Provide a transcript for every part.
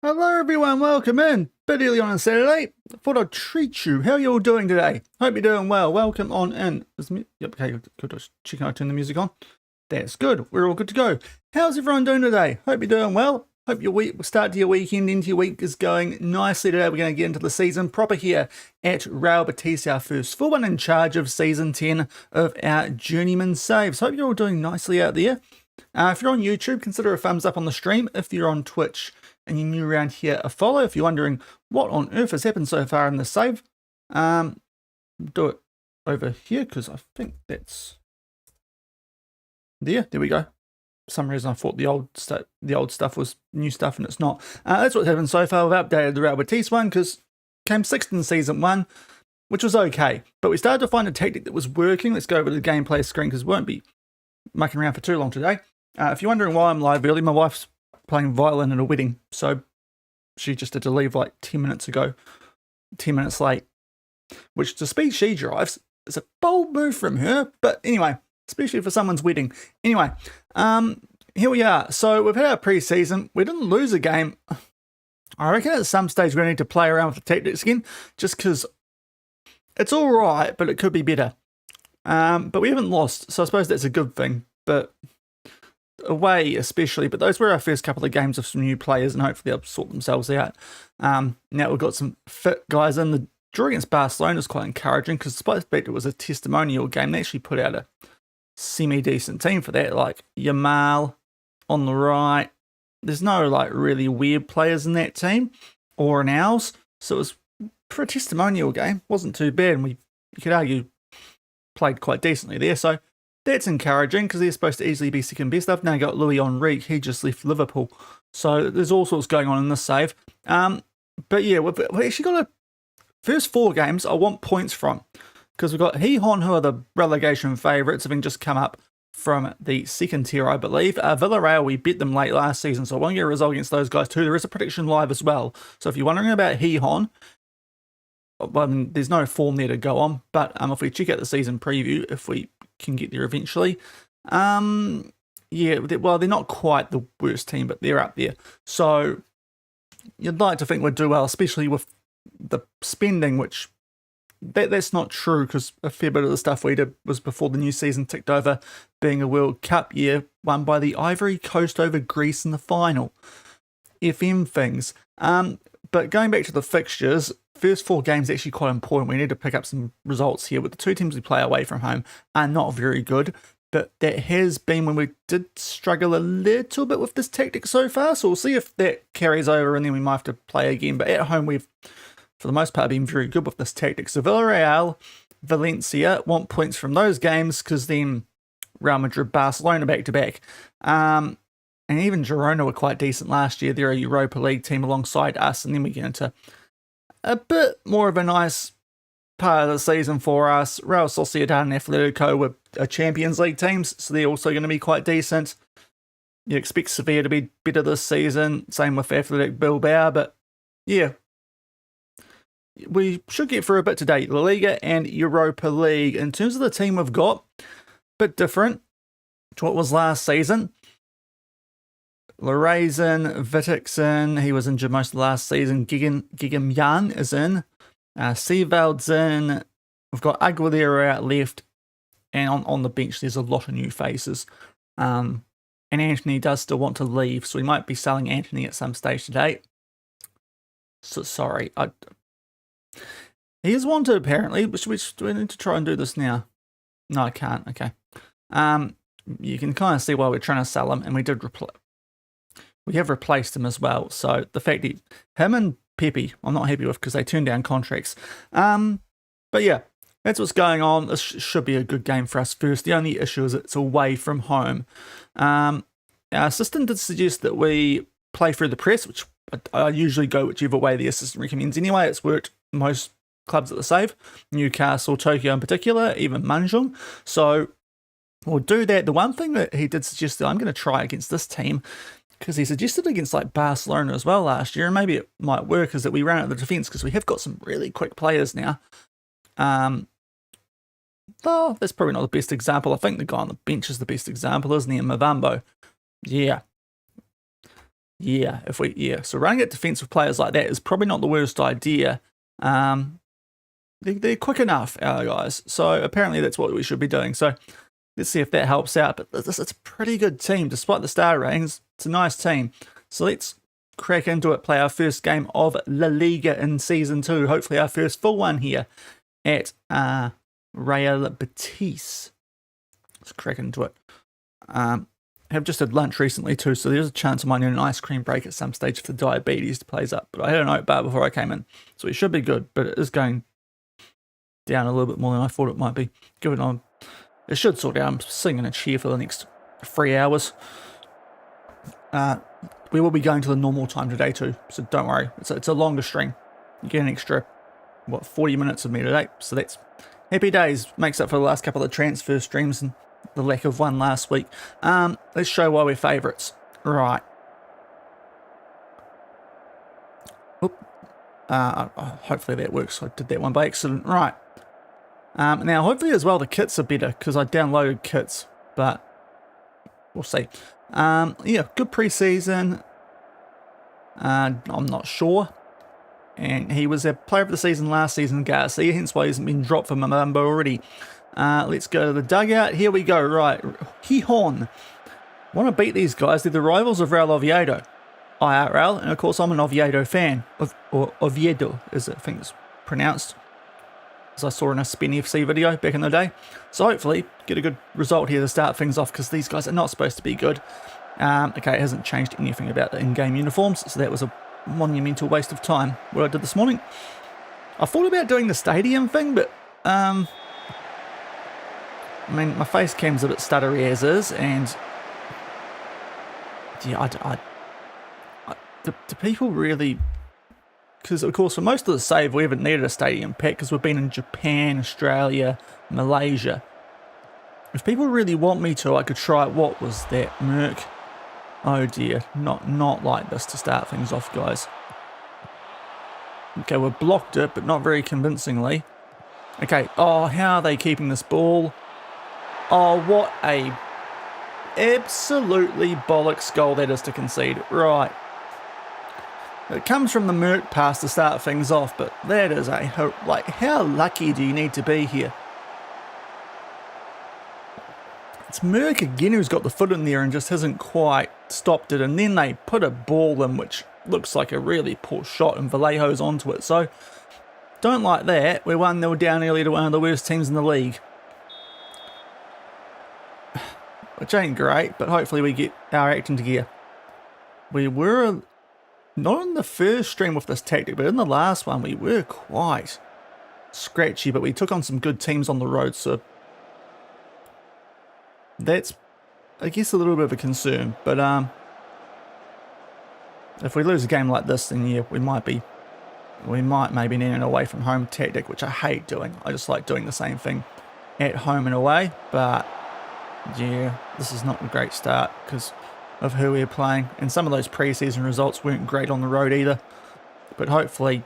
Hello everyone, welcome in. Bit early on a Saturday. Thought I'd treat you. How are you all doing today? Hope you're doing well. Welcome on in. Yep, okay, good. Just checking I turn the music on. That's good. We're all good to go. How's everyone doing today? Hope you're doing well. Hope your start to your weekend into your week is going nicely today. We're going to get into the season proper here at Real Betis, our first full one in charge of season 10 of our Journeyman saves. Hope you're all doing nicely out there. If you're on YouTube, consider a thumbs up on the stream. If you're on Twitch and you're new around here, a follow. If you're wondering what on earth has happened so far in the save, do it over here because I think that's there. There we go. For some reason I thought the old stuff was new stuff and it's not. That's what's happened so far. We've updated the Real Betis one because it came 6th in season 1, which was okay. But we started to find a tactic that was working. Let's go over to the gameplay screen because we won't be mucking around for too long today. If you're wondering why I'm live early, my wife's playing violin at a wedding, so she just had to leave like 10 minutes ago, 10 minutes late, which the speed she drives is a bold move from her, but anyway, especially for someone's wedding. Anyway, here we are. So we've had our pre-season. We didn't lose a game. I reckon at some stage we're going to need to play around with the tactics again, just because it's all right, but it could be better. But we haven't lost, so I suppose that's a good thing, but away especially, but those were our first couple of games of some new players and hopefully they'll sort themselves out. Now we've got some fit guys in. The draw against Barcelona is quite encouraging because despite the fact it was a testimonial game, they actually put out a semi-decent team for that, like Yamal on the right. There's no like really weird players in that team or in ours, so it was, for a testimonial game, wasn't too bad, and you could argue played quite decently there, so that's encouraging because they're supposed to easily be second best. I've now got Louis Enrique. He just left Liverpool. So there's all sorts going on in this save. But yeah, we've actually got a first 4 games I want points from because we've got Gijón, who are the relegation favourites, having just come up from the second tier, I believe. Villarreal, we bet them late last season, so I won't get a result against those guys too. There is a prediction live as well. So if you're wondering about Gijón, well, I mean, there's no form there to go on, but if we check out the season preview, if we can get there eventually, yeah, well, they're not quite the worst team, but they're up there. So you'd like to think we'd do well, especially with the spending, which that's not true because a fair bit of the stuff we did was before the new season ticked over, being a World Cup year won by the Ivory Coast over Greece in the final. FM things. But going back to the fixtures, first 4 games are actually quite important. We need to pick up some results here. With the 2 teams we play away from home are not very good, but that has been when we did struggle a little bit with this tactic so far. So we'll see if that carries over and then we might have to play again. But at home, we've, for the most part, been very good with this tactic. So Villarreal, Valencia want points from those games because then Real Madrid, Barcelona back-to-back. And even Girona were quite decent last year. They're a Europa League team alongside us. And then we get into a bit more of a nice part of the season for us. Real Sociedad and Atletico were Champions League teams, so they're also going to be quite decent. You expect Sevilla to be better this season. Same with Athletic Bilbao. But yeah, we should get through a bit today. LaLiga and Europa League. In terms of the team we've got, a bit different to what was last season. Lorenzen, Vitiksen, he was injured most of last season. Gigam is in. Seevald's in. We've got Aguilera out left. And on the bench, there's a lot of new faces. And Anthony does still want to leave, so we might be selling Anthony at some stage today. So sorry. He is wanted, apparently. Do we need to try and do this now? No, I can't. Okay. You can kind of see why we're trying to sell him, and we have replaced him as well. So the fact that him and Pepe, I'm not happy with because they turned down contracts. But yeah, that's what's going on. This should be a good game for us first. The only issue is it's away from home. Our assistant did suggest that we play through the press, which I usually go whichever way the assistant recommends anyway. It's worked most clubs at the save. Newcastle, Tokyo in particular, even Manjung. So we'll do that. The one thing that he did suggest that I'm going to try against this team, because he suggested against like Barcelona as well last year, and maybe it might work, is that we run out the defence because we have got some really quick players now. Though that's probably not the best example. I think the guy on the bench is the best example, isn't he? Mavambo. Yeah. Yeah, so running at defensive players like that is probably not the worst idea. They're quick enough, our guys. So apparently that's what we should be doing. So let's see if that helps out. But it's a pretty good team, despite the star ratings. It's a nice team. So let's crack into it, play our first game of LaLiga in Season 2. Hopefully our first full one here at Real Betis. Let's crack into it. Have just had lunch recently too, so there's a chance I might need an ice cream break at some stage if the diabetes plays up. But I had an oat bar before I came in, so it should be good. But it is going down a little bit more than I thought it might be. Given it should sort out. I'm sitting in a chair for the next 3 hours. We will be going to the normal time today too, so don't worry. It's a longer stream. You get an extra 40 minutes of me today, so that's happy days. Makes up for the last couple of transfer streams and the lack of one last week. Let's show why we're favourites. Right. Hopefully that works. I did that one by accident. Right. Now, hopefully as well the kits are better because I downloaded kits, but we'll see. Yeah, good pre-season. I'm not sure. And he was a player of the season last season, Garcia, hence why he hasn't been dropped from Mambo already. Let's go to the dugout. Here we go. Right. Gijon. Want to beat these guys. They're the rivals of Real Oviedo. IRL. And of course, I'm an Oviedo fan. Or Oviedo, as I think it's pronounced. As I saw in a Spin FC video back in the day. So hopefully, get a good result here to start things off. Because these guys are not supposed to be good. Okay, it hasn't changed anything about the in-game uniforms. So that was a monumental waste of time. What I did this morning. I thought about doing the stadium thing, but... I mean, my face cam's a bit stuttery as is, and yeah, do people really? Because of course, for most of the save, we haven't needed a stadium pack because we've been in Japan, Australia, Malaysia. If people really want me to, I could try. What was that, Merc? Oh dear, not like this to start things off, guys. Okay, we've blocked it, but not very convincingly. Okay. Oh, how are they keeping this ball? Oh, what a absolutely bollocks goal that is to concede. Right. It comes from the Merc pass to start things off, but that is like, how lucky do you need to be here? It's Merc again who's got the foot in there and just hasn't quite stopped it. And then they put a ball in which looks like a really poor shot and Vallejo's onto it. So, don't like that. We're 1-0 down early to one of the worst teams in the league. Which ain't great, but hopefully we get our act into gear. We were, not in the first stream with this tactic, but in the last one we were quite scratchy, but we took on some good teams on the road, so that's, I guess, a little bit of a concern. But if we lose a game like this, then yeah, we might maybe need an away from home tactic, which I hate doing. I just like doing the same thing at home and away, but yeah, this is not a great start because of who we're playing. And some of those pre-season results weren't great on the road either. But hopefully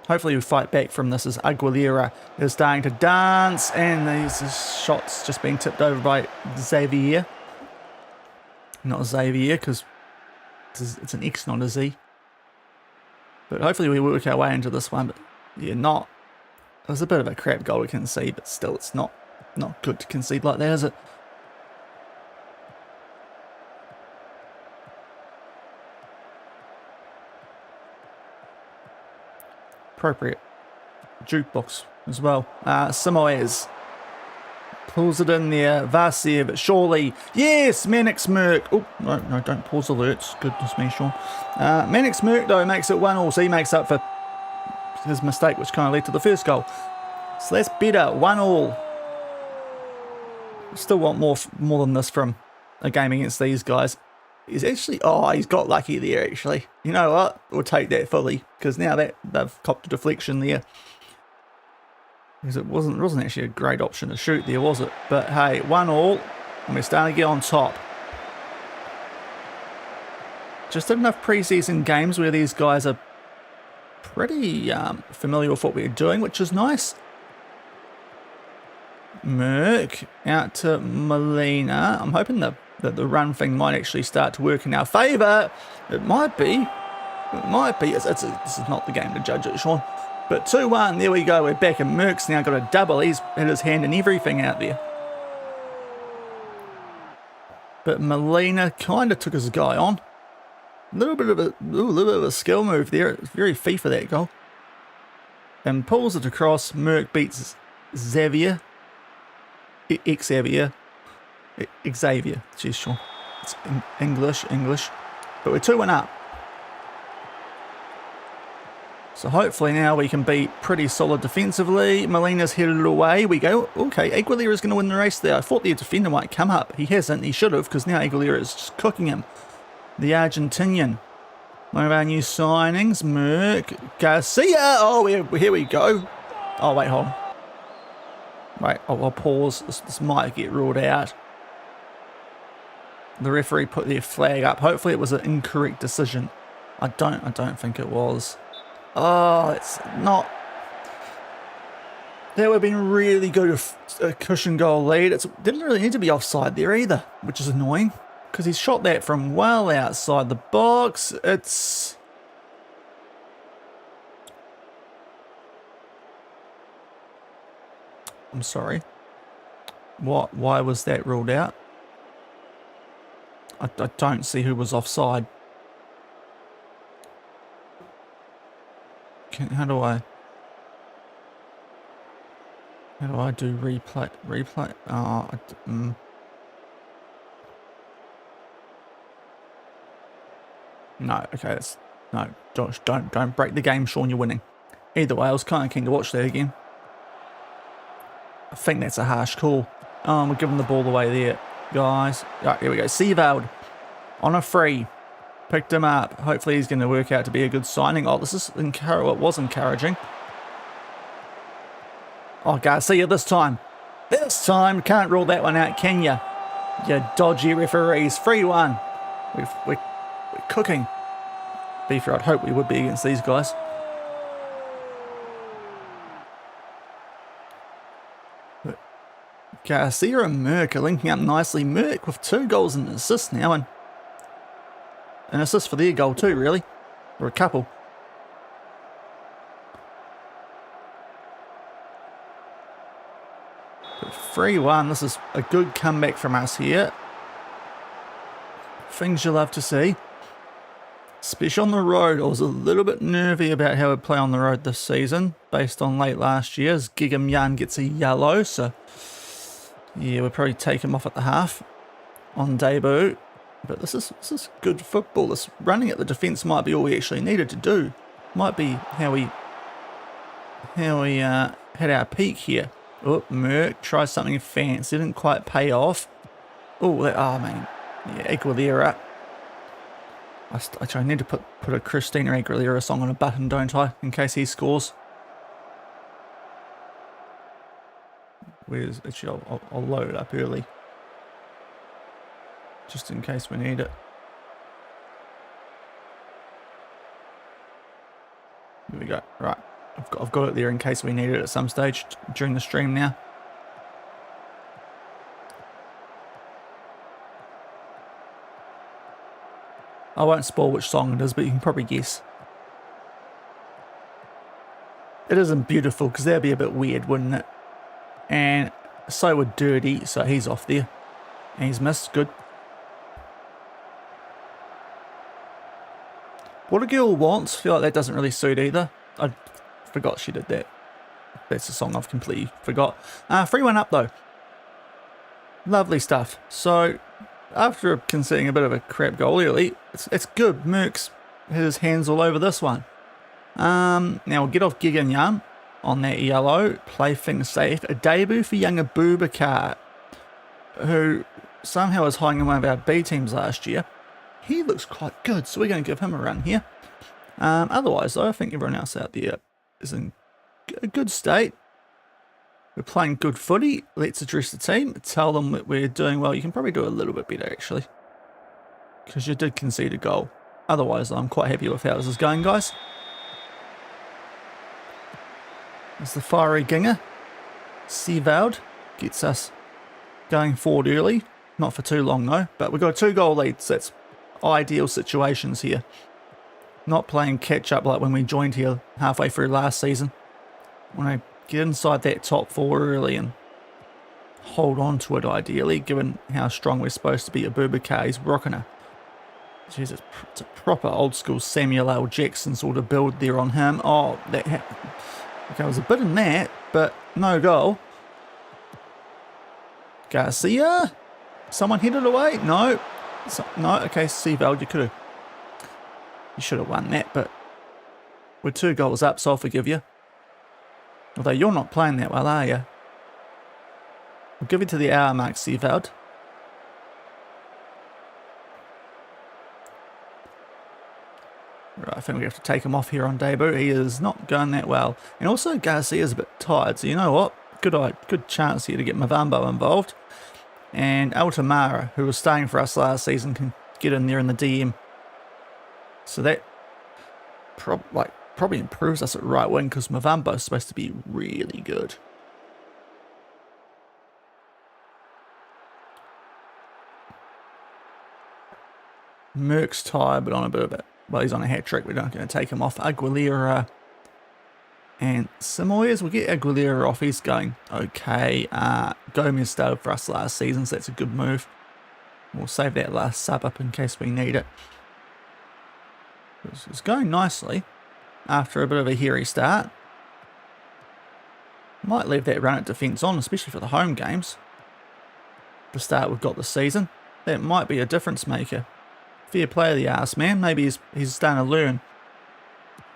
we fight back from this as Aguilera is starting to dance. And these shots just being tipped over by Xavier. Not Xavier because it's an X, not a Z. But hopefully we work our way into this one. But yeah, it was a bit of a crap goal to concede. But still, it's not good to concede like that, is it? Appropriate jukebox as well. Simoes pulls it in there. Vasev, but surely, yes, Manix Merc. Oh, no, don't pause alerts. Goodness me, Shaun. Manix Merc, though, makes it 1-1, so he makes up for his mistake, which kind of led to the first goal. So that's better, 1-1. Still want more than this from a game against these guys. He's actually, he's got lucky there, actually. You know what? We'll take that fully, because now that they've copped a deflection there. Because it wasn't actually a great option to shoot there, was it? But hey, 1-1, and we're starting to get on top. Just had enough pre-season games where these guys are pretty familiar with what we're doing, which is nice. Merc out to Molina. I'm hoping the that the run thing might actually start to work in our favour. It might be. It might be. This is not the game to judge it, Shaun. But 2-1, there we go. We're back, and Merck's now got a double. He's had his hand in everything out there. But Molina kind of took his guy on. A little bit of a skill move there. It's very FIFA, that goal. And pulls it across. Merck beats Xavier. Xavier. Jeez, Shaun. It's English. But we're 2-1 up. So hopefully now we can be pretty solid defensively. Molina's headed it away. We go, okay, Aguilera is going to win the race there. I thought the defender might come up. He hasn't. He should have, because now Aguilera is just cooking him. The Argentinian. One of our new signings. Merck. Garcia. Oh, here we go. Oh, wait, hold on. Wait, I'll pause. This might get ruled out. The referee put their flag up. Hopefully it was an incorrect decision. I don't think it was. Oh, it's not. That would have been really good if a cushion goal lead. It didn't really need to be offside there either, which is annoying because he's shot that from well outside the box. I'm sorry. Why was that ruled out? I don't see who was offside. How do I do replay? No, okay, no, Josh, don't break the game, Shaun, you're winning. Either way, I was kind of keen to watch that again. I think that's a harsh call. We're giving the ball away there, guys. Right, here we go. Seaveld on a free. Picked him up. Hopefully he's going to work out to be a good signing. Oh, this is encouraging. It was encouraging. Oh, Garcia this time. This time. Can't rule that one out, can you? You dodgy referees. 3-1. We're cooking. Be fair, I'd hope we would be against these guys. But Garcia and Merck are linking up nicely. Merck with 2 goals and an assist now, and an assist for their goal too, really. Or a couple. But 3-1, this is a good comeback from us here. Things you love to see. Especially on the road. I was a little bit nervy about how we'd play on the road this season, based on late last year, as Gigam Yan gets a yellow, so yeah, we'll probably take him off at the half on debut. But this is good football. This running at the defence might be all we actually needed to do. Might be how we had our peak here. Oh, Merck tries something fancy. Didn't quite pay off. Oh man. Yeah, Aguilera. I need to put a Christina Aguilera song on a button, don't I? In case he scores. Actually, I'll load it up early. Just in case we need it. Here we go. Right. I've got it there in case we need it at some stage during the stream now. I won't spoil which song it is, but you can probably guess. It isn't beautiful because that'd be a bit weird, wouldn't it? And so would Dirty, so he's off there. And he's missed. Good. What a Girl Wants, feel like that doesn't really suit either. I forgot she did that. That's a song I've completely forgot. 3-1 up though. Lovely stuff. So, after conceding a bit of a crap goal early, it's good. Merck's had his hands all over this one. Now we'll get off Gigan Yan on that yellow. Play things safe. A debut for young Abubakar, who somehow was hiding in one of our B teams last year. He looks quite good, so we're going to give him a run here. Otherwise, though, I think everyone else out there is in a good state. We're playing good footy. Let's address the team. Tell them that we're doing well. You can probably do a little bit better, actually, because you did concede a goal. Otherwise, I'm quite happy with how this is going, guys. There's the fiery Ginger. Seaveld gets us going forward early. Not for too long though, but we've got a 2-goal lead, so that's ideal situations here. Not playing catch up like when we joined here halfway through last season. When I get inside that top 4 early and hold on to it ideally, given how strong we're supposed to be at Boubacar. He's rocking a... Jeez, it's a proper old school Samuel L. Jackson sort of build there on him. Oh, that... Okay, there was a bit in that, but no goal. Garcia? Someone hit it away? No. No, okay, Seaveld, you should have won that, but we're 2 goals up, so I'll forgive you. Although you're not playing that well, are you? We'll give it to the hour mark, Seaveld. Right, I think we have to take him off here on debut. He is not going that well. And also Garcia's a bit tired, so you know what? Good chance here to get Mavambo involved. And Altamara, who was staying for us last season, can get in there in the DM. So that probably improves us at right wing, because Mavambo is supposed to be really good. Merck's tired, but on a bit of it. Well, he's on a hat trick. We're not going to take him off. Aguilera and Simoes. We'll get Aguilera off. He's going okay. Gomez started for us last season, so that's a good move. We'll save that last sub up in case we need it. It's going nicely after a bit of a hairy start. Might leave that run at defence on, especially for the home games. The start we've got this season. That might be a difference maker. Fair play to the arse, man. Maybe he's starting to learn.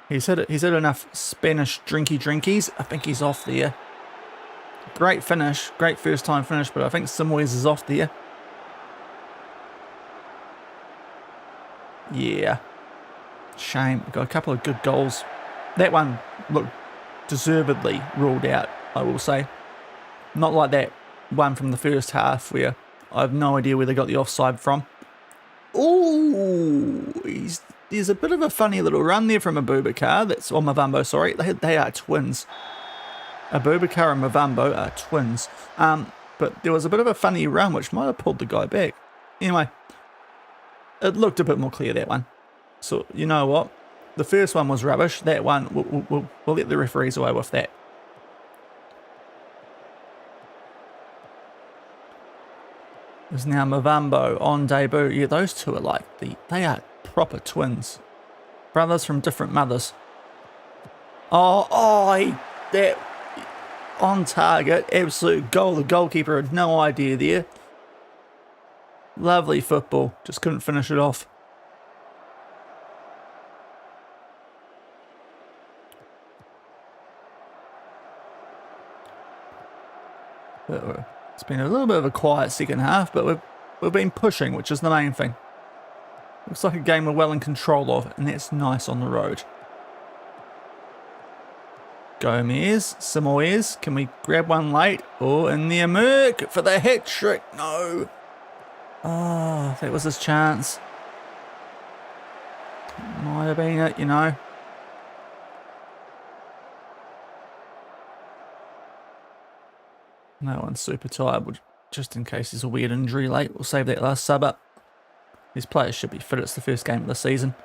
He's had enough Spanish drinkies. I think he's off there. Great finish. Great first time finish, but I think Simoes is off there. Yeah. Shame. We've got a couple of good goals. That one looked deservedly ruled out, I will say. Not like that one from the first half where I have no idea where they got the offside from. Ooh, there's a bit of a funny little run there from Abubakar. That's on Mavambo, sorry. They are twins. Abubakar and Mavambo are twins. But there was a bit of a funny run which might have pulled the guy back. Anyway, it looked a bit more clear, that one. So, you know what? The first one was rubbish. That one, we'll let the referees away with that. There's now Mavambo on debut. Yeah, those two are like, they are proper twins. Brothers from different mothers. That on target, absolute goal. The goalkeeper had no idea there. Lovely football, just couldn't finish it off. It's been a little bit of a quiet second half, but we've been pushing, which is the main thing. Looks like a game we're well in control of, and that's nice on the road. Gomez, Simoes, can we grab one late? Oh, in there, Merck for the hat trick. No. Oh, that was his chance. Might have been it, you know. No one's super tired, but just in case there's a weird injury late, we'll save that last sub up. These players should be fit. It's the first game of the season.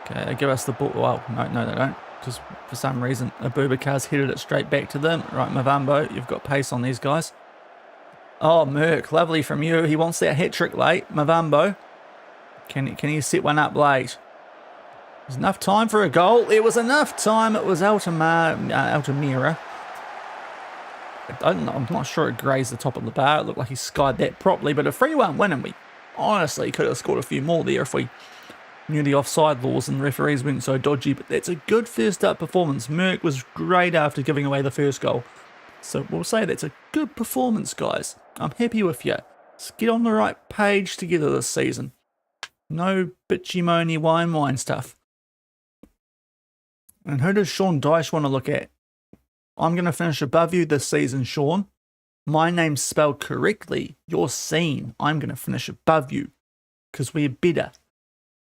Okay, they give us the ball. Well, no, they don't. Because for some reason, Abubakar's headed it straight back to them. Right, Mavambo, you've got pace on these guys. Oh, Merck, lovely from you. He wants that hat trick late. Mavambo, can he set one up late? There's enough time for a goal. It was enough time. It was Altamira. I'm not sure it grazed the top of the bar. It looked like he skied that properly, but a 3-1 win, and we honestly could have scored a few more there if we knew the offside laws and the referees weren't so dodgy. But that's a good first up performance. Merck was great after giving away the first goal. So we'll say that's a good performance, guys. I'm happy with you. Let's get on the right page together this season. No bitchy moany wine stuff. And who does Shaun Dyche want to look at? I'm going to finish above you this season, Shaun. My name's spelled correctly. You're seen. I'm going to finish above you because we're better.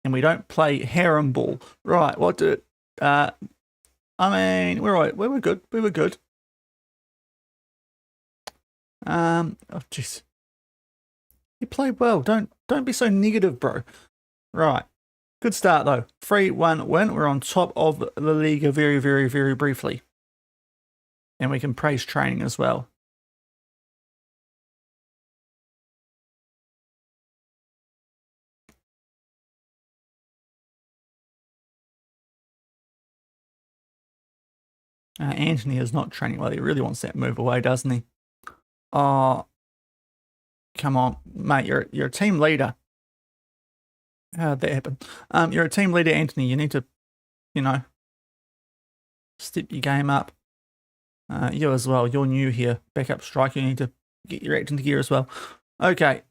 And we don't play harem ball. Right, what did I mean, we were good. We were good. Oh jeez. He played well. Don't be so negative, bro. Right. Good start though. 3-1 win. We're on top of LaLiga very, very, very briefly. And we can praise training as well. Anthony is not training well. He really wants that move away, doesn't he? Oh, come on, mate. You're a team leader. How did that happen? You're a team leader, Anthony. You need to, you know, step your game up. You as well. You're new here. Backup striker. You need to get your act into gear as well. Okay.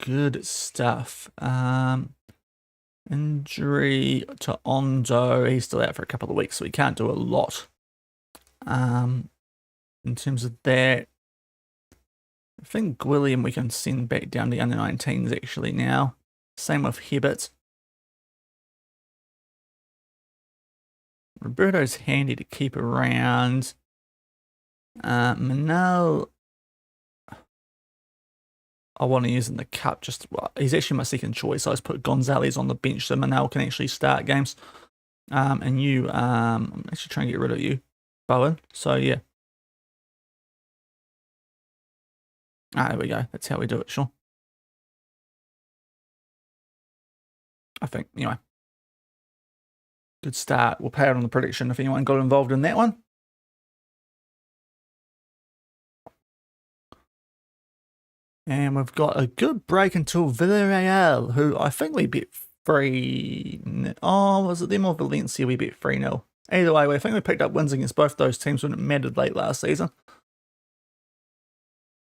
Good stuff. Injury to Ondo. He's still out for a couple of weeks, so he can't do a lot. In terms of that, I think William we can send back down to under 19s actually now. Same with Hibbert. Roberto's handy to keep around. Manel, I want to use in the cup. Just well, he's actually my second choice. I just put Gonzalez on the bench so Manel can actually start games. And you, I'm actually trying to get rid of you, Bowen. So yeah. There we go. That's how we do it, Shaun. I think, anyway. Good start. We'll pay out on the prediction if anyone got involved in that one. And we've got a good break until Villarreal, who I think we bet 3. Oh, was it them or Valencia we bet 3-0? Either way, I think we picked up wins against both those teams when it mattered late last season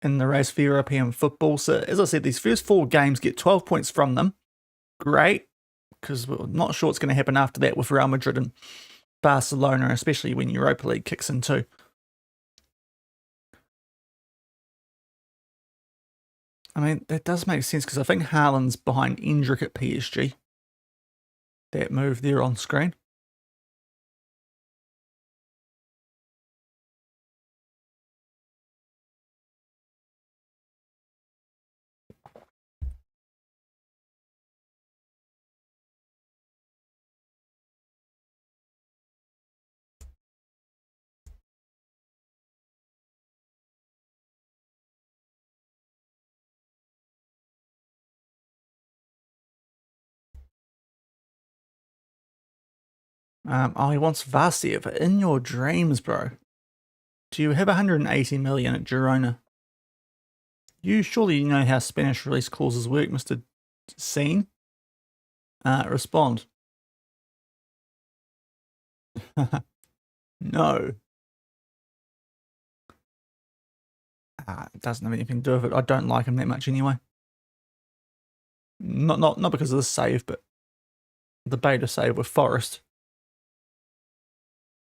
in the race for European football. So, as I said, these first 4 games get 12 points from them. Great, because we're not sure what's going to happen after that with Real Madrid and Barcelona, especially when Europa League kicks in too. I mean, that does make sense because I think Haaland's behind Endrick at PSG. That move there on screen. He wants Vasiev in your dreams, bro. Do you have 180 million at Girona? You surely know how Spanish release clauses work, Mr. Scene. Respond. No. It doesn't have anything to do with it. I don't like him that much anyway. Not because of the save, but the beta save with Forest.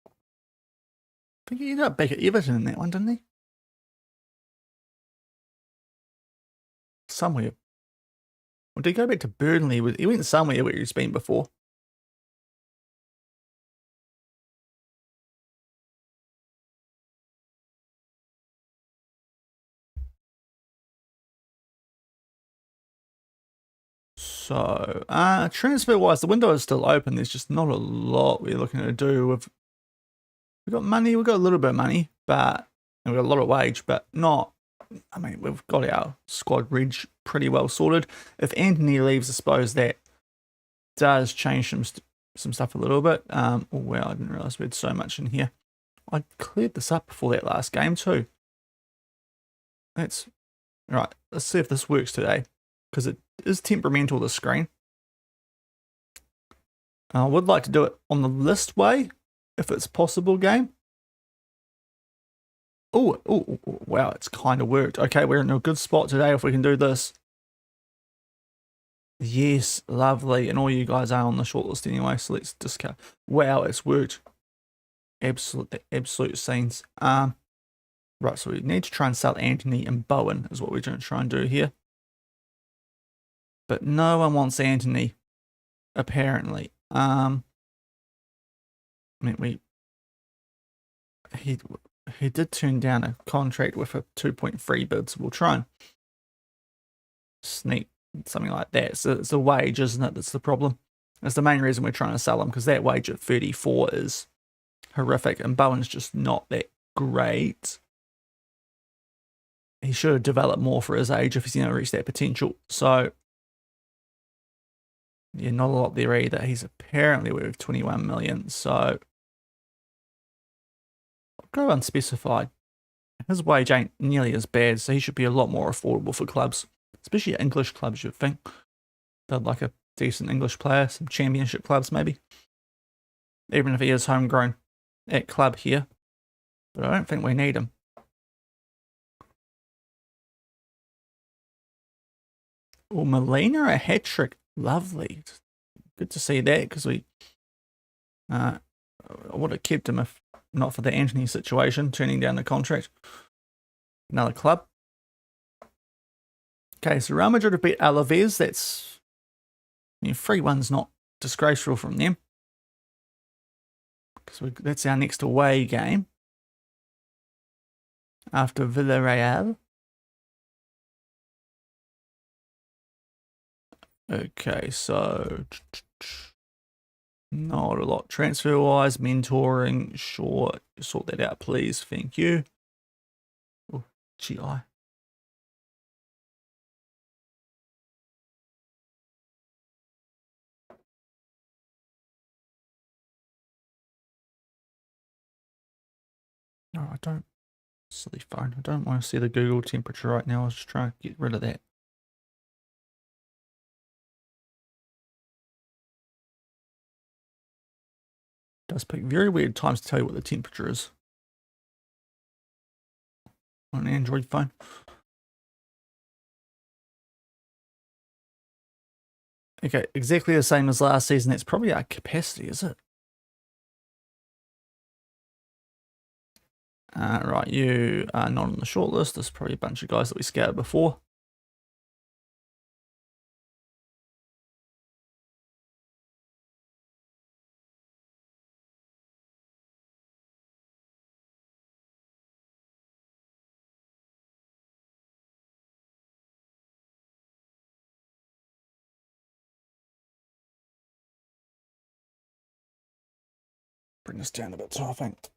I think he ended up back at Everton in that one, didn't he? Somewhere. Or did he go back to Burnley? He went somewhere where he's been before. So, transfer-wise, the window is still open. There's just not a lot we're looking to do. We've got money. We've got a little bit of money, but and we've got a lot of wage, but not. I mean, we've got our squad reg pretty well sorted. If Anthony leaves, I suppose that does change some stuff a little bit. Oh, wow, I didn't realize we had so much in here. I cleared this up before that last game too. That's right. Let's see if this works today, because it is temperamental, the screen. I would like to do it on the list way, if it's possible, game. Oh, wow, it's kind of worked. Okay, we're in a good spot today if we can do this. Yes, lovely. And all you guys are on the shortlist anyway, so let's discount. Wow, it's worked. Absolute scenes. Right, so we need to try and sell Anthony and Bowen is what we're going to try and do here. But no one wants Anthony, apparently. I mean, he did turn down a contract with a 2.3 bid, so we'll try and sneak something like that. So it's the wage, isn't it? That's the problem. That's the main reason we're trying to sell him, because that wage at 34 is horrific, and Bowen's just not that great. He should have developed more for his age if he's going to reach that potential. So, yeah, not a lot there either. He's apparently worth 21 million, so I'll go unspecified. His wage ain't nearly as bad, so he should be a lot more affordable for clubs, especially English clubs, you'd think. They'd like a decent English player, some championship clubs maybe. Even if he is homegrown at club here. But I don't think we need him. Oh, Molina a hat-trick. Lovely. Good to see that, because I would have kept him if not for the Anthony situation, turning down the contract. Another club. Okay, so Real Madrid have beat Alaves. That's, 3-1's not disgraceful from them. Because that's our next away game. After Villarreal. Okay, so not a lot transfer-wise, mentoring, sure, sort that out, please, thank you. Oh, GI. No, I don't. Silly phone. I don't want to see the Google temperature right now. I was just trying to get rid of that. It does pick very weird times to tell you what the temperature is on an Android phone. Okay, exactly the same as last season. That's probably our capacity, is it? Right, you are not on the short list. There's probably a bunch of guys that we scouted before. Bring this down a bit so I think.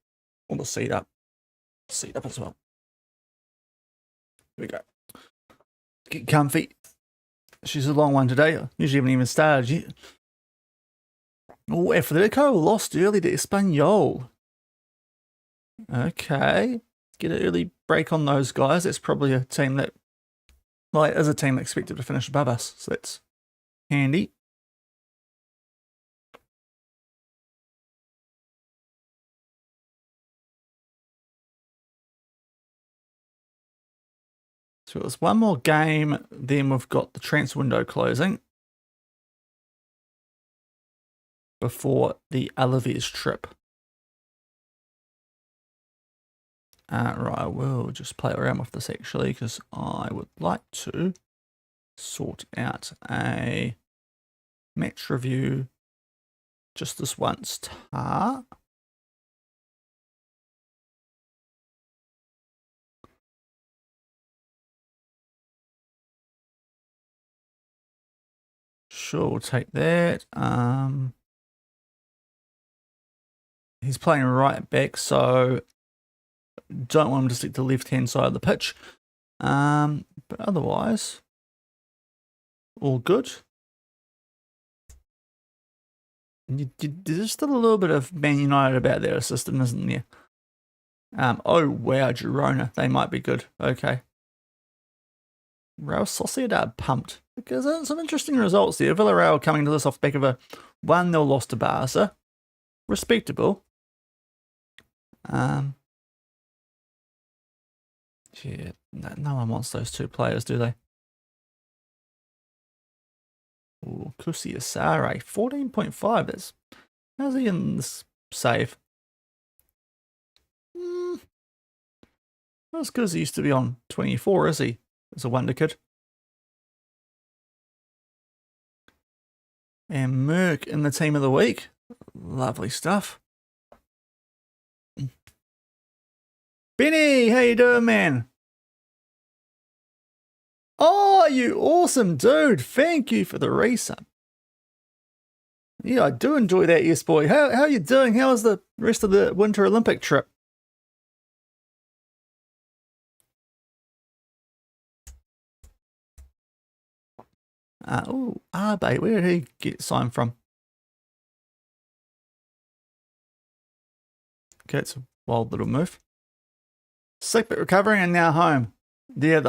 All the seat up. Seat up as well. Here we go. Get comfy. She's a long one today. Usually haven't even started yet. Oh, Atletico lost early to Espanyol. Okay. Get an early break on those guys. That's probably a team that, well, it is a team expected to finish above us. So that's handy. So there's one more game, then we've got the transfer window closing before the Alaves trip. Right, I will just play around with this actually, because I would like to sort out a match review just this once. Sure, we'll take that. He's playing right back, so don't want him to stick to the left-hand side of the pitch. But otherwise, all good. There's still a little bit of Man United about their assistant, isn't there? Oh, wow, Girona. They might be good. Okay. Real Sociedad pumped. Because there's some interesting results there. Villarreal coming to this off the back of a 1-0 loss to Barca. Respectable. Yeah, no one wants those two players, do they? Ooh, Kusi Asare, 14.5. How's he in this save? Not as good as he used to be on 24, is he? As a wonder kid. And Merck in the team of the week. Lovely stuff. Benny, how you doing, man? Oh, you awesome dude. Thank you for the resub. Yeah, I do enjoy that, yes, boy. How are you doing? How was the rest of the Winter Olympic trip? Abe, where did he get signed from? Okay, it's a wild little move. Sick but recovering and now home. Yeah, I'd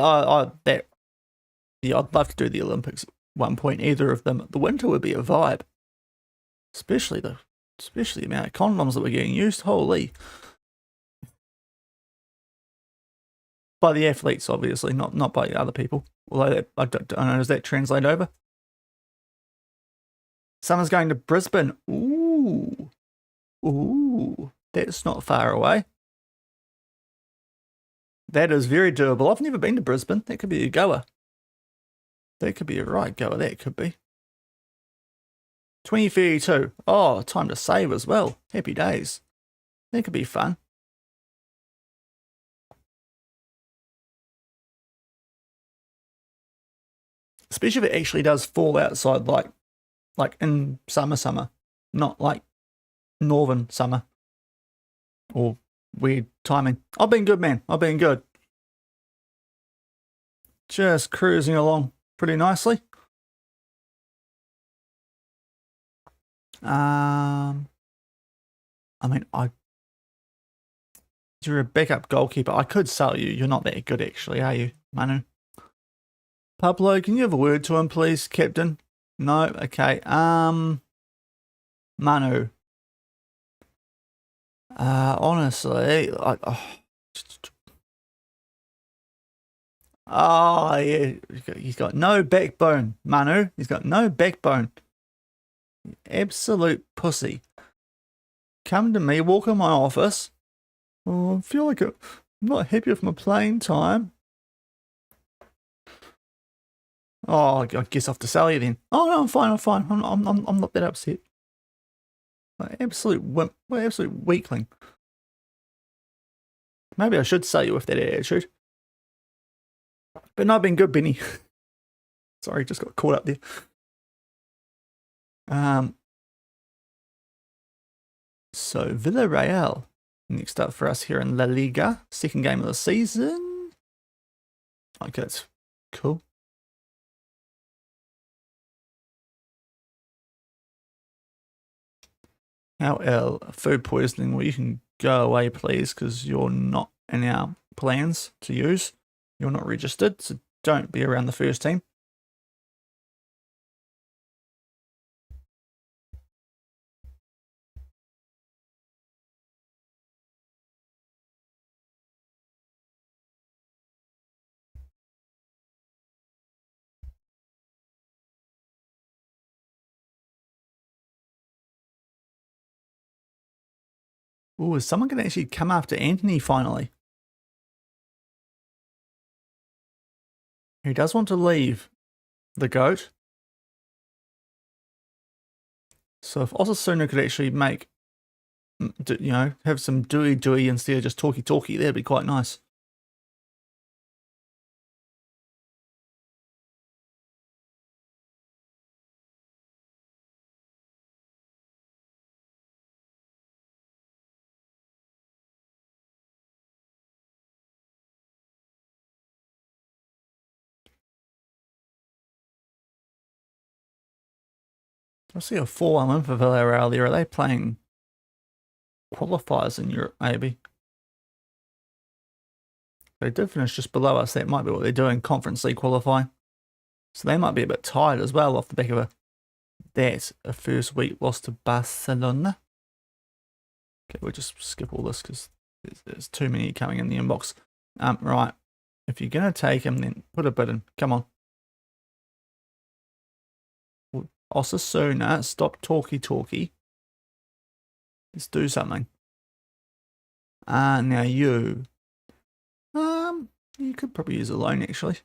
love to do the Olympics at one point. Either of them. The winter would be a vibe, especially the amount of condoms that we're getting used. Holy! By the athletes, obviously, not by other people. Although I don't know, does that translate over? Summer's going to Brisbane. Ooh, that's not far away. That is very doable. I've never been to Brisbane. That could be a goer. That could be a right goer. That could be. 2032. Oh, time to save as well. Happy days. That could be fun. Especially if it actually does fall outside, like in summer, not like northern summer or weird timing. I've been good, man. I've been good. Just cruising along pretty nicely. I mean, you're a backup goalkeeper. I could sell you. You're not that good, actually, are you, Manu? Pablo, can you have a word to him, please, Captain? No? Okay. Manu. Honestly, yeah, he's got no backbone, Manu. He's got no backbone. Absolute pussy. Come to me, walk in my office. Oh, I feel like I'm not happy with my playing time. Oh, I guess I have to sell you then. Oh no, I'm fine. I'm not that upset. Absolute wimp, absolute weakling. Maybe I should sell you with that attitude. But no, I've been good, Benny. Sorry, just got caught up there. So Villarreal next up for us here in La Liga, second game of the season. Okay, that's cool. How food poisoning? Well, you can go away, please, because you're not in our plans to use. You're not registered, so don't be around the first team. Ooh, is someone going to actually come after Anthony finally? He does want to leave, the GOAT. So if Osasuna could actually make, you know, have some doey instead of just talky, that'd be quite nice. I see a 4-1 win for Villarreal there. Are they playing qualifiers in Europe, maybe? They did finish just below us. That might be what they're doing, Conference League qualifying. So they might be a bit tired as well off the back of a first week loss to Barcelona. Okay, we'll just skip all this because there's too many coming in the inbox. Right. If you're going to take him, then put a bid in. Come on. Osasuna, stop talky. Let's do something. Now you could probably use a loan actually.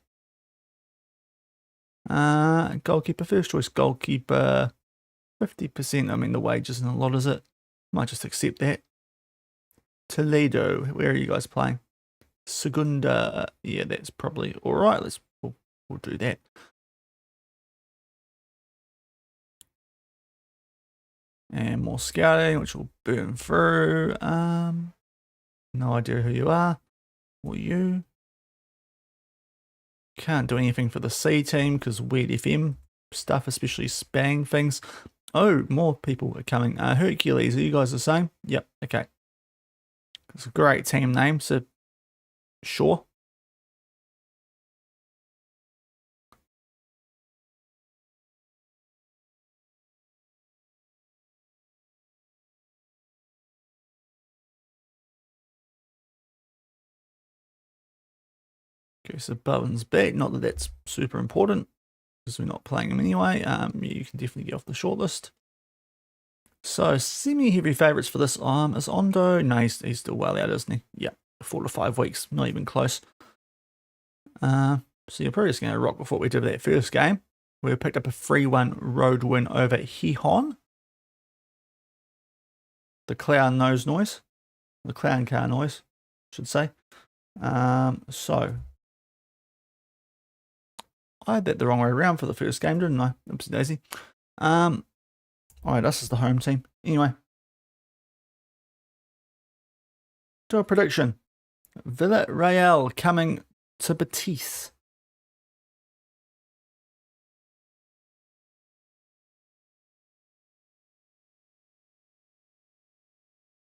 Goalkeeper, first choice goalkeeper, 50%. I mean, the wage isn't a lot, is it? Might just accept that. Toledo, where are you guys playing? Segunda. Yeah, that's probably all right. We'll do that. And more scouting, which will burn through. No idea who you are or you. Can't do anything for the C team because weird FM stuff, especially spamming things. Oh, more people are coming. Hercules, are you guys the same? Yep, okay. It's a great team name, so sure. Okay, so Bowen's back. Not that that's super important because we're not playing him anyway. You can definitely get off the shortlist. So semi-heavy favourites for this is Ondo. No, he's still well out, isn't he? Yeah, 4 to 5 weeks, not even close. So you're probably just going to rock with what we did with that first game. We picked up a 3-1 road win over Hihon. The clown nose noise. The clown car noise, I should say. So I had that the wrong way around for the first game, didn't I? Oopsie daisy. Alright, us is the home team. Anyway. Do a prediction. Villarreal coming to Betis.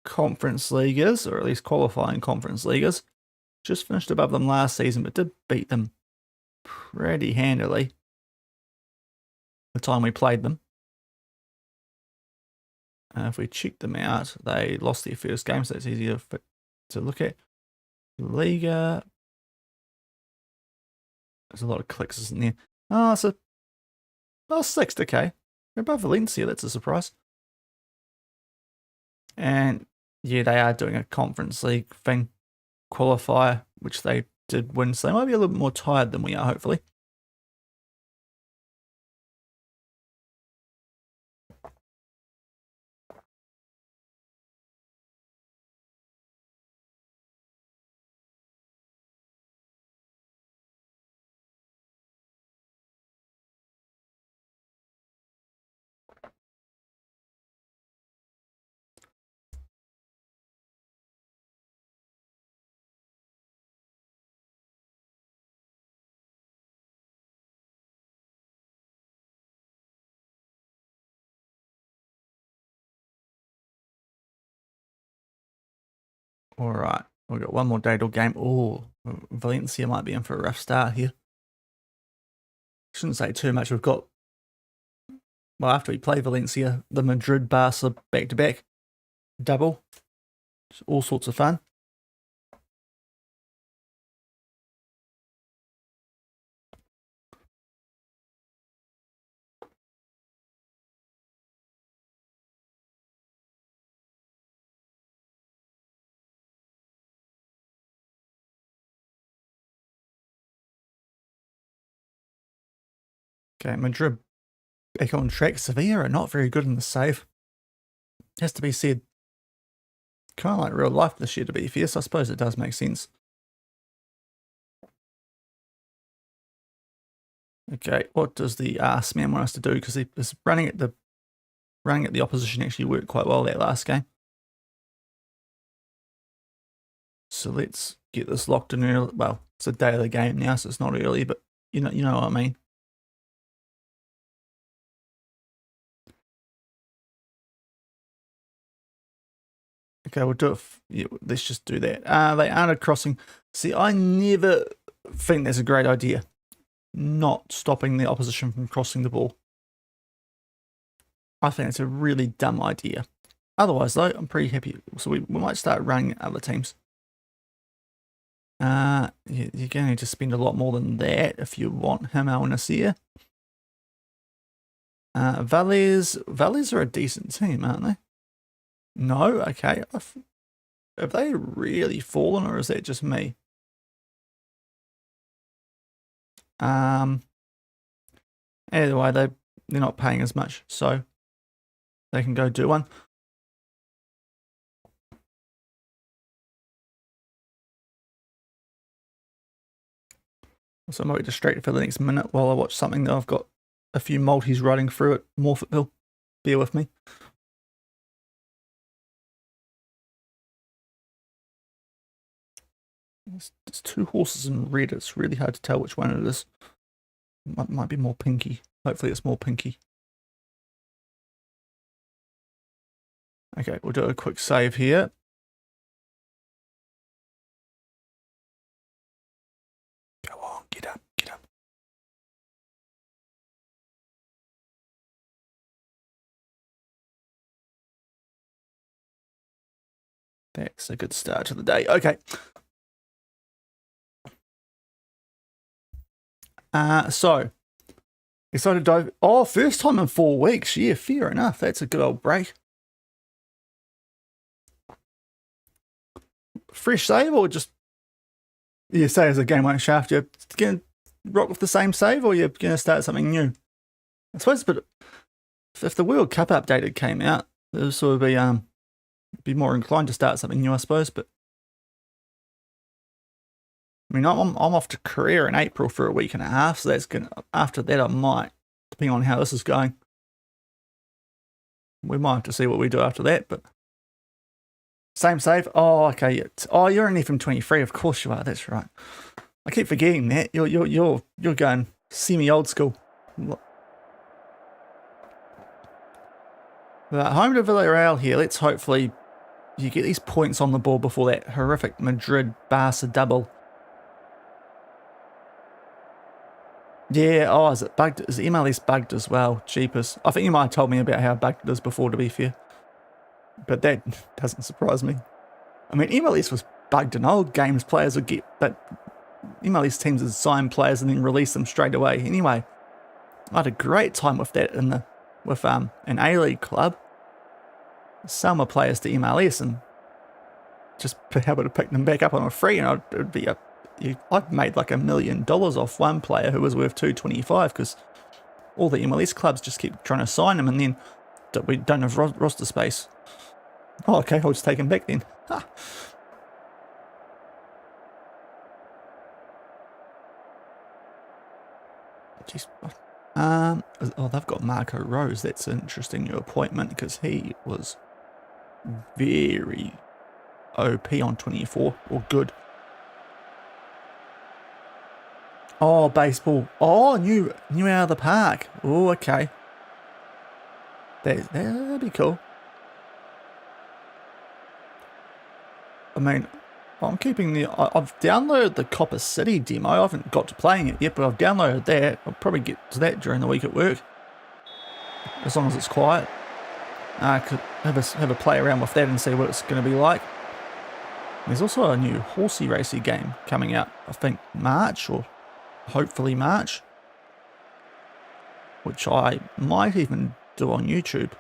Conference Leaguers, or at least qualifying Conference Leaguers. Just finished above them last season, but did beat them pretty handily the time we played them. If we check them out, they lost their first game, so it's easier to look at. Liga. There's a lot of clicks, isn't there? Oh, it's sixth, okay. We're above Valencia, that's a surprise. And yeah, they are doing a Conference League thing, qualifier, which they did win, so they might be a little bit more tired than we are, hopefully. All right, we've got one more Daedal game. Oh, Valencia might be in for a rough start here. Shouldn't say too much. We've got, well, after we play Valencia, the Madrid Barca back-to-back double. It's all sorts of fun. Okay, Madrid back on track. Sevilla are not very good in the save. Has to be said. Kind of like real life this year, to be fair, so I suppose it does make sense. Okay, what does the arse man want us to do? Because he was running at the opposition actually worked quite well that last game. So let's get this locked in early. Well, it's a day of the game now, so it's not early, but you know what I mean. Okay, we'll do it. Yeah, let's just do that. They aren't crossing. See, I never think that's a great idea. Not stopping the opposition from crossing the ball. I think it's a really dumb idea. Otherwise, though, I'm pretty happy. So we might start running at other teams. You're going to need to spend a lot more than that if you want him, Al-Nasir. Valles are a decent team, aren't they? No? Okay. Have they really fallen, or is that just me? Either way, they're not paying as much, so they can go do one. So I might be distracted for the next minute while I watch something that I've got a few multis running through at Morphettville. Bear with me. There's 2 horses in red. It's really hard to tell which one it is. It might be more pinky. Hopefully it's more pinky. Okay, we'll do a quick save here. Go on, get up, get up. That's a good start to the day. Okay. So excited to dive. Oh, first time in 4 weeks. Yeah, fair enough. That's a good old break. Fresh save or just you say as a game won't shaft, you're gonna rock with the same save or you're gonna start something new? I suppose, but if the World Cup updated came out, this would be more inclined to start something new, I suppose. But I mean, I'm off to Korea in April for a week and a half, so that's gonna. After that, I might, depending on how this is going, we might have to see what we do after that. But same save. Oh, okay. Oh, you're an FM23. Of course you are. That's right. I keep forgetting that you're going semi old school. But home to Villarreal here. Let's hopefully you get these points on the board before that horrific Madrid Barca double. Yeah, oh, is it bugged? Is the MLS bugged as well? Jeepers. I think you might have told me about how bugged it is before, to be fair. But that doesn't surprise me. I mean, MLS was bugged in old games. Players would get, but MLS teams would sign players and then release them straight away. Anyway, I had a great time with that with an A-League club. Sell my players to MLS and just be able to pick them back up on a free, and I'd made like $1 million off one player who was worth $225 because all the MLS clubs just keep trying to sign him, and then we don't have roster space. Oh, okay, I'll just take him back then. Ha. Jeez. Oh, they've got Marco Rose. That's an interesting new appointment because he was very OP on 24, or good. Oh, baseball. Oh, new out of the park. Oh, okay. That'd be cool. I mean, I'm keeping I've downloaded the Copper City demo. I haven't got to playing it yet, but I've downloaded that. I'll probably get to that during the week at work, as long as it's quiet. I could have a play around with that and see what it's going to be like. There's also a new horsey racy game coming out, I think March, or hopefully March, which I might even do on YouTube,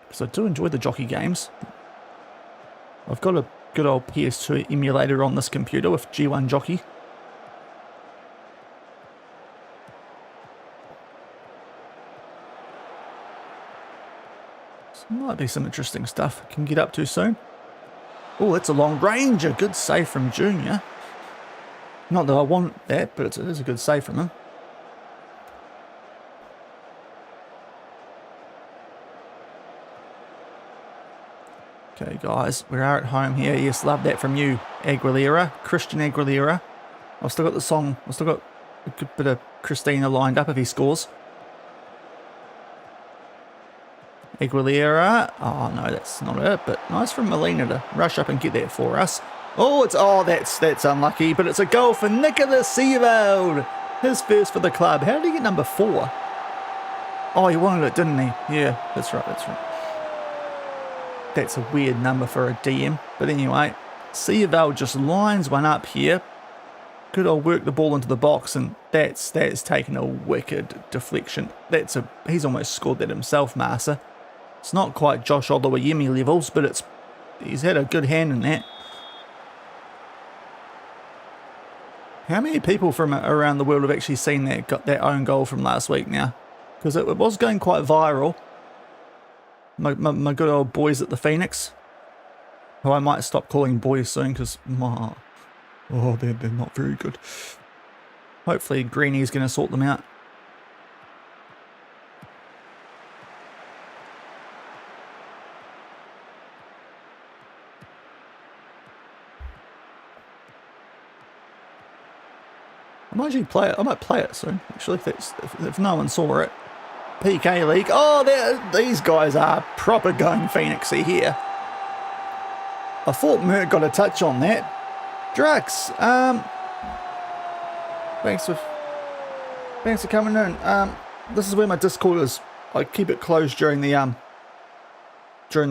because I do enjoy the jockey games. I've got a good old PS2 emulator on this computer with G1 Jockey. So might be some interesting stuff I can get up to soon. Oh, that's a long ranger. Good save from Junior. Not that I want that, but it is a good save from him. Okay, guys, we are at home here. Yes, love that from you, Aguilera, Christian Aguilera. I've still got the song. I've still got a good bit of Christina lined up if he scores. Aguilera. Oh no, that's not it. But nice from Molina to rush up and get that for us. Oh, that's unlucky. But it's a goal for Nicolas Seeveld. His first for the club. How did he get number 4? Oh, he wanted it, didn't he? Yeah, that's right. That's right. That's a weird number for a DM. But anyway, Seeveld just lines one up here. Good old work the ball into the box, and that's taken a wicked deflection. He's almost scored that himself, Massa. It's not quite Josh Oluwayemi levels, but he's had a good hand in that. How many people from around the world have actually seen that, got their own goal from last week now? Because it was going quite viral. My good old boys at the Phoenix, who I might stop calling boys soon because they're not very good. Hopefully Greeny's going to sort them out. I might actually play it. I might play it soon, actually, if no one saw it. PK League. Oh, these guys are proper going Phoenixy here. I thought Mert got a touch on that. Drax, thanks for coming in. This is where my Discord is. I keep it closed during the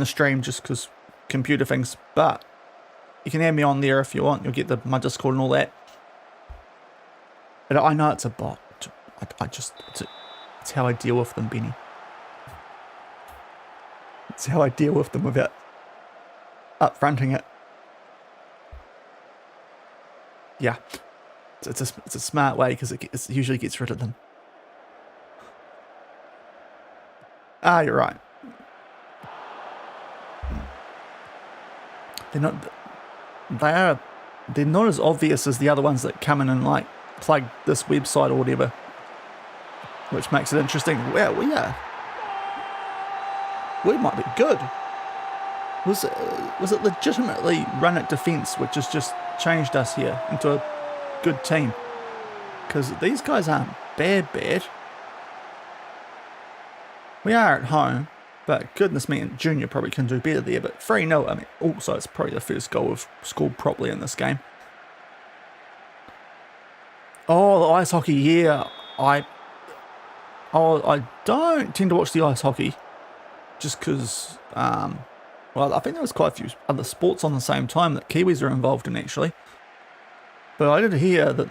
stream just because computer things. But you can add me on there if you want. You'll get my Discord and all that. And I know it's a bot. It's how I deal with them, Benny. It's how I deal with them without upfronting it. Yeah, it's a smart way because it usually gets rid of them. Ah, you're right. They're not as obvious as the other ones that come in and like plug this website or whatever, which makes it interesting. Well, we might be good. Was it legitimately Run It Defense, which has just changed us here into a good team? Because these guys aren't bad. We are at home, but goodness me, and Junior probably can do better there. But 3-0, I mean, also it's probably the first goal we've scored properly in this game. Oh, the ice hockey, yeah. I don't tend to watch the ice hockey just because, well, I think there was quite a few other sports on the same time that Kiwis are involved in, actually. But I did hear that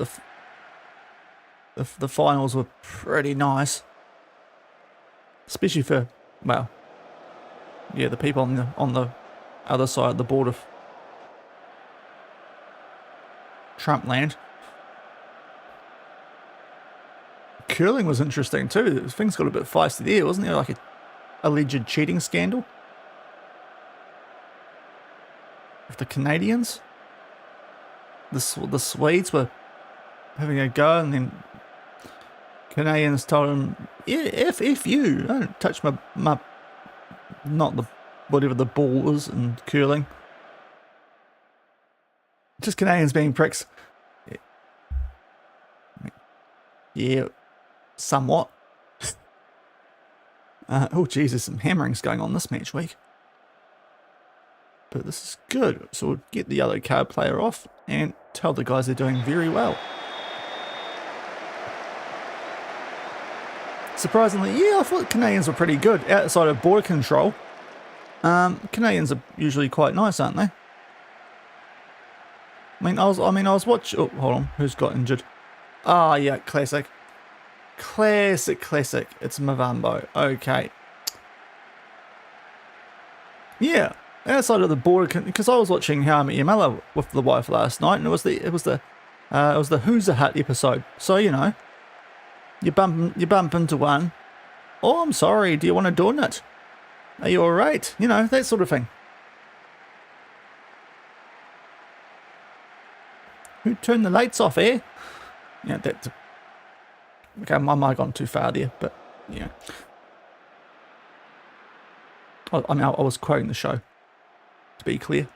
the finals were pretty nice, especially for, well, yeah, the people on the other side of the border, Trump land. Curling was interesting too. Things got a bit feisty there, wasn't there? Like a alleged cheating scandal with the Canadians. The Swedes were having a go, and then Canadians told them, "Yeah, if you don't touch my not the whatever the ball was in curling." Just Canadians being pricks. Yeah, somewhat. Oh, Jesus, some hammerings going on this match week. But this is good. So we'll get the yellow card player off and tell the guys they're doing very well. Surprisingly, yeah, I thought Canadians were pretty good outside of border control. Canadians are usually quite nice, aren't they? I was watching. Oh, hold on, who's got injured? Ah, yeah, classic. Classic. It's Mavambo. Okay. Yeah, outside of the border, because I was watching How I Met Your Mother with the wife last night, and it was the Hoozer Hut episode. So you know, you bump into one. Oh, I'm sorry. Do you want a donut? Are you all right? You know, that sort of thing. Who turned the lights off, eh? Yeah, that's... Okay, I might have gone too far there, but, yeah. I mean, I was quoting the show, to be clear.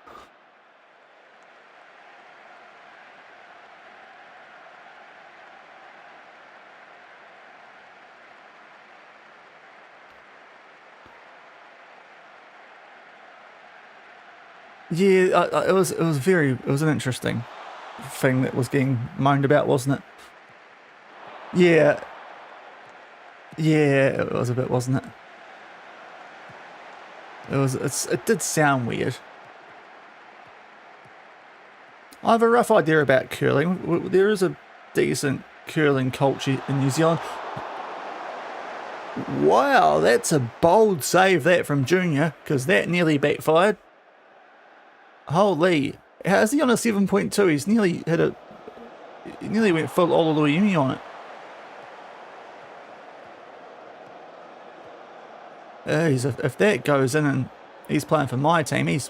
Yeah, it was an interesting thing that was getting moaned about, wasn't it? Yeah, it was a bit, wasn't it? It did sound weird. I have a rough idea about curling. There is a decent curling culture in New Zealand. Wow, that's a bold save that from Junior, because that nearly backfired. Holy, how's he on a 7.2? He's nearly hit a... He nearly went full Ololuyumi on it. If that goes in and he's playing for my team,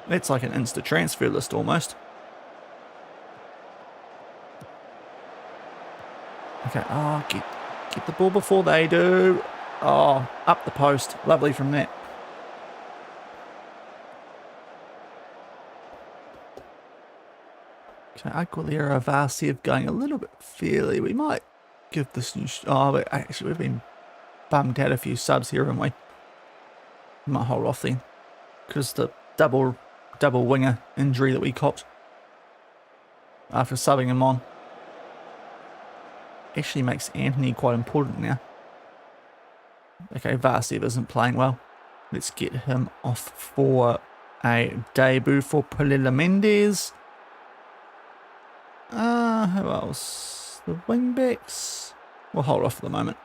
that's like an instant transfer list almost. Okay, oh, get the ball before they do. Oh, up the post. Lovely from that. Okay, Aguilera, Vasiev going a little bit fairly. We might give this new... Oh, but actually, we've been bummed out a few subs here, haven't we? We might hold off then. Because the double winger injury that we copped after subbing him on actually makes Anthony quite important now. Okay, Vasiev isn't playing well. Let's get him off for a debut for Palila Mendes. Who else? The wingbacks. We'll hold off for the moment.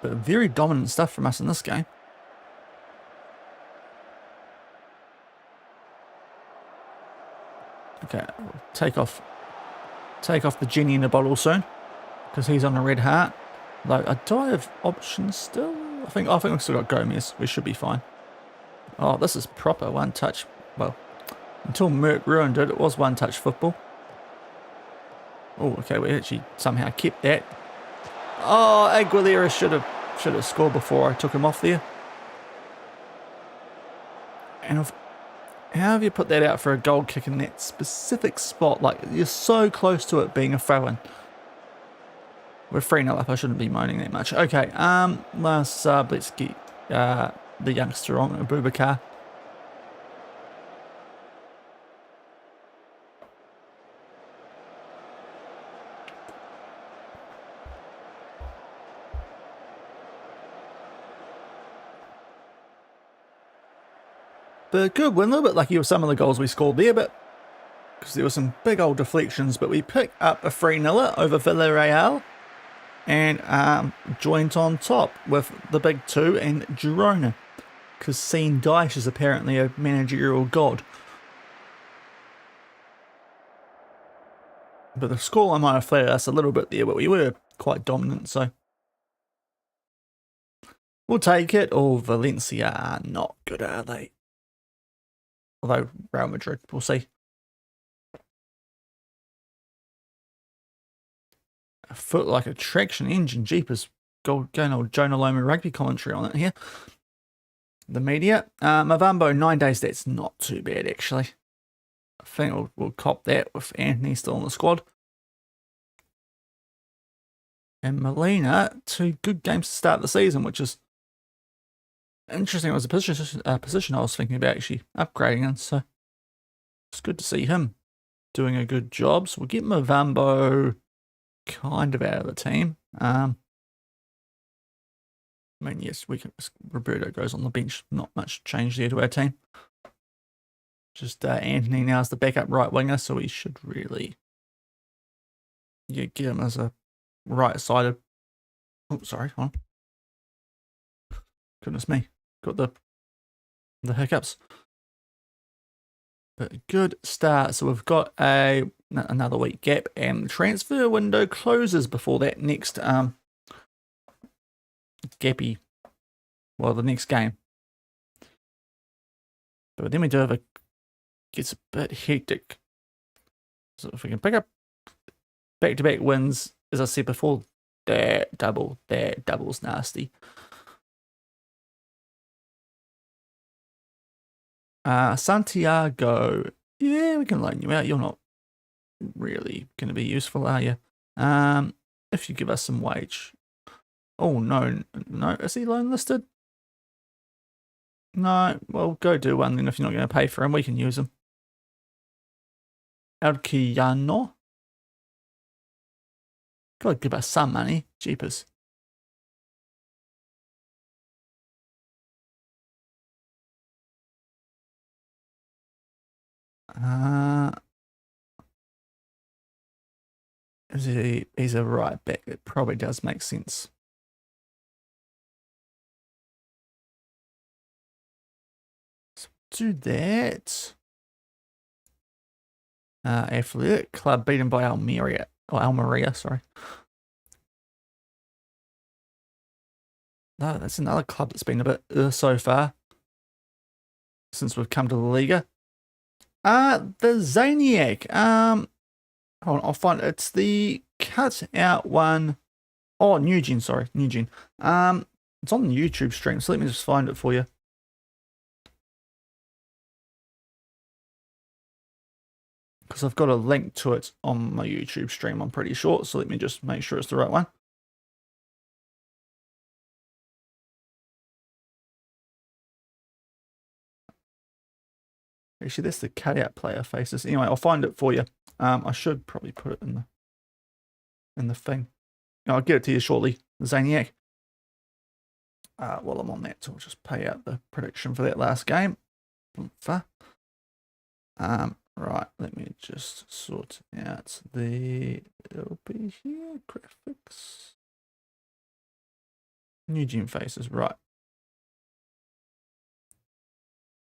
But very dominant stuff from us in this game. Okay, we'll take off the genie in the bottle soon, because he's on a red heart. Though, do I have options still? I think we've still got Gomez. We should be fine. Oh, this is proper one touch. Well, until Merck ruined it, it was one touch football. Oh, okay, we actually somehow kept that. Oh, Aguilera should have scored before I took him off there. And how have you put that out for a goal kick in that specific spot? Like, you're so close to it being a throw-in. We're 3-0 up. I shouldn't be moaning that much. Okay, last sub. Let's get the youngster on, Abubakar. But good win, a little bit lucky with some of the goals we scored there, but because there were some big old deflections, but we picked up a 3-0 over Villarreal and joint on top with the big two and Girona, because Sean Dyche is apparently a managerial god. But the scoreline might have flattered us a little bit there, but we were quite dominant, so we'll take it. Oh, Valencia are not good, are they? Although Real Madrid, we'll see. A foot like a traction engine. Jeepers. Going old Jonah Loma rugby commentary on it here. The media. Mavambo, 9 days. That's not too bad, actually. I think we'll cop that with Anthony still in the squad. And Molina, 2 good games to start the season, which is interesting. It was a position I was thinking about actually upgrading in, so it's good to see him doing a good job. So we'll get Mavambo kind of out of the team. I mean, yes, Roberto goes on the bench. Not much change there to our team. Just Anthony now is the backup right winger, so we should really get him as a right-sided. Oh, sorry, hold on. Goodness me. Got the hiccups. But good start. So we've got another week gap, and the transfer window closes before that next gappy. Well, the next game. But then we do have gets a bit hectic. So if we can pick up back-to-back wins, as I said before, that double's nasty. Santiago, yeah, we can loan you out. You're not really going to be useful, are you? If you give us some wage. Oh, no, is he loan listed? No, well, go do one then if you're not going to pay for him. We can use him. Elgato. Gotta give us some money. Jeepers. He's a right back. It probably does make sense. So do that. Athletic Club beaten by Almeria, sorry. No, that's another club that's been a bit so far since we've come to the Liga. The Zaniac. Hold on, I'll find it. It's the cut out one. Oh, Nugent, sorry, Nugent. It's on the YouTube stream, so let me just find it for you. Because I've got a link to it on my YouTube stream, I'm pretty sure. So let me just make sure it's the right one. Actually, that's the cutout player faces. Anyway, I'll find it for you. I should probably put it in the thing. I'll get it to you shortly, Zaniac. While I'm on that, so I'll just pay out the prediction for that last game. Right, let me just sort out it'll be here, graphics. New gym faces, right.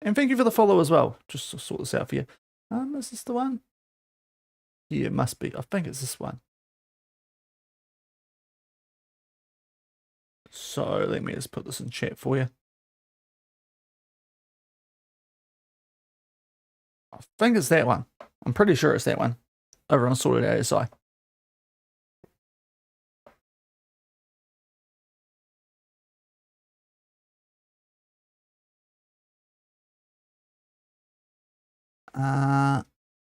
And thank you for the follow as well, just to sort this out for you. Is this the one? Yeah, it must be. I think it's this one. So let me just put this in chat for you. I think it's that one. I'm pretty sure it's that one. Over on SortItOutSI.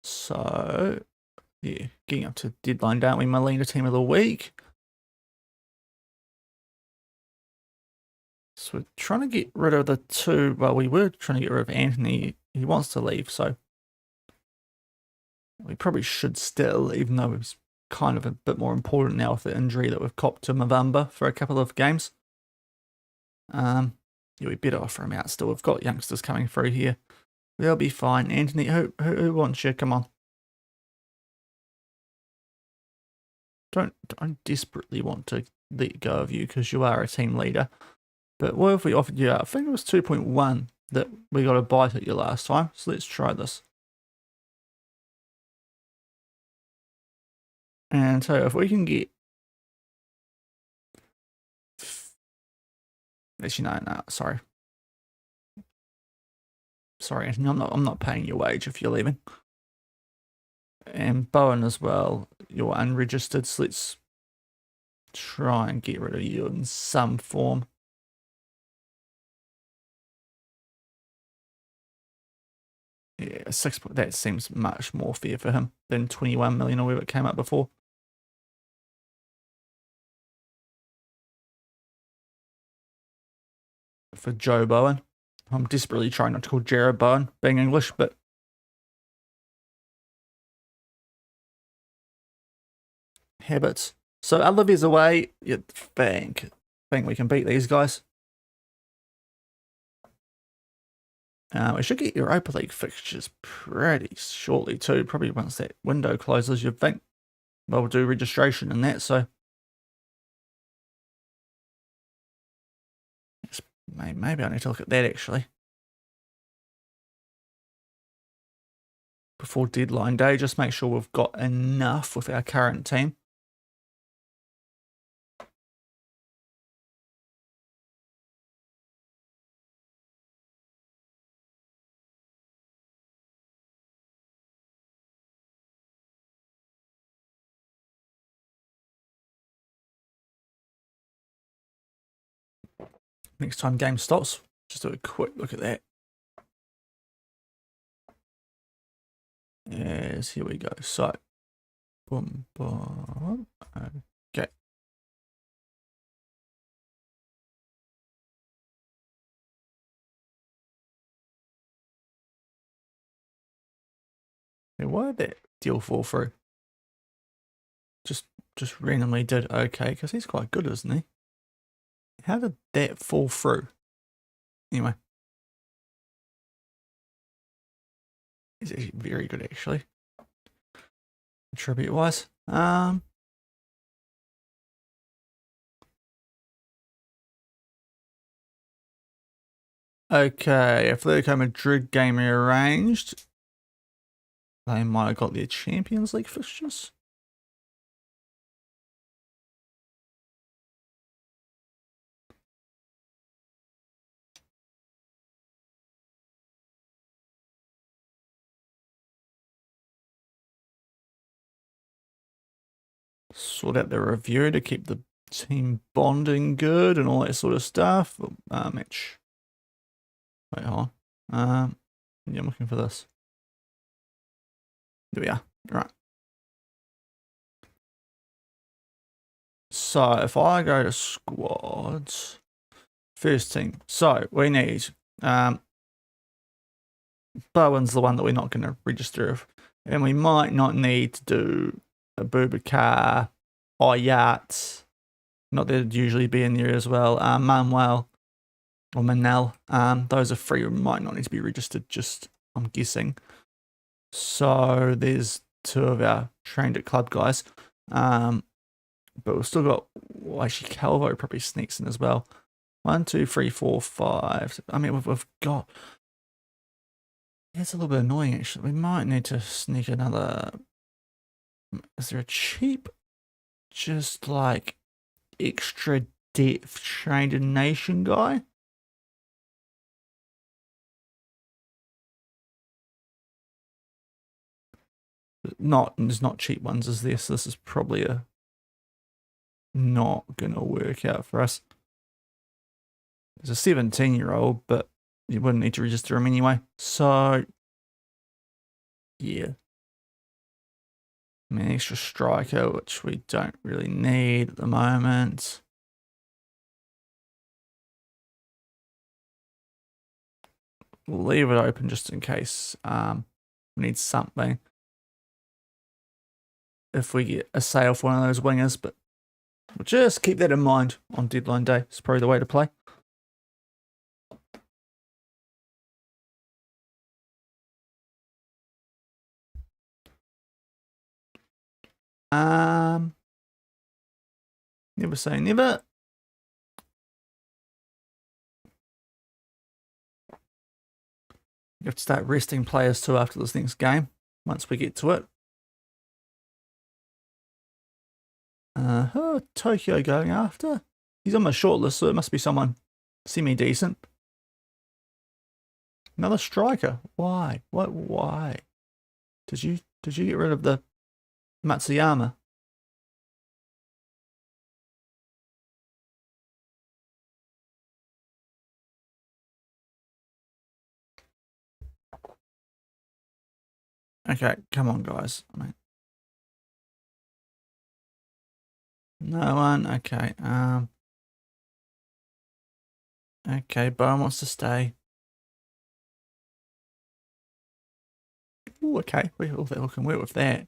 So yeah, getting up to deadline, don't we? Melina team of the week. So we're trying to get rid of the two. Well, we were trying to get rid of Anthony. He wants to leave, so we probably should still, even though it's kind of a bit more important now with the injury that we've copped to Mavamba for a couple of games. Yeah, we better offer him out still. We've got youngsters coming through here. They'll be fine. Anthony, who wants you? Come on. Don't desperately want to let go of you because you are a team leader. But what if we offered you, I think it was 2.1 that we got a bite at you last time. So let's try this. And so if we can get, actually no, sorry. Sorry, Anthony, I'm not paying your wage if you're leaving. And Bowen as well, you're unregistered, so let's try and get rid of you in some form. Yeah, 6. That seems much more fair for him than 21 million or whatever it came up before. For Joe Bowen. I'm desperately trying not to call Jared Bowen, being English, but habits. So Olivia's away. You think we can beat these guys. We should get Europa League fixtures pretty shortly too. Probably once that window closes, you'd think. Well, we'll do registration and that, so maybe I need to look at that actually. Before deadline day, just make sure we've got enough with our current team. Next time game stops, just do a quick look at that. Yes, here we go. So, boom, boom. Okay. Hey, why did that deal fall through? Just randomly did okay, because he's quite good, isn't he? How did that fall through? Anyway. He's actually very good, actually. Attribute-wise. Okay, Atletico Madrid game rearranged. They might have got their Champions League fixtures. sort out the review to keep the team bonding good and all that sort of stuff. Match. Wait, hold on. Yeah, I'm looking for this. There we are. Right. So if I go to squads, first team. So we need Bowen's the one that we're not going to register, and we might not need to do a Boubacar or Yachts. Not that it'd usually be in there as well. Manuel or Manel. Those are free. Might not need to be registered. Just I'm guessing. So there's 2 of our trained at club guys. But we've still got, well, actually Calvo probably sneaks in as well. 1, 2, 3, 4, 5. I mean, we've got. It's a little bit annoying actually. We might need to sneak another. Is there a cheap, just like extra depth trained in nation guy? There's not cheap ones as this. This is probably not gonna work out for us. There's a 17-year-old, but you wouldn't need to register him anyway. So yeah. I mean, extra striker, which we don't really need at the moment. We'll leave it open just in case we need something. If we get a sale for one of those wingers, but we'll just keep that in mind on deadline day. It's probably the way to play. Never say never. You have to start resting players too after this next game, once we get to it. Who Tokyo going after? He's on my shortlist, so it must be someone semi-decent. Another striker. Why? What? Why? Did you get rid of the Matsuyama? Okay, come on, guys. I mean, no one. Okay. Okay, Bowen wants to stay. Ooh, okay. We can work with that.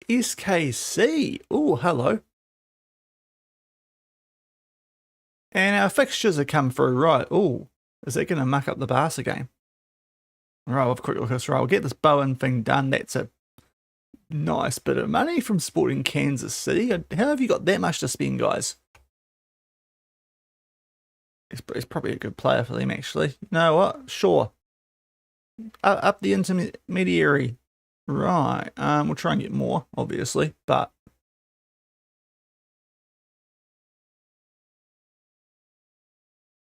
SKC. Oh, hello. And our fixtures have come through, right? Oh, is that going to muck up the Barca game? Right, we'll have a quick look at this. Right, we'll get this Bowen thing done. That's a nice bit of money from Sporting Kansas City. How have you got that much to spend, guys? It's probably a good player for them, actually. You know what? Sure. Up the intermediary. Right. We'll try and get more, obviously, but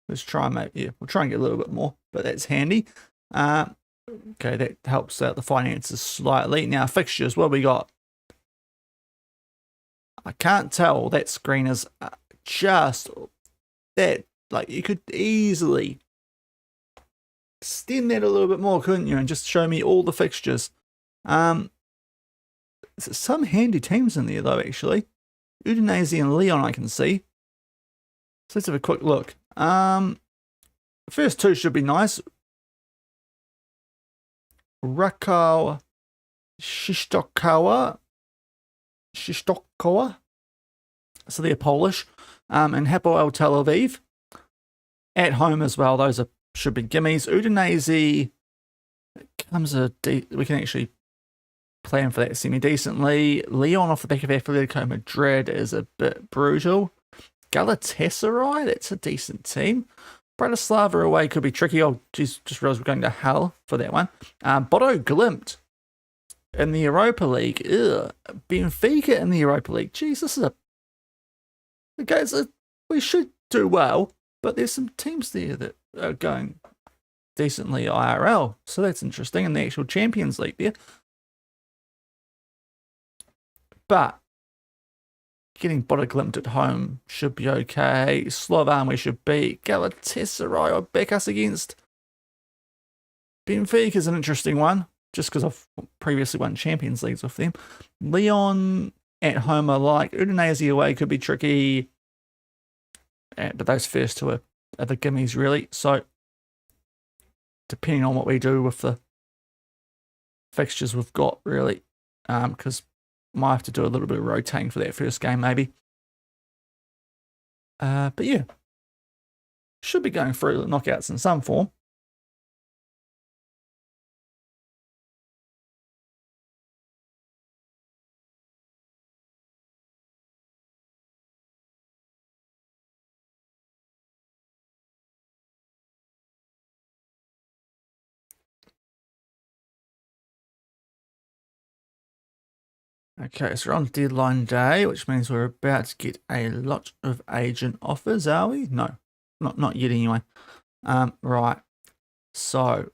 let's try and we'll try and get a little bit more, but that's handy. Okay, that helps out the finances slightly. Now, fixtures, what have we got? I can't tell. That screen is just that. Like, you could easily extend that a little bit more, couldn't you? And just show me all the fixtures. Some handy teams in there, though, actually. Udinese and Lyon, I can see. So let's have a quick look. First 2 should be nice. Rakow Krzysztokowa. So they're Polish. And Hapoel Tel Aviv. At home as well. Those should be gimmies. Udinese comes we can actually plan for that semi-decently. Lyon off the back of Atletico Madrid is a bit brutal. Galatasaray, that's a decent team. Bratislava away could be tricky. Oh, geez, just realised we're going to hell for that one. Bodo Glimt in the Europa League. Ugh. Benfica in the Europa League. Jeez, this is we should do well, but there's some teams there that are going decently IRL, so that's interesting, in the actual Champions League there. But getting Bodeglimt at home should be okay. Slovan we should beat. Galatasaray or back us against. Benfica is an interesting one, just because I've previously won Champions Leagues with them. Lyon at home I like. Udinese away could be tricky. But those first two are the gimmies, really. So, depending on what we do with the fixtures we've got, really. Because might have to do a little bit of rotating for that first game, maybe. But yeah. Should be going through the knockouts in some form. Okay, so we're on deadline day, which means we're about to get a lot of agent offers, are we? No, not yet anyway. Right. So,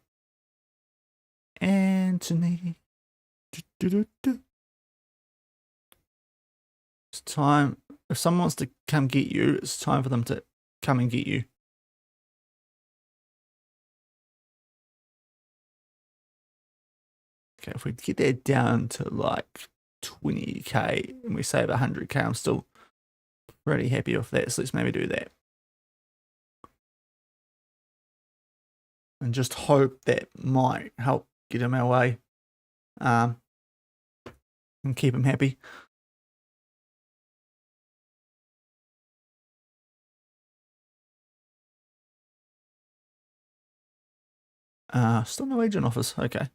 Anthony. It's time. If someone wants to come get you, it's time for them to come and get you. Okay, if we get that down to like 20k and we save 100k, I'm still pretty happy with that. So let's maybe do that. And just hope that might help get him our way. And keep him happy. Still no agent offers. Okay.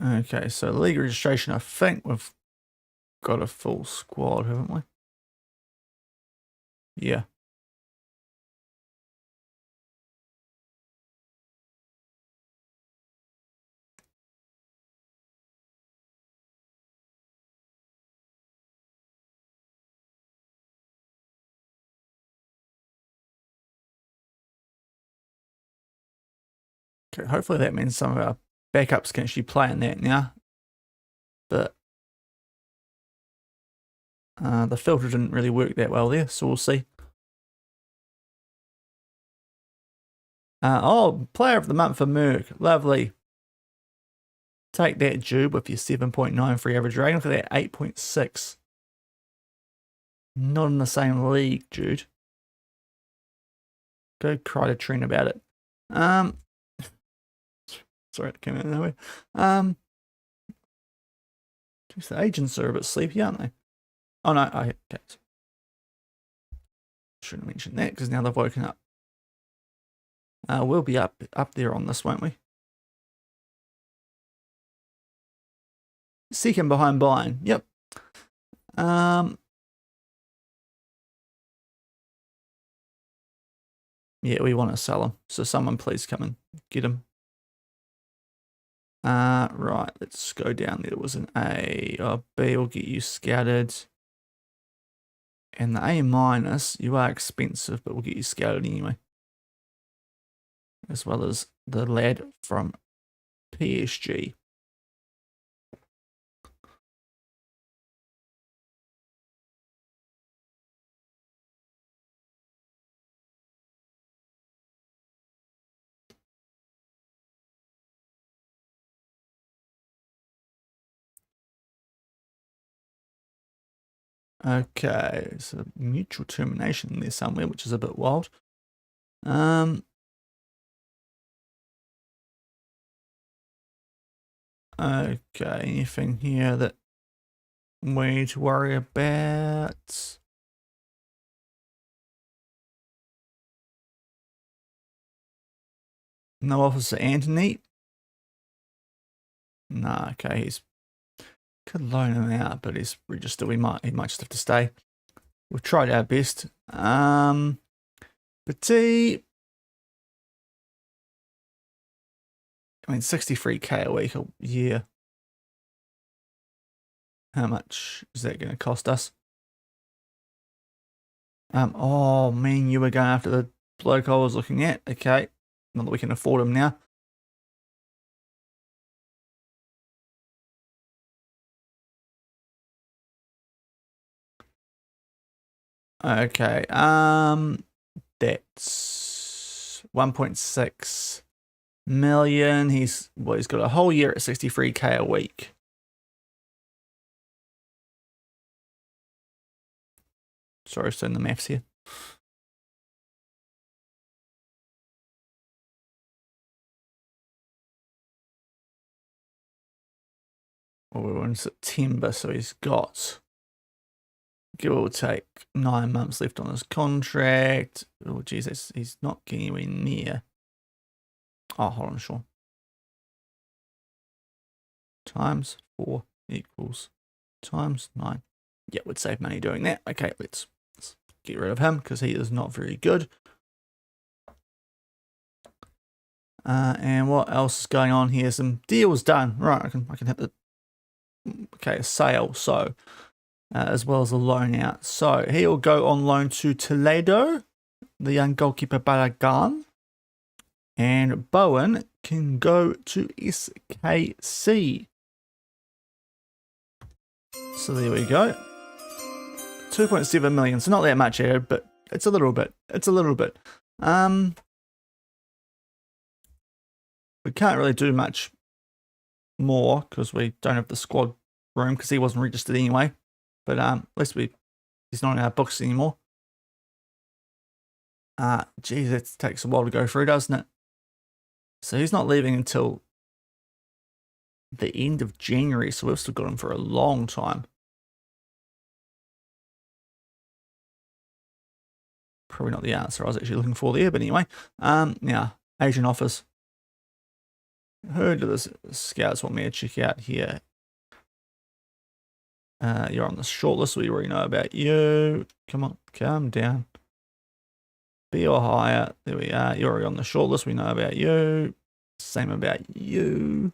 Okay, so league registration, I think we've got a full squad, haven't we? Yeah. Okay, hopefully that means some of our backups can actually play in that now. But the filter didn't really work that well there, so we'll see. Oh, player of the month for Merck. Lovely. Take that, Jude, with your 7.9 free average rating. Look at that, 8.6. Not in the same league, Jude. Go cry to Trent about it. Sorry, it came out of nowhere. Geez, the agents are a bit sleepy, aren't they? Oh, no. Okay. Shouldn't mention that because now they've woken up. We'll be up there on this, won't we? Second behind Bayern. Yep. Yeah, we want to sell them. So someone please come and get them. Right, let's go down. There was an A or B will get you scouted. And the A minus, you are expensive, but we'll get you scouted anyway. As well as the lad from PSG. Okay, so mutual termination there somewhere, which is a bit wild. Okay, anything here that we need to worry about? No Officer Anthony. Nah, okay, he's could loan him out, but he's registered. He might just have to stay. We've tried our best. Petit, I mean, 63k a week a year. How much is that going to cost us? Oh man, you were going after the bloke I was looking at. Okay, not that we can afford him now. Okay, that's 1.6 million. He's got a whole year at 63k a week. Sorry, just doing the maths here. Well, we're in September, so he's got, give or take, 9 months left on his contract. Oh, geez, he's not getting anywhere near. Oh, hold on, Shaun. Times 4 equals times 9. Yeah, we'd save money doing that. Okay, let's get rid of him because he is not very good. And what else is going on here? Some deals done. Right, I can hit the a sale. So as well as a loan out. So he'll go on loan to Toledo, the young goalkeeper Balagan, and Bowen can go to SKC. So there we go. 2.7 million. So not that much here, but it's a little bit. It's a little bit. We can't really do much more because we don't have the squad room because he wasn't registered anyway. But at least he's not in our books anymore. Geez, it takes a while to go through, doesn't it? So he's not leaving until the end of January, so we've still got him for a long time. Probably not the answer I was actually looking for there, but anyway. Now, Asian offers. Who do the scouts want me to check out here? You're on the shortlist. We already know about you. Come on, calm down. B or higher. There we are. You're already on the shortlist. We know about you. Same about you.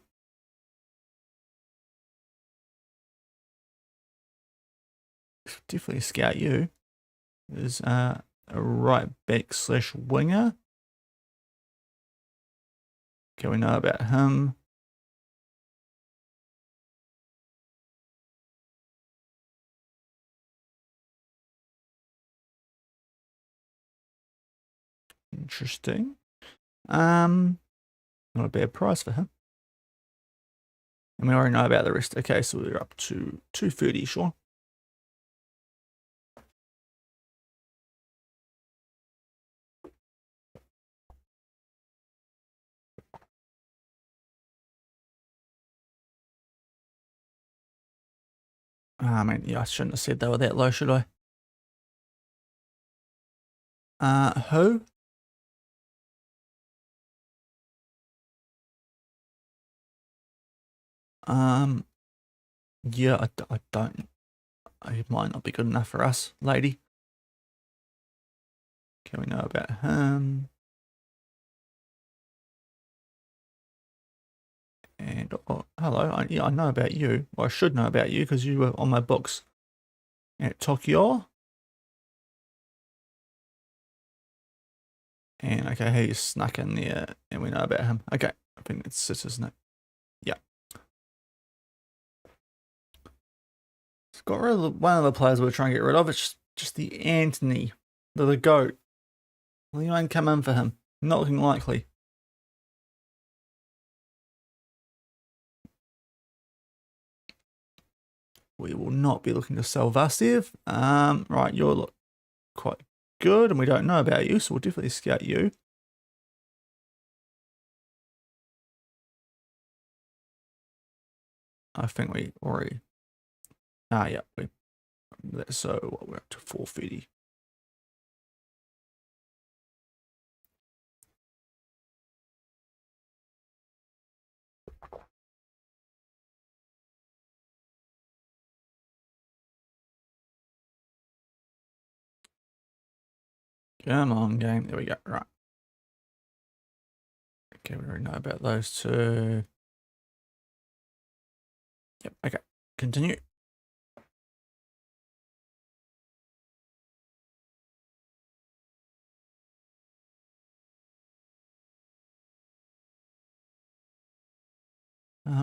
Definitely scout you. There's a right back / winger. Okay, we know about him. Interesting. Not a bad price for him. And we already know about the rest. Okay, so we're up to 230, Shaun. I mean, yeah, I shouldn't have said they were that low, should I? Who? Yeah, I don't. It might not be good enough for us, lady. Can we know about him? And oh, hello, yeah, I know about you. Well, I should know about you because you were on my books at Tokyo. And okay, he's snuck in there, and we know about him. Okay, I think it's isn't it? Yeah. It's got rid of one of the players we're trying to get rid of. It's just the Anthony, the goat. Will anyone come in for him? Not looking likely. We will not be looking to sell Vasev. Right, you're quite good, and we don't know about you, so we'll definitely scout you. I think we already. Yeah, so we're up to 430. Come on, game. There we go. Right. Okay, we already know about those two. Yep, okay. Continue.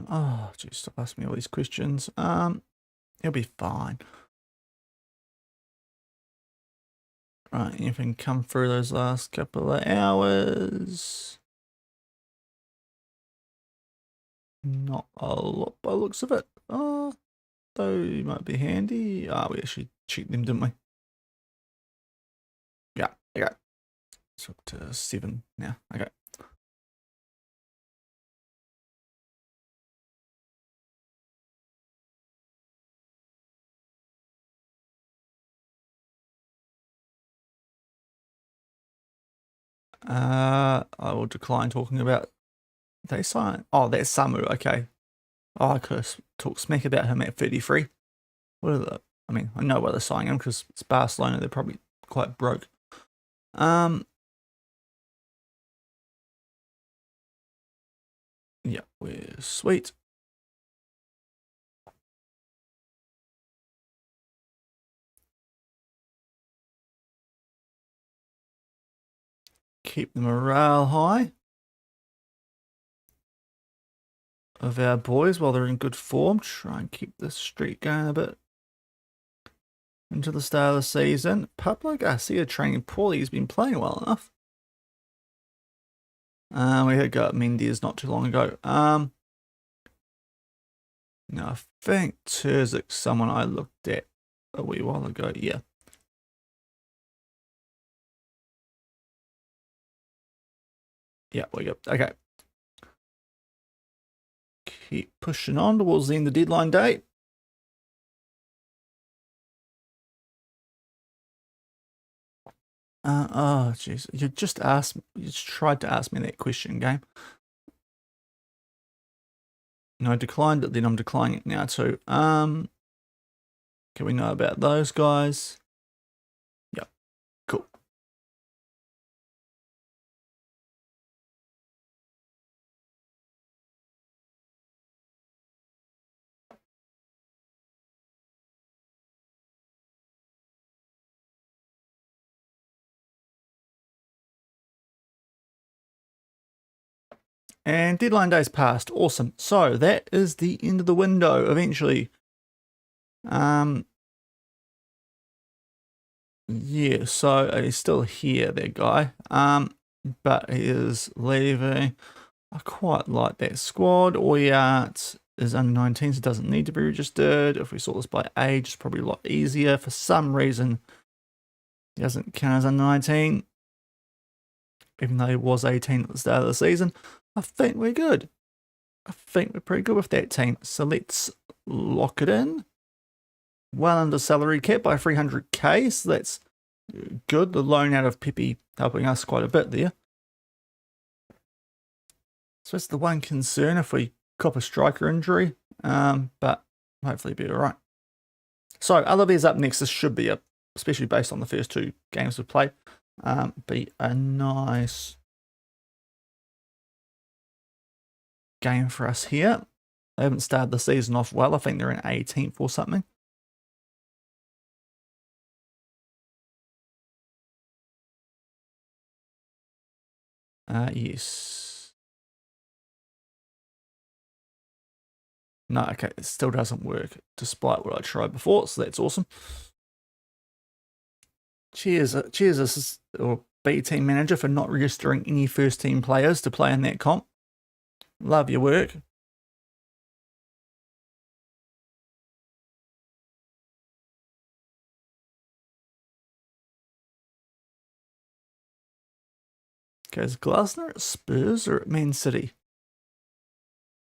Oh, geez, stop asking me all these questions. It'll be fine. Right, anything come through those last couple of hours? Not a lot by the looks of it. Oh, though might be handy. Ah, we actually checked them, didn't we? Yeah, okay. So up to 7 now. Okay. I will decline talking about they sign. Oh, that's Samu. Okay. Oh, I could talk smack about him at 33. What are the? I mean, I know why they're signing him because it's Barcelona. They're probably quite broke. Yeah, we're sweet. Keep the morale high of our boys while they're in good form. Try and keep this streak going a bit into the start of the season. Pablo Garcia training poorly. He's been playing well enough. We had got Mendes not too long ago. Now I think Terzik's someone I looked at a wee while ago. Yeah. Yeah, we go. Okay. Keep pushing on towards the end of the deadline date. Oh, jeez. You just tried to ask me that question, game. No, I declined it, then I'm declining it now too. Can we know about those guys? Yep, cool. And deadline day's passed. Awesome. So that is the end of the window eventually. Yeah, so he's still here, that guy. But he is leaving. I quite like that squad. Oyart is under 19, so doesn't need to be registered. If we sort this by age, it's probably a lot easier. For some reason, he doesn't count as under 19, even though he was 18 at the start of the season. I think we're good. I think we're pretty good with that team. So let's lock it in. Well under salary cap by 300k, so that's good. The loan out of Pepe helping us quite a bit there. So that's the one concern if we cop a striker injury, but hopefully be all right. So LaLiga's up next. This should be especially based on the first two games we've played, be a nice game for us here. They haven't started the season off well. I think they're in 18th or something. Yes. No, okay, it still doesn't work, despite what I tried before, so that's awesome. Cheers, or B team manager, for not registering any first team players to play in that comp. Love your work. Goes Glasner at Spurs or at Man City?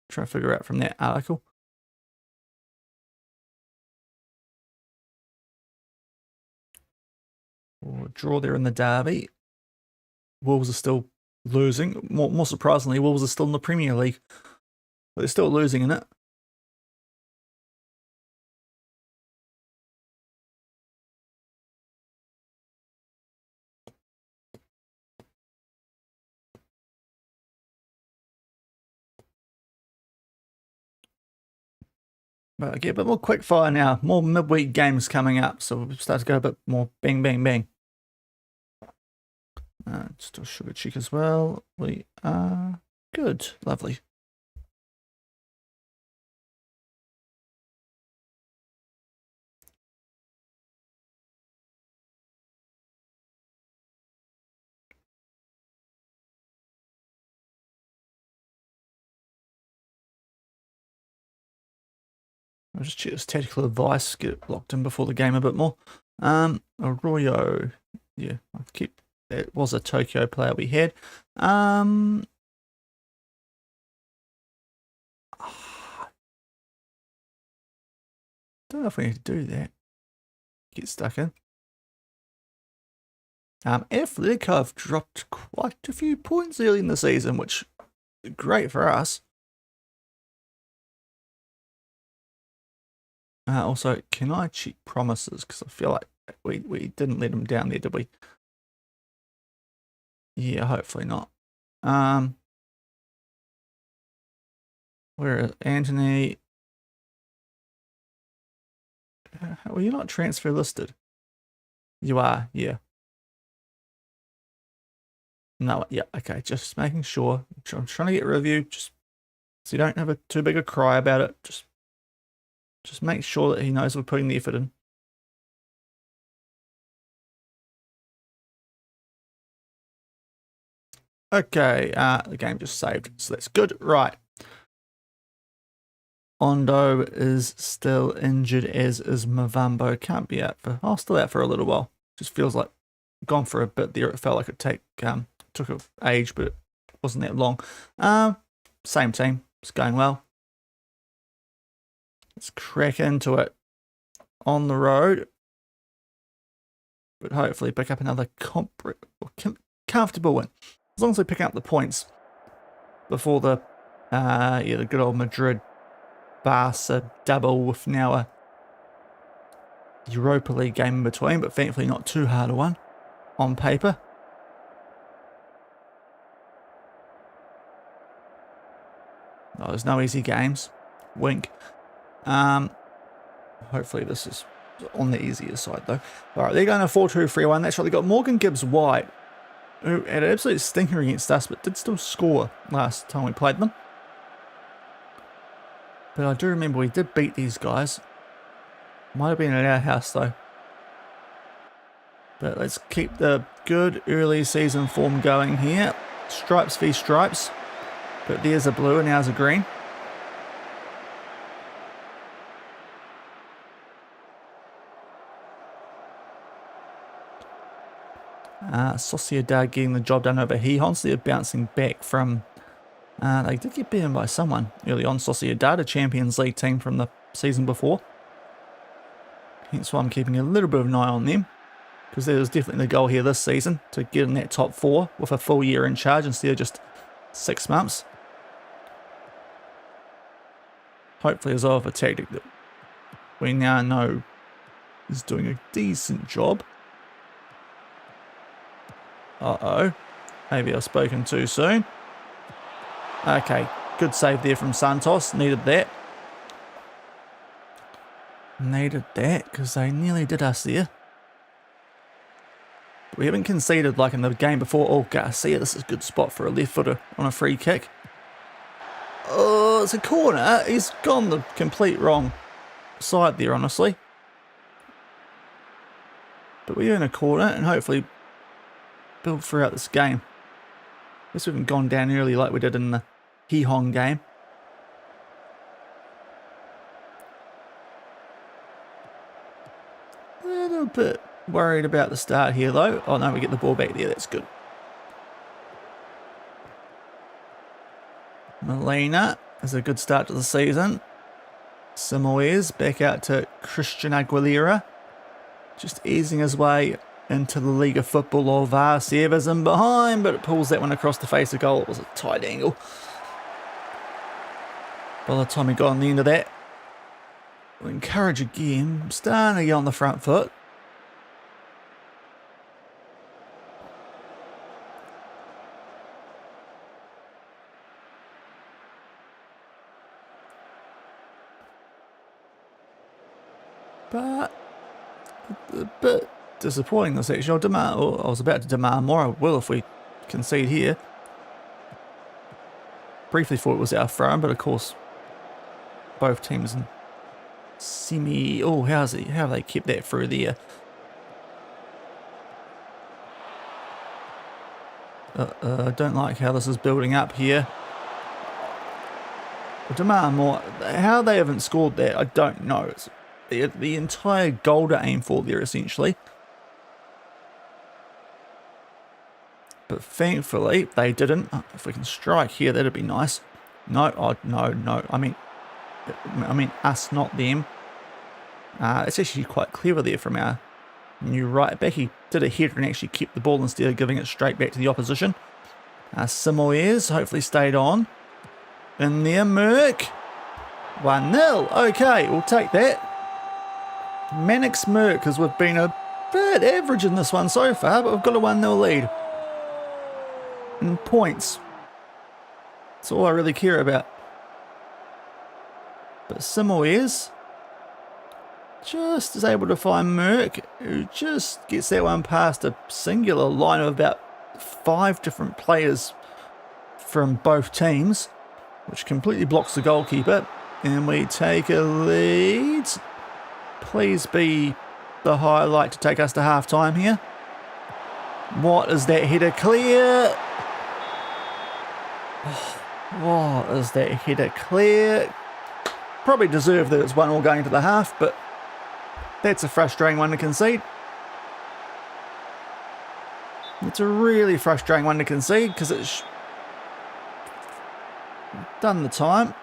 Try to figure out from that article. Or draw there in the derby. Wolves are still losing. More surprisingly, Wolves are still in the Premier League. But they're still losing in it. But I get a bit more quick fire now. More midweek games coming up, so we'll start to go a bit more bang, bang, bang. Just a sugar check as well. We are good. Lovely. I'll just check this tactical advice, get it locked in before the game a bit more. Arroyo. Yeah, I'll keep. It was a Tokyo player we had. Don't know if we need to do that. Get stuck in. Athletic have dropped quite a few points early in the season, which is great for us. Also, can I check promises? Because I feel like we didn't let them down there, did we? Yeah, hopefully not. Where is Anthony? Well, you're not transfer listed. You are, yeah. No, yeah, okay. Just making sure. I'm trying to get reviewed, just so you don't have too big a cry about it. Just make sure that he knows we're putting the effort in. Okay, the game just saved, so that's good. Right. Ondo is still injured, as is Mavambo. Can't be out for. Oh, still out for a little while. Just feels like gone for a bit there. It felt like it took an age, but it wasn't that long. Same team. It's going well. Let's crack into it on the road, but hopefully pick up another comfortable win. As long as we pick up the points before the good old Madrid Barca double, with now a Europa League game in between, but thankfully not too hard a one on paper. Oh, there's no easy games. Wink. Hopefully this is on the easier side though. Alright, they're going to 4-2-3-1. That's right, they got Morgan Gibbs White, who had an absolute stinker against us, but did still score last time we played them. But I do remember we did beat these guys. Might have been at our house though. But let's keep the good early season form going here. Stripes v stripes. But there's a blue and ours a green. Sociedad getting the job done over Gijon, so they're bouncing back from... they did get beaten by someone early on. Sociedad, a Champions League team from the season before. Hence why I'm keeping a little bit of an eye on them, because there was definitely the goal here this season to get in that top 4 with a full year in charge instead of just 6 months. Hopefully as well with a tactic that we now know is doing a decent job. Uh-oh. Maybe I've spoken too soon. Okay, good save there from Santos. Needed that. Needed that, because they nearly did us there. We haven't conceded like in the game before. Oh, Garcia, this is a good spot for a left footer on a free kick. Oh, it's a corner. He's gone the complete wrong side there, honestly. But we're in a corner and hopefully build throughout this game. At least we haven't gone down early like we did in the Gijon game. A little bit worried about the start here though. Oh no, we get the ball back there, that's good. Molina is a good start to the season. Simoes back out to Christian Aguilera. Just easing his way into the LaLiga football. Or Varseva's in behind, but it pulls that one across the face of goal. It was a tight angle. By the time he got on the end of that, we'll encourage again. Starting to get on the front foot. but a bit disappointing this actually. I was about to demand more. I will if we concede here. Briefly thought it was our throw, but of course both teams in semi. Oh, how have they kept that through there? I don't like how this is building up here. I demand more. How they haven't scored that, I don't know. It's the entire goal to aim for there, essentially. But thankfully, they didn't. If we can strike here, that'd be nice. No, oh, no. I mean us, not them. It's actually quite clever there from our new right back. He did a header and actually kept the ball instead of giving it straight back to the opposition. Simoes hopefully stayed on. In there, Merck. 1-0. Okay, we'll take that. Mannix Merck, because we've been a bit average in this one so far, but we've got a 1-0 lead. And points. That's all I really care about. But Simoes just is able to find Merck, who just gets that one past a singular line of about 5 different players from both teams, which completely blocks the goalkeeper. And we take a lead. Please be the highlight to take us to half-time here. What is that header clear? What is that header clear? Probably deserved that it's 1-1 going to the half, but that's a frustrating one to concede. It's a really frustrating one to concede because it's done the time.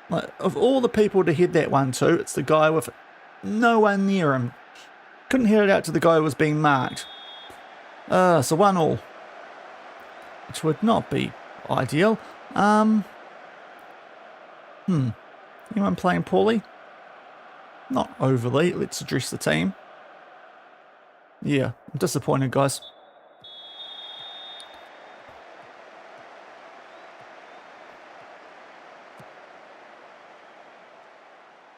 Like, of all the people to head that one to, it's the guy with no one near him. Couldn't head it out to the guy who was being marked. So 1-1. Which would not be ideal. Anyone playing poorly? Not overly. Let's address the team. Yeah, I'm disappointed, guys.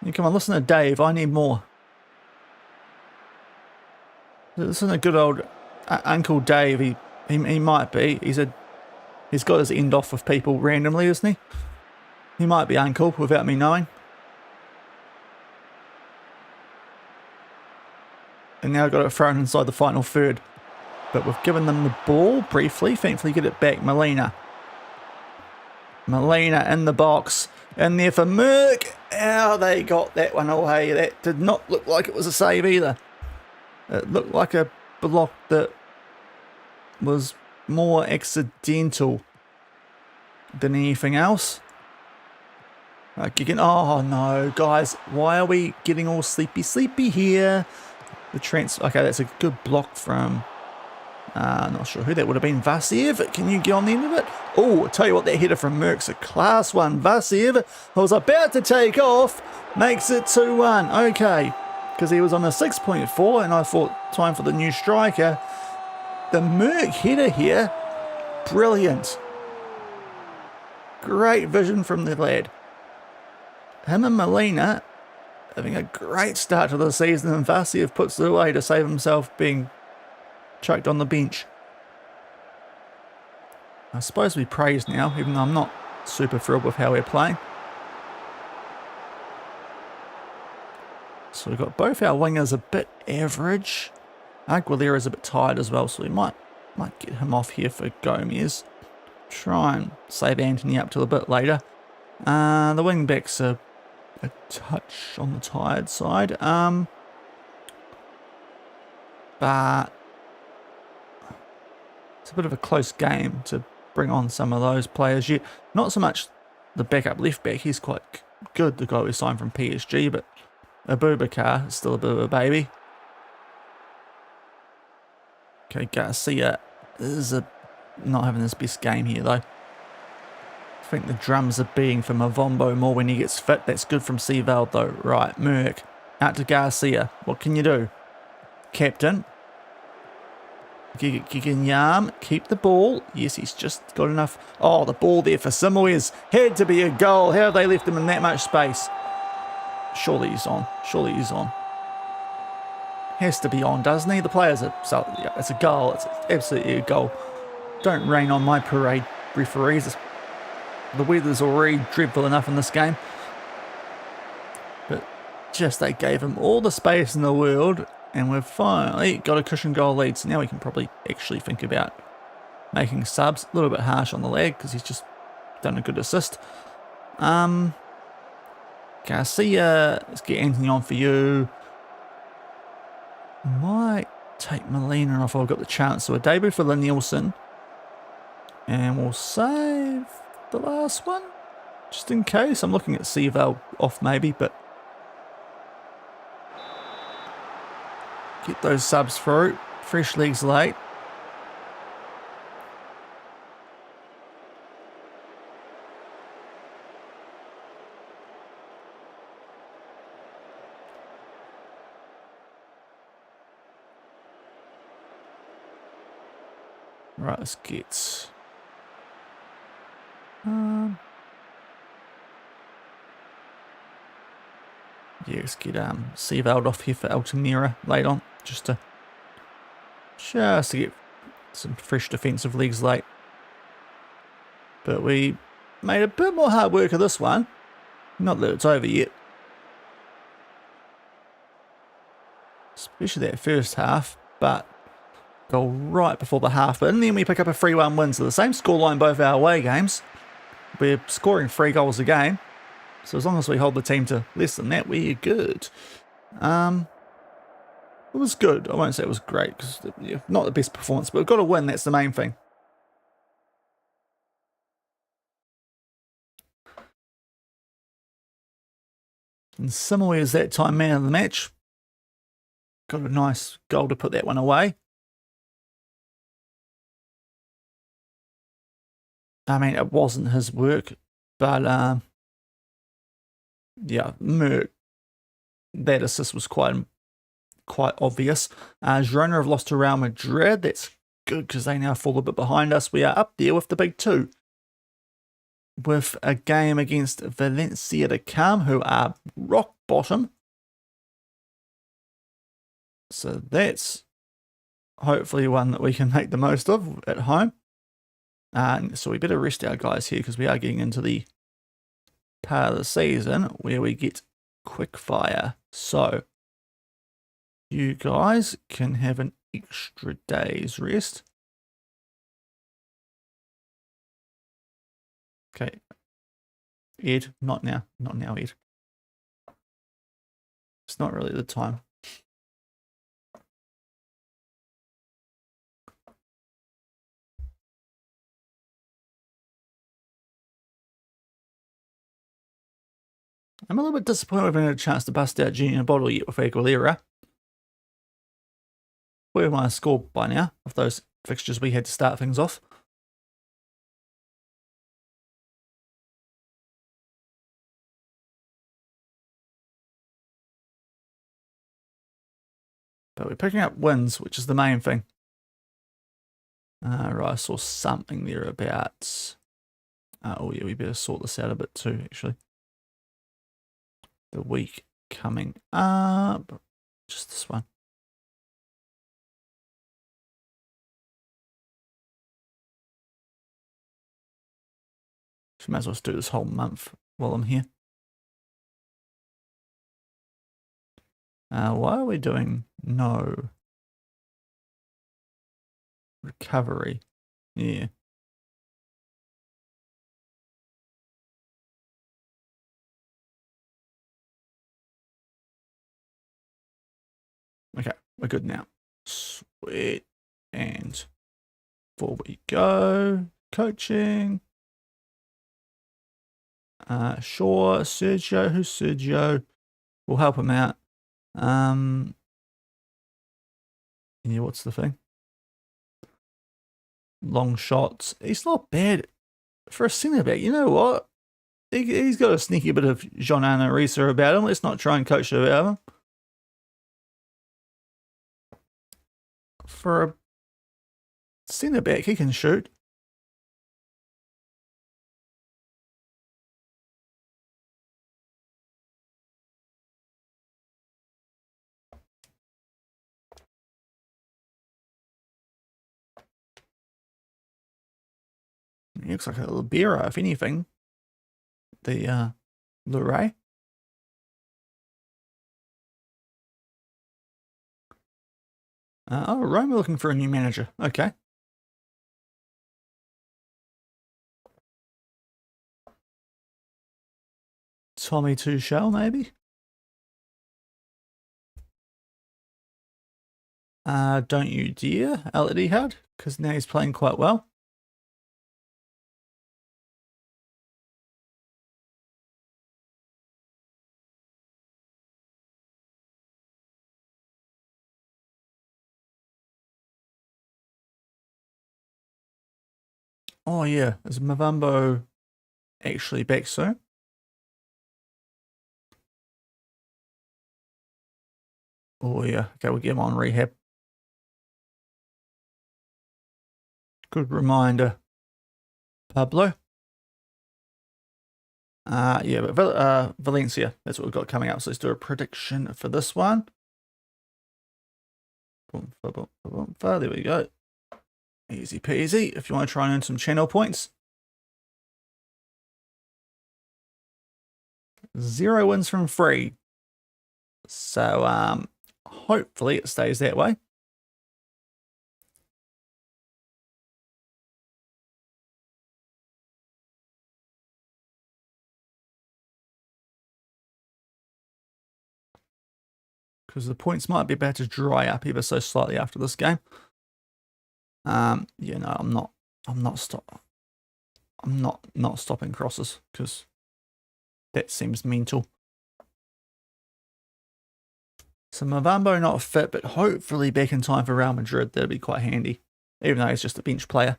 You come on, listen to Dave. I need more. Listen to good old Uncle Dave. He might be. He's got his end off with people randomly, isn't he? He might be Uncle without me knowing. And now I've got it thrown inside the final third. But we've given them the ball briefly. Thankfully get it back. Molina in the box. In there for Merck. How they got that one away. That did not look like it was a save either. It looked like a block that was more accidental than anything else. Oh no, guys. Why are we getting all sleepy here? Okay, that's a good block from... not sure who that would have been. Vasiev, can you get on the end of it? Oh, I'll tell you what, that header from Merck's a class one. Vasiev was about to take off. Makes it 2-1. Okay, because he was on a 6.4 and I thought time for the new striker. The Merck header here, brilliant. Great vision from the lad. Him and Molina having a great start to the season, and Vasiev puts it away to save himself being chucked on the bench. I suppose we praise now, even though I'm not super thrilled with how we're playing. So we've got both our wingers a bit average. Aguilera's a bit tired as well, so we might get him off here for Gomez. Try and save Anthony up till a bit later. The wing backs are a touch on the tired side. But it's a bit of a close game to bring on some of those players yet. Not so much the backup left back, he's quite good, the guy we signed from PSG, but Abubakar is still a bit of a baby. Okay, Garcia is not having his best game here though. I think the drums are beating for Mavombo more when he gets fit. That's good from Seaveld though. Right, Merck. Out to Garcia. What can you do? Captain. Giginyam. Keep the ball. Yes, he's just got enough. Oh, the ball there for Simoes. Had to be a goal. How have they left him in that much space? Surely he's on. Surely he's on. Has to be on, doesn't he? The players are... So, yeah, it's a goal. It's absolutely a goal. Don't rain on my parade, referees. The weather's already dreadful enough in this game. But just they gave him all the space in the world, and we've finally got a cushion goal lead. So now we can probably actually think about making subs. A little bit harsh on the leg because he's just done a good assist. Garcia, let's get Anthony on for you. Might take Molina off. I've got the chance. So a debut for Nielsen. And we'll save the last one. Just in case. I'm looking at Seaval off maybe, but get those subs through. Fresh legs late. Right, let's get... yeah, let's get Seaveld off here for Altamira late on, just to get some fresh defensive legs late. But we made a bit more hard work of this one. Not that it's over yet. Especially that first half, but goal right before the half. But and then we pick up a 3-1 win. So the same scoreline both our away games. We're scoring 3 goals a game. So as long as we hold the team to less than that, we're good. It was good. I won't say it was great, because not the best performance, but we've got to win. That's the main thing. And similarly as that time, man of the match. Got a nice goal to put that one away. I mean, it wasn't his work, but yeah, Merck, that assist was quite obvious. Girona have lost to Real Madrid. That's good because they now fall a bit behind us. We are up there with the big 2. With a game against Valencia to come, who are rock bottom. So that's hopefully one that we can make the most of at home. So we better rest our guys here because we are getting into the part of the season where we get quick fire. So you guys can have an extra day's rest. Okay. Ed, not now. Not now, Ed. It's not really the time. I'm a little bit disappointed we haven't had a chance to bust out Junior Bottle yet with Aguilera. We might have scored by now of those fixtures we had to start things off. But we're picking up wins, which is the main thing. Right, I saw something there about... oh yeah, we better sort this out a bit too, actually. The week coming up. Just this one. So might as well just do this whole month while I'm here. Why are we doing no recovery? Yeah. Okay, we're good now. Sweet. And before we go, coaching. Sure, Sergio. Who's Sergio? We'll help him out. Yeah, what's the thing? Long shots. He's not bad for a centre back. You know what? He's got a sneaky bit of Jean Risa about him. Let's not try and coach it about him. For a centre back, he can shoot. He looks like a libero, if anything. The Luray. Oh, Roma looking for a new manager. Okay. Tommy Tuchel, maybe? Don't you dare, Al Ittihad, because now he's playing quite well. Oh yeah, is Mavambo actually back soon? Oh yeah, okay, we'll get him on rehab. Good reminder, Pablo. Yeah, but Valencia, that's what we've got coming up. So let's do a prediction for this one. There we go. Easy peasy. If you want to try and earn some channel points. 0 wins from 3. So hopefully it stays that way. Because the points might be about to dry up ever so slightly after this game. Yeah, no, I'm not stopping crosses because that seems mental. So Mavambo not fit, but hopefully back in time for Real Madrid. That'd be quite handy, even though he's just a bench player.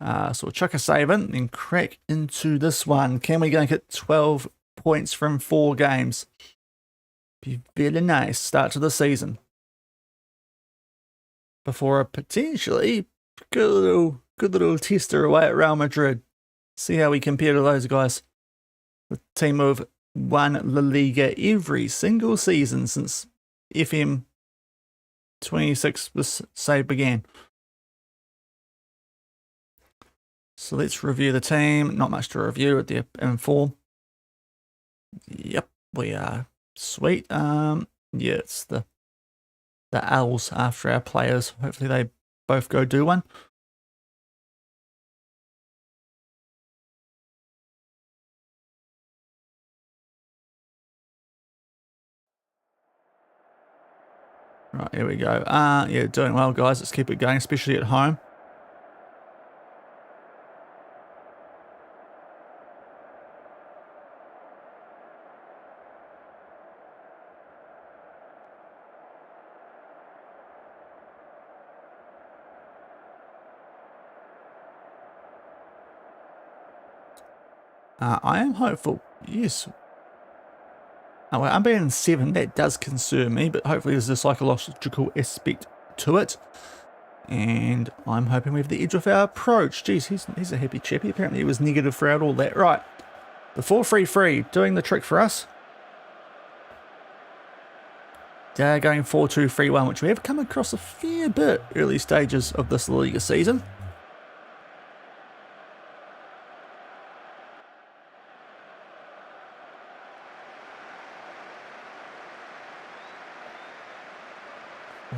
So we'll chuck a save in and crack into this one. Can we go and get 12 points from 4 games? Be very nice start to the season. Before a potentially good little tester away at Real Madrid. See how we compare to those guys. The team have won LaLiga every single season since FM26 this save began. So let's review the team. Not much to review at the inform. Yep, we are sweet. Yeah, it's the L's after our players. Hopefully they both go do one. Right, here we go. Yeah, doing well, guys. Let's keep it going, especially at home. I am hopeful. Yes. Oh, well, I'm being 7. That does concern me, but hopefully there's a psychological aspect to it. And I'm hoping we have the edge of our approach. Geez, he's a happy chappy. Apparently he was negative throughout all that. Right. The 4-3-3 doing the trick for us. Going 4-2-3-1, which we have come across a fair bit early stages of this LaLiga season.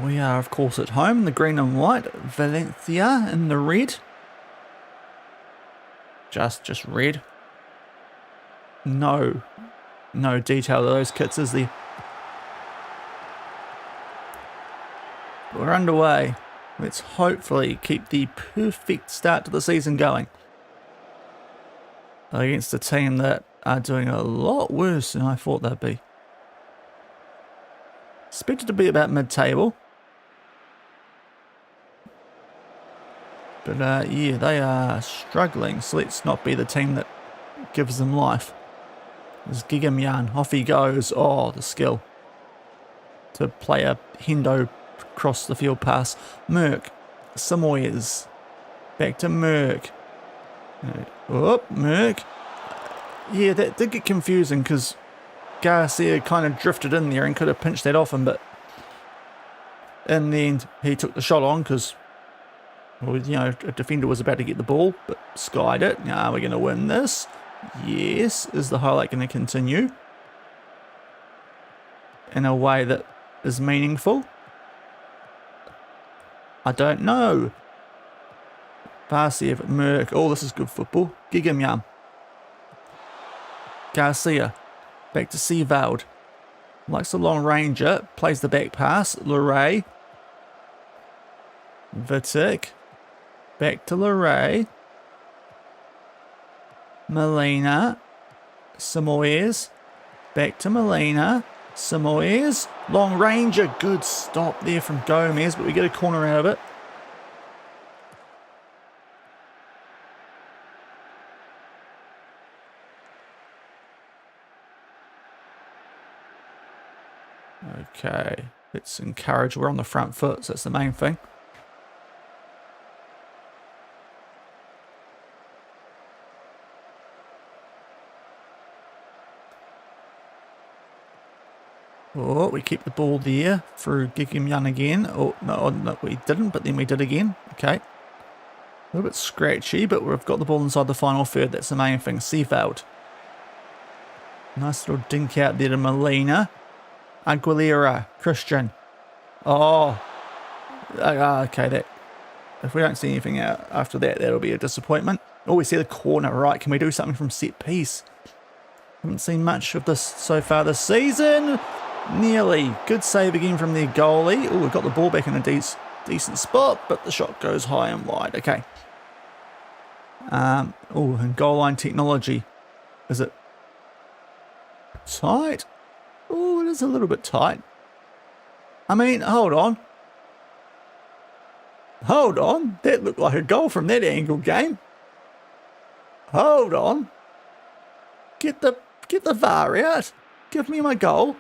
We are, of course, at home, the green and white. Valencia in the red. Just red. No detail to those kits, is there? We're underway. Let's hopefully keep the perfect start to the season going. Against a team that are doing a lot worse than I thought they'd be. Expected to be about mid-table. But yeah, they are struggling, so let's not be the team that gives them life. There's Gigamyan, off he goes. Oh, the skill to play a Hendo across the field pass. Merck, Samoyers, back to Merck. Oh, Merck. Yeah, that did get confusing because Garcia kind of drifted in there and could have pinched that off him, but in the end, he took the shot on because Well, you know, a defender was about to get the ball, but skied it. Now we're going to win this. Yes. Is the highlight going to continue in a way that is meaningful? I don't know. Varsiev, Merck. Oh, this is good football. Gigam. Garcia. Back to Seaveld. Likes the long ranger. Plays the back pass. Luray. Vitic. Back to Luray. Molina. Samoyes. Back to Molina. Samoyes. Long ranger. Good stop there from Gomez, but we get a corner out of it. Okay, let's encourage. We're on the front foot, so that's the main thing. Oh, we keep the ball there through Gigam again. Oh, no, we didn't, but then we did again. Okay. A little bit scratchy, but we've got the ball inside the final third. That's the main thing. Seafeld. Nice little dink out there to Molina. Aguilera, Christian. Oh, okay. That if we don't see anything out after that, that'll be a disappointment. Oh, we see the corner. Right, can we do something from set piece? Haven't seen much of this so far this season. Nearly. Good save again from their goalie. Oh, we've got the ball back in a decent spot, but the shot goes high and wide. Okay. Oh, and goal line technology. Is it tight? Oh, it is a little bit tight. I mean, hold on. Hold on. That looked like a goal from that angle, game. Hold on. Get the VAR out. Give me my goal.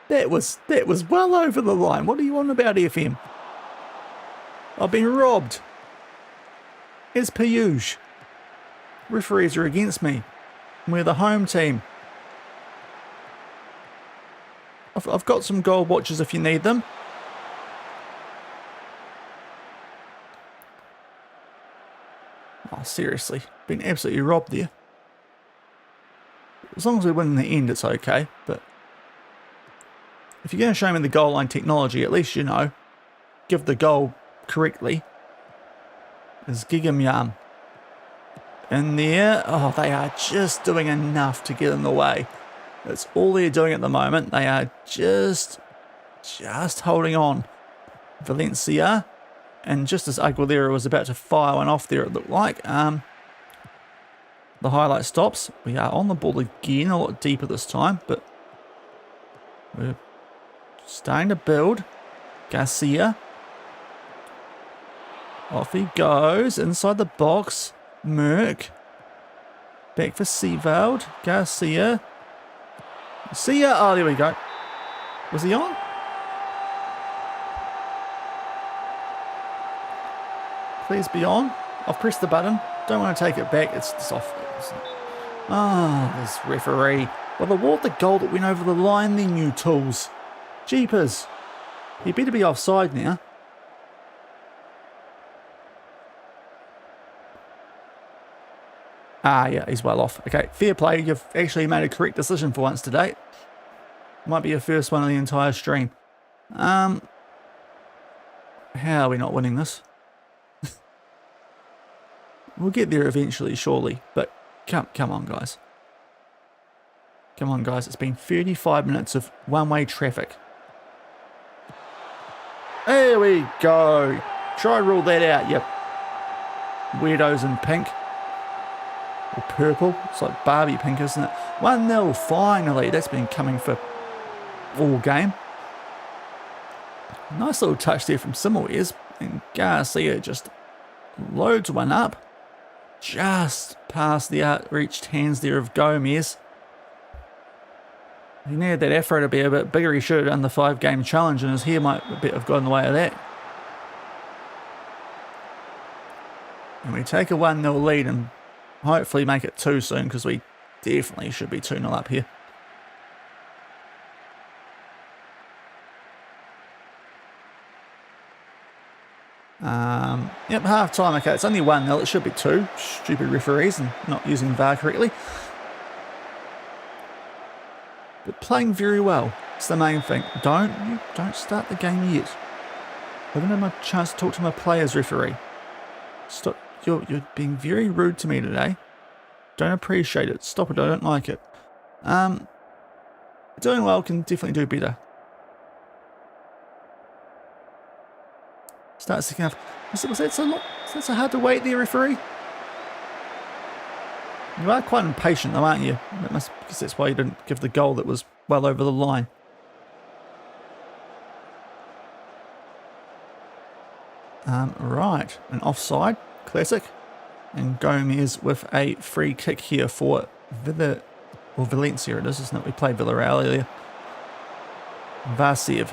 That was well over the line. What are you on about, FM? I've been robbed. It's Piyush. Referees are against me. We're the home team. I've got some goal watchers if you need them. Oh, seriously. Been absolutely robbed there. As long as we win in the end, it's okay. But if you're going to show me the goal line technology, at least, you know, give the goal correctly. There's Gigam in there. Oh, they are just doing enough to get in the way. That's all they're doing at the moment. They are just holding on. Valencia. And just as Aguilera was about to fire one off there, it looked like. The highlight stops. We are on the ball again, a lot deeper this time, but we're starting to build. Garcia. Off he goes, inside the box. Merck. Back for Seaveld. Garcia. Garcia. Oh, there we go. Was he on? Please be on. I've pressed the button. Don't want to take it back. It's off. This referee. Well, award the goal that went over the line then, you tools. Jeepers. You better be offside now. Yeah, he's well off. Okay, fair play. You've actually made a correct decision for once today. Might be your first one of the entire stream. How are we not winning this? We'll get there eventually, surely. But come on, guys. Come on, guys. It's been 35 minutes of one-way traffic. There we go. Try rule that out, you weirdos in pink. Or purple. It's like Barbie pink, isn't it? 1-0, finally. That's been coming for all game. Nice little touch there from Samoyes. And Garcia just loads one up. Just past the outreached hands there of Gomez. He needed that afro to be a bit bigger. He should have done the 5-game challenge, and his hair might a bit have got in the way of that. And we take a 1-0 lead and hopefully make it 2 soon, because we definitely should be 2-0 up here. Yep, half time. Okay, it's only 1-0. It should be 2. Stupid referees and not using VAR correctly. But playing very well. It's the main thing. Don't start the game yet. I haven't had my chance to talk to my players, referee. Stop. You're being very rude to me today. Don't appreciate it. Stop it. I don't like it. Doing well, can definitely do better. Start second half. Was that so hard to wait there, referee? You are quite impatient though, aren't you? Because that's why you didn't give the goal that was well over the line. Right, an offside, classic. And Gomez with a free kick here for Valencia it is, isn't it? We played Villarreal earlier. Vasiev.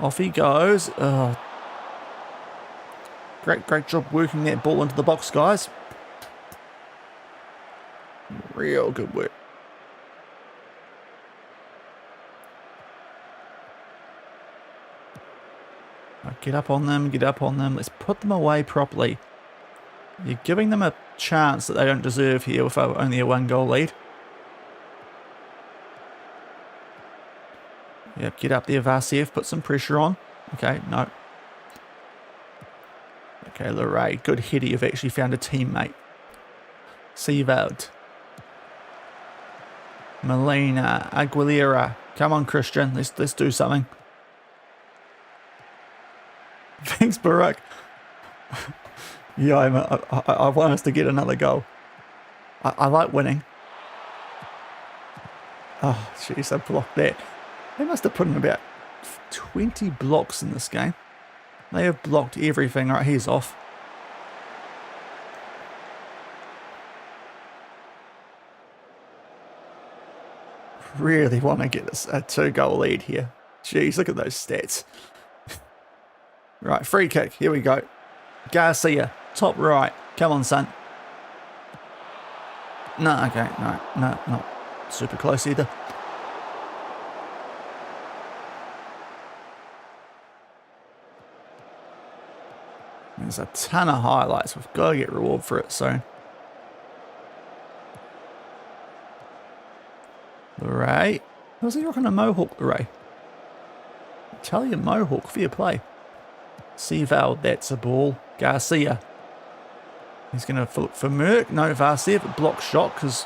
Off he goes. Great job working that ball into the box, guys. Real good work. Get up on them, get up on them. Let's put them away properly. You're giving them a chance that they don't deserve here with only a 1-goal lead. Yep, get up there, Vasiev. Put some pressure on. Okay, no. Okay, Lorray. Good header. You've actually found a teammate. Seaveld. Molina. Aguilera. Come on, Christian. Let's do something. Thanks, Barak. Yeah, I want us to get another goal. I like winning. Oh, jeez, I blocked that. They must have put in about 20 blocks in this game. They have blocked everything. All right, he's off. Really want to get a 2-goal lead here. Jeez, look at those stats. Right, free kick. Here we go. Garcia, top right. Come on, son. No, okay. No, not super close either. There's a ton of highlights. We've got to get reward for it soon. Ray. How's he rocking a mohawk, Ray? Italian mohawk. Fair play. Seaveld, that's a ball. Garcia. He's going to look for Merck. No, Vasiev. Block shot because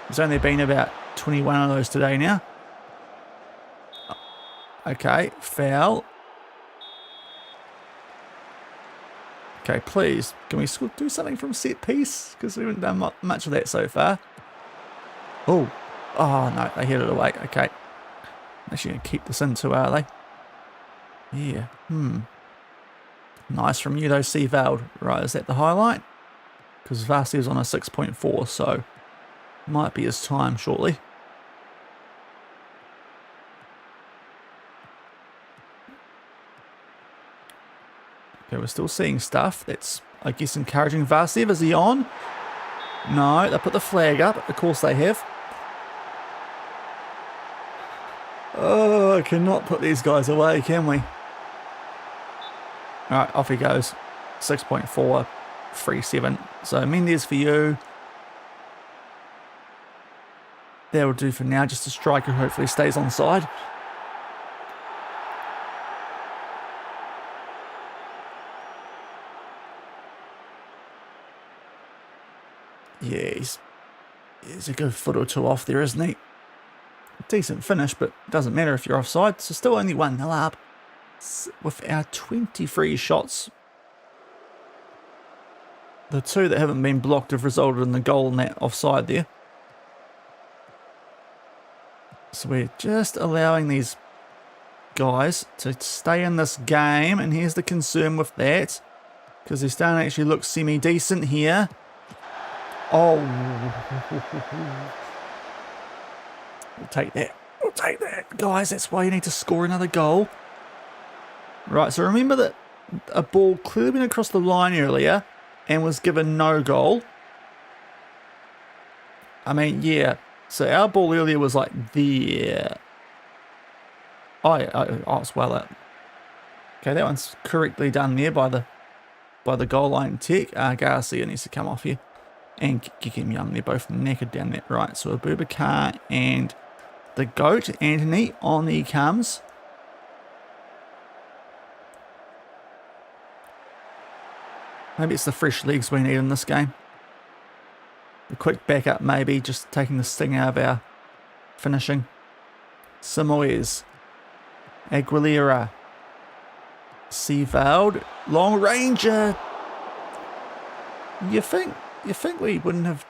there's only been about 21 of those today now. Okay, foul. Okay, please. Can we do something from set piece? Because we haven't done much of that so far. Oh. Oh, no. They hit it away. Okay. Actually going to keep this in too, are they? Yeah. Nice from you though, Seaveld. Right, is that the highlight? Because Vasiev's on a 6.4, so might be his time shortly. Okay, we're still seeing stuff. That's, I guess, encouraging. Vasiev, is he on? No, they put the flag up. Of course they have. Oh, I cannot put these guys away, can we? Alright, off he goes. 6.4, 3.7. So Mendes for you. That'll do for now. Just a striker who hopefully stays on side. Yeah, he's a good foot or two off there, isn't he? Decent finish, but it doesn't matter if you're offside. So still only 1-0 up. With our 23 shots, the 2 that haven't been blocked have resulted in the goal in that offside there. So we're just allowing these guys to stay in this game, and here's the concern with that, because they're starting to actually look semi-decent here. Oh, we'll take that. We'll take that, guys. That's why you need to score another goal. Right, so remember that a ball clearly went across the line earlier and was given no goal. I mean, yeah. So our ball earlier was like there. Oh, it's well up. Okay, that one's correctly done there by the goal line tech. Garcia needs to come off here. And Kikim Young, they're both knackered down that right. So Abubakar and the GOAT, Anthony, on he comes. Maybe it's the fresh legs we need in this game. A quick backup maybe, just taking the sting out of our finishing. Samoyes. Aguilera. Seaveld. Long Ranger. You think we wouldn't have,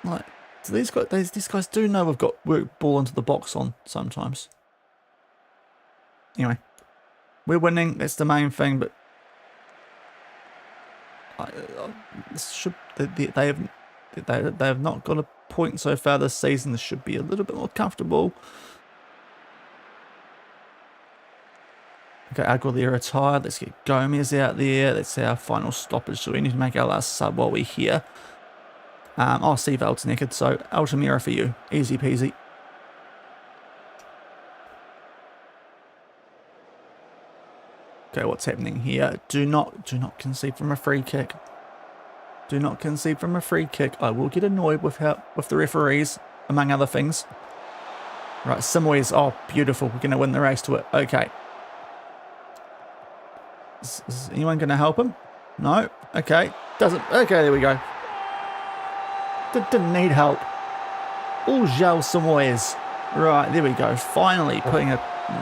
like, these guys do know we've got work ball into the box on sometimes. Anyway, we're winning, that's the main thing, but they have not got a point so far this season. This should be a little bit more comfortable. Okay, Aguilera tired. Let's get Gomez out there. That's our final stoppage, so we need to make our last sub while we're here. Oh, Seaveld's naked, so Altamira for you. Easy peasy. Okay, what's happening here? Do not concede from a free kick. Do not concede from a free kick. I will get annoyed with the referees, among other things. Right, Samoyes. Oh, beautiful. We're going to win the race to it. Okay. Is anyone going to help him? No? Okay. Doesn't. Okay, there we go. Didn't need help. Oh, João Samoyes. Right, there we go. Finally putting a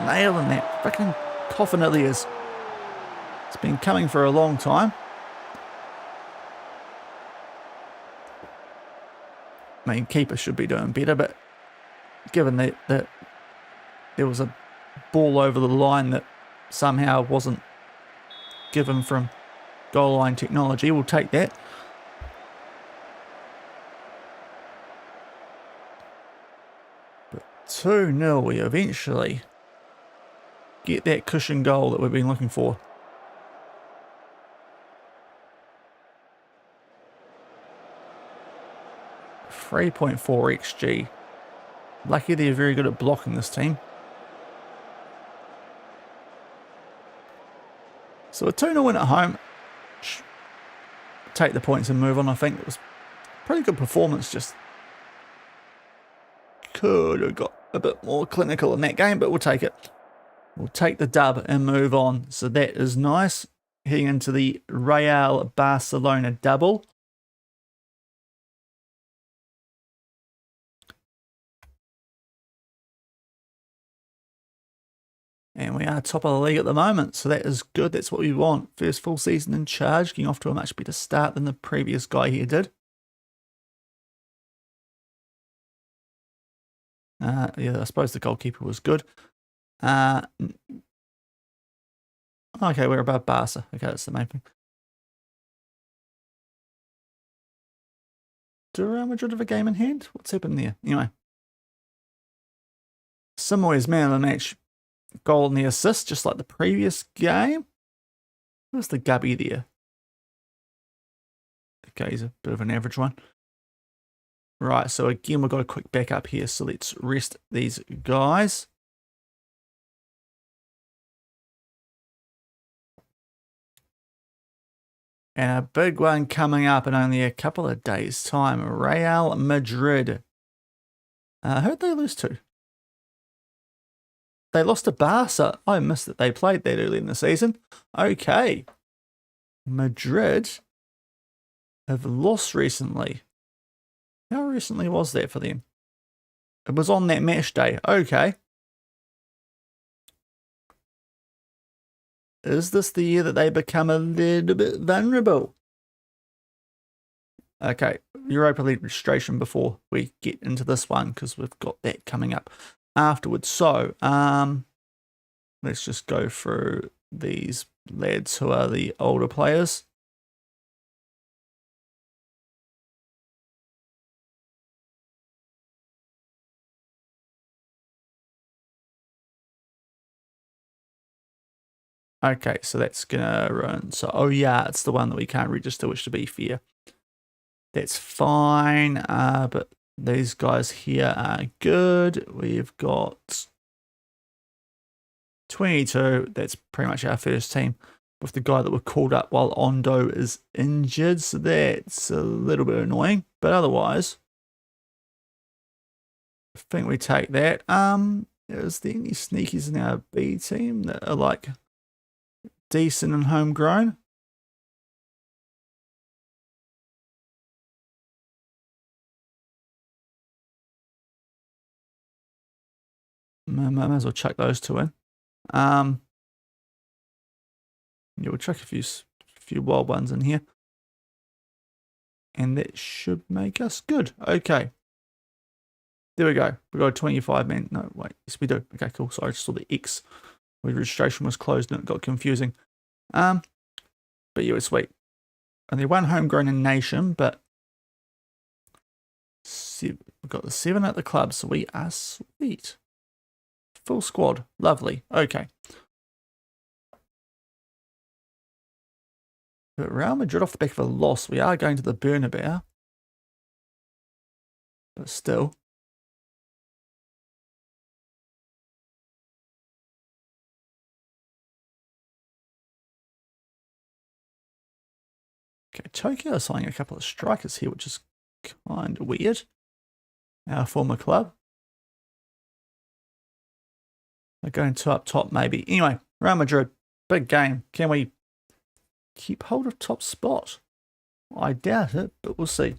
nail in that freaking coffin of theirs. It's been coming for a long time. I mean, keeper should be doing better, but given that there was a ball over the line that somehow wasn't given from goal line technology, we'll take that. But 2-0, we eventually get that cushion goal that we've been looking for. .4 XG. Lucky they're very good at blocking this team. So a 2-0 win at home. Take the points and move on, I think. It was a pretty good performance. Just could have got a bit more clinical in that game, but we'll take it. We'll take the dub and move on. So that is nice. Heading into the Real Barcelona double. And we are top of the league at the moment, so that is good. That's what we want. First full season in charge, getting off to a much better start than the previous guy here did. Yeah, I suppose the goalkeeper was good. Okay, we're above Barca. Okay, that's the main thing. Do Real Madrid have a game in hand? What's happened there? Anyway. Samoyes man of the match. Goal and the assist, just like the previous game. Where's the Gubby there? Okay, he's a bit of an average one. Right, so again, we've got a quick backup here. So let's rest these guys. And a big one coming up in only a couple of days' time. Real Madrid. Who'd they lose to? They lost to Barca. I missed that they played that early in the season. Okay. Madrid have lost recently. How recently was that for them? It was on that match day. Okay. Is this the year that they become a little bit vulnerable? Okay. Europa League registration before we get into this one, because we've got that coming up afterwards. So let's just go through these lads who are the older players. Okay, so that's gonna run. So oh yeah, it's the one that we can't register, which, to be fair, that's fine. But these guys here are good. We've got 22. That's pretty much our first team with the guy that were called up while Ondo is injured. So that's a little bit annoying. But otherwise, I think we take that. Is there any sneakies in our B team that are like decent and homegrown? Might as well chuck those two in. Yeah, we'll chuck a few wild ones in here. And that should make us good. Okay. There we go. We got a 25 man. No, wait. Yes, we do. Okay, cool. Sorry, I just saw the X. My registration was closed and it got confusing. But yeah, it's sweet. Only one homegrown in nation, but we've got the 7 at the club, so we are sweet. Full squad. Lovely. Okay. But Real Madrid off the back of a loss. We are going to the Bernabeu. But still. Okay, Tokyo are signing a couple of strikers here, which is kind of weird. Our former club. They're going to up top, maybe. Anyway, Real Madrid, big game. Can we keep hold of top spot? I doubt it, but we'll see.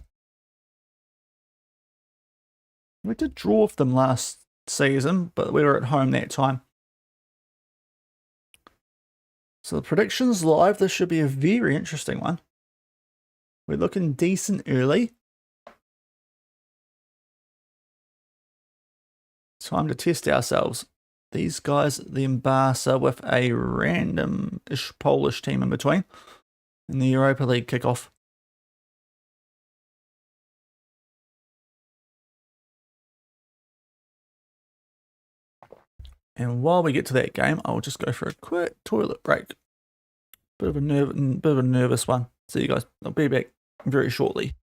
We did draw with them last season, but we were at home that time. So the predictions live. This should be a very interesting one. We're looking decent early. Time to test ourselves. These guys, the Barca with a random-ish Polish team in between. In the Europa League kickoff. And while we get to that game, I'll just go for a quick toilet break. Bit of a nervous one. See you guys. I'll be back very shortly.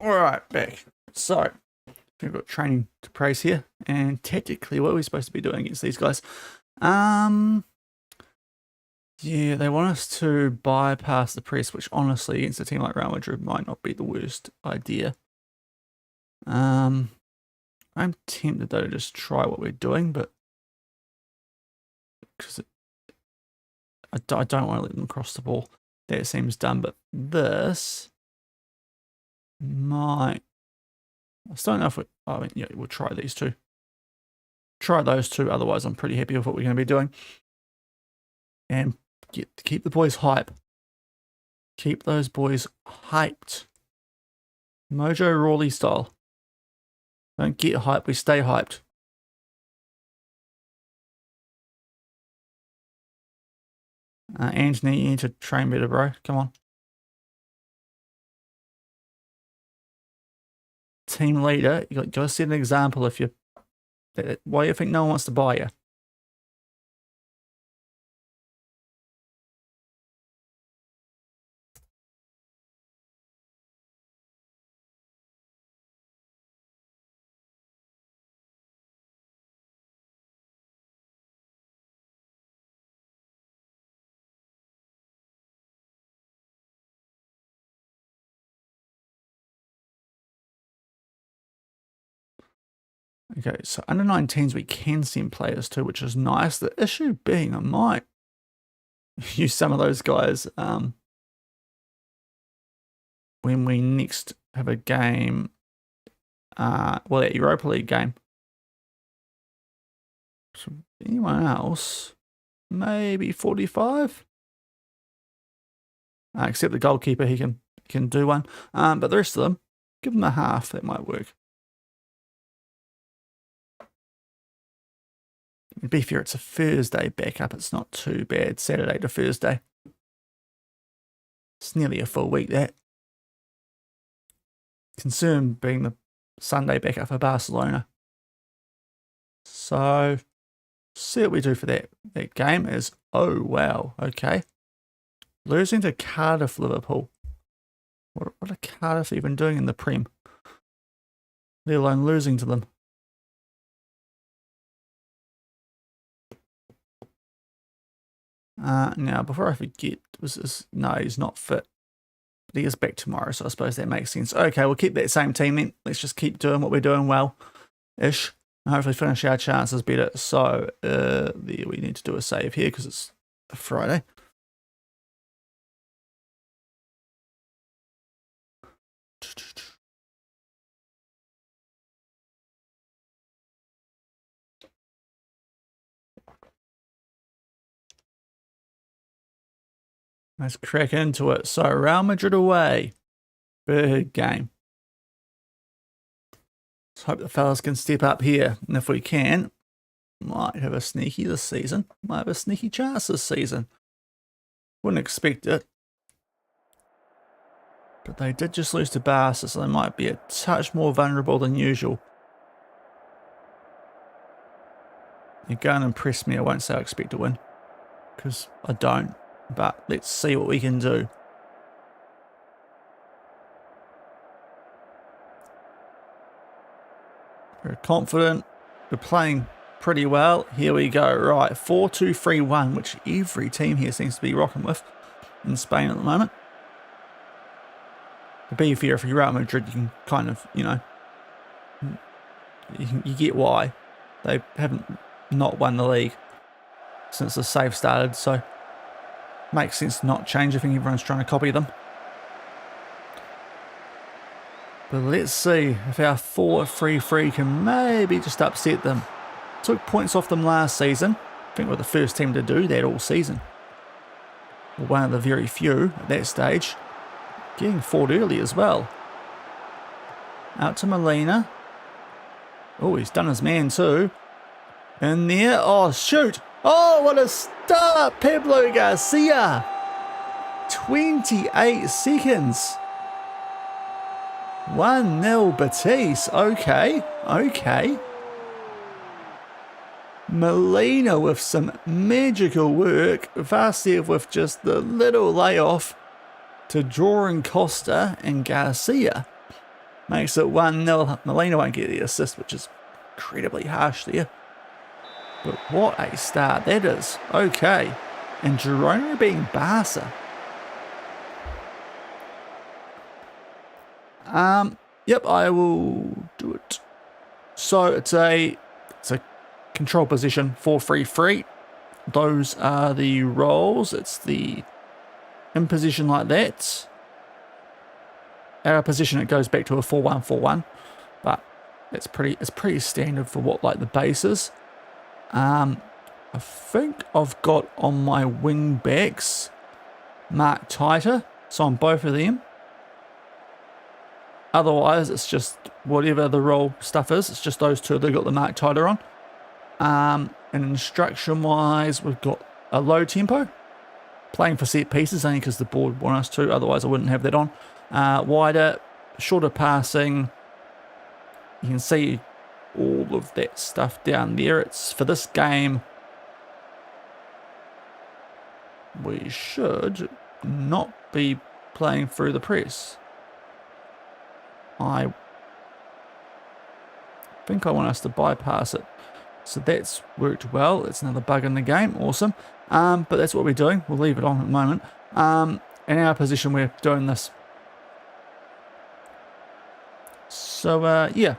Alright, back. So, we've got training to praise here, and tactically, what are we supposed to be doing against these guys? Yeah, they want us to bypass the press, which honestly, against a team like Real Madrid, might not be the worst idea. I'm tempted though to just try what we're doing, but because I don't want to let them cross the ball. That seems done, but this might. I still don't know if we. I mean, yeah, we'll try these two. Try those two. Otherwise, I'm pretty happy with what we're going to be doing. And keep the boys hype. Keep those boys hyped. Mojo Rawley style. Don't get hyped, we stay hyped. Anthony, you need to train better, bro. Come on. Team leader, you got to set an example if you. Why do you think no one wants to buy you? Okay, so under 19s we can send players to, which is nice. The issue being I might use some of those guys when we next have a game, well, that Europa League game. So anyone else, maybe 45? Except the goalkeeper, he can do one. But the rest of them, give them a half, that might work. To be fair, it's a Thursday backup. It's not too bad. Saturday to Thursday. It's nearly a full week, that. Concern being the Sunday backup for Barcelona. So, see what we do for that. That game is, oh wow, okay. Losing to Cardiff, Liverpool. What are Cardiff even doing in the Prem? Let alone losing to them. Now, before I forget, no, he's not fit. But he is back tomorrow, so I suppose that makes sense. Okay, we'll keep that same team then. Let's just keep doing what we're doing well-ish. And hopefully finish our chances better. So, there we need to do a save here because it's a Friday. Let's crack into it. So, Real Madrid away. Big game. Let's hope the fellas can step up here. And if we can, might have a sneaky this season. Might have a sneaky chance this season. Wouldn't expect it. But they did just lose to Barca, so they might be a touch more vulnerable than usual. You go and impress me. I won't say I expect to win. Because I don't. But let's see what we can do. We're confident. We're playing pretty well. Here we go. Right, 4-2-3-1, which every team here seems to be rocking with in Spain at the moment. To be fair, if you're Real Madrid, you can kind of, you know, you get why. They haven't not won the league since the save started, so makes sense to not change. I think everyone's trying to copy them. But let's see if our 4-3-3 can maybe just upset them. Took points off them last season. I think we're the first team to do that all season. We're one of the very few at that stage. Getting forward early as well. Out to Molina. Oh, he's done his man too. In there. Oh, shoot. Oh, what a start. Pablo Garcia. 28 seconds. 1-0 Betis. Okay. Okay. Molina with some magical work. Vasiev with just the little layoff to drawing Costa and Garcia. Makes it 1-0. Molina won't get the assist, which is incredibly harsh there. But what a start that is. Okay. And Girona being Barca. Yep, I will do it. So it's a control position 4-3-3. Those are the roles. It's the in position like that. Out of position it goes back to a 4-1-4-1, but it's pretty standard for what like the base is. I think I've got on my wing backs marked tighter, so on both of them. Otherwise, it's just whatever the role stuff is. It's just those two that got the mark tighter on. And instruction-wise, we've got a low tempo. Playing for set pieces, only because the board want us to. Otherwise, I wouldn't have that on. Wider, shorter passing. You can see all of that stuff down there. It's for this game. We should not be playing through the press. I think I want us to bypass it. So that's worked well. It's another bug in the game. Awesome. But that's what we're doing. We'll leave it on at the moment. In our position, we're doing this. So, yeah.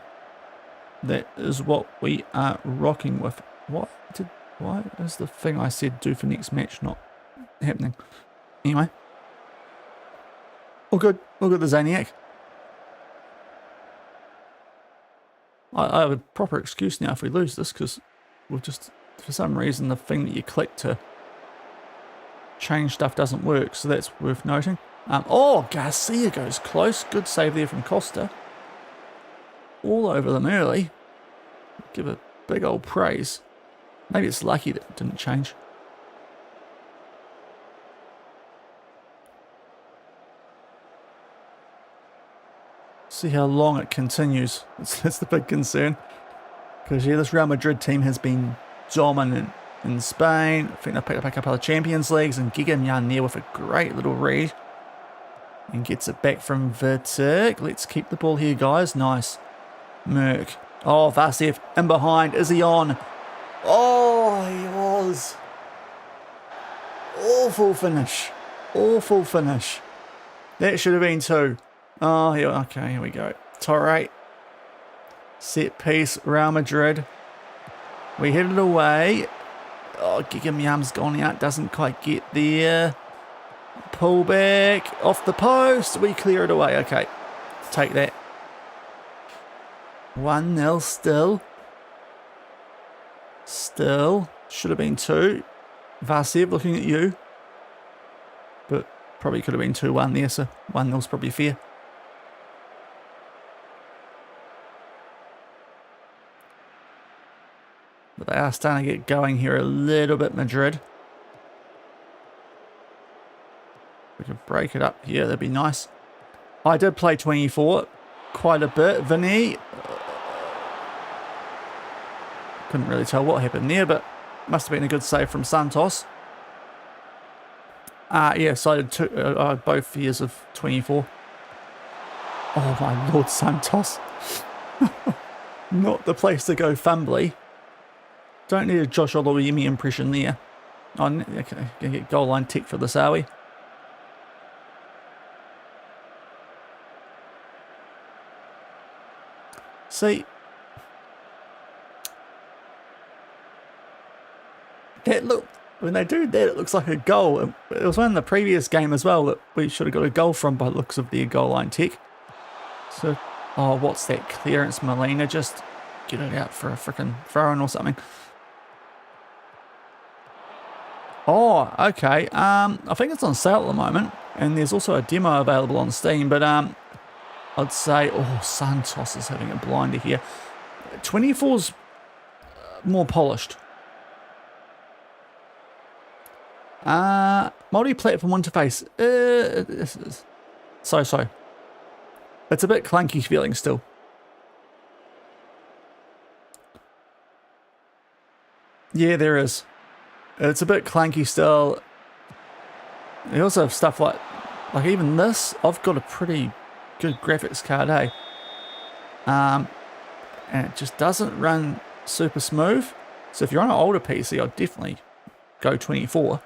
That is what we are rocking with. Why is the thing I said do for next match not happening? Anyway. All good. All good, the Zaniac. I have a proper excuse now if we lose this, because we'll just, for some reason, the thing that you click to change stuff doesn't work, so that's worth noting. Oh, Garcia goes close. Good save there from Costa. All over them early. Give a big old praise. Maybe it's lucky that it didn't change. See how long it continues. That's the big concern. Because, yeah, this Real Madrid team has been dominant in Spain. I think they picked up a couple of Champions Leagues, and Giga there with a great little read. And gets it back from Vertic. Let's keep the ball here, guys. Nice. Merck. Oh, Vasev in behind. Is he on? Oh, he was. Awful finish. Awful finish. That should have been 2. Oh, here, okay, here we go. Torre. Set piece, Real Madrid. We hit it away. Oh, Gigamyam's gone out. Doesn't quite get there. Pull back. Off the post. We clear it away. Okay, take that. 1-0 still. Still. Should have been 2. Vasev looking at you. But probably could have been 2-1 there, so 1-0's probably fair. But they are starting to get going here a little bit, Madrid. We could break it up here, that'd be nice. I did play 24 quite a bit. Vinny. Couldn't really tell what happened there, but must have been a good save from Santos. Yeah, so I did both years of 24. Oh my lord, Santos. Not the place to go fumbly. Don't need a Josh Oloyemi impression there. Oh, okay, gonna get goal line tick for this, are we? See, that look, when they do that, it looks like a goal. It was one in the previous game as well that we should have got a goal from by the looks of their goal line tick. So, oh, what's that clearance, Molina? Just get it out for a freaking throw-in or something. Oh, okay. I think it's on sale at the moment, and there's also a demo available on Steam, but I'd say, oh, Santos is having a blinder here. 24's more polished. Multi-platform interface. So. It's a bit clunky feeling still. Yeah, there is. It's a bit clunky still. You also have stuff like even this. I've got a pretty good graphics card, eh? And it just doesn't run super smooth. So if you're on an older PC, I'd definitely go 24.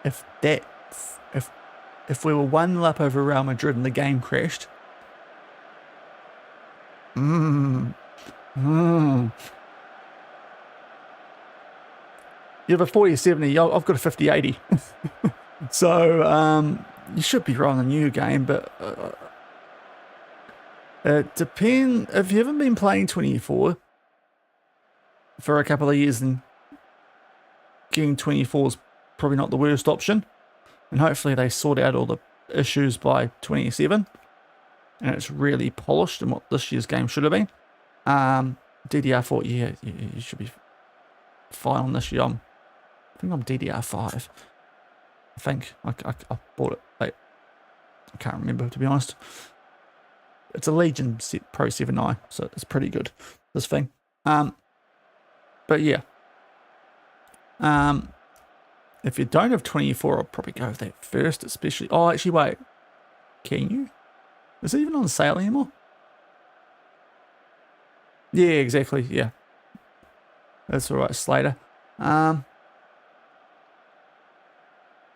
If if we were 1-0 up over Real Madrid and the game crashed. You have a 40-70, I've got a 50-80. So you should be rolling a new game, but it depends. If you haven't been playing 24 for a couple of years, then getting 24 is probably not the worst option. And hopefully they sort out all the issues by 27. And it's really polished in what this year's game should have been. DDR4, yeah, you should be fine on this year. I think I'm DDR5. I think I bought it late. I can't remember, to be honest. It's a Legion Pro 7i, so it's pretty good, this thing. But yeah. If you don't have 24, I'll probably go with that first, especially. Oh, actually, wait. Can you? Is it even on sale anymore? Yeah, exactly. Yeah. That's all right, Slater. Trying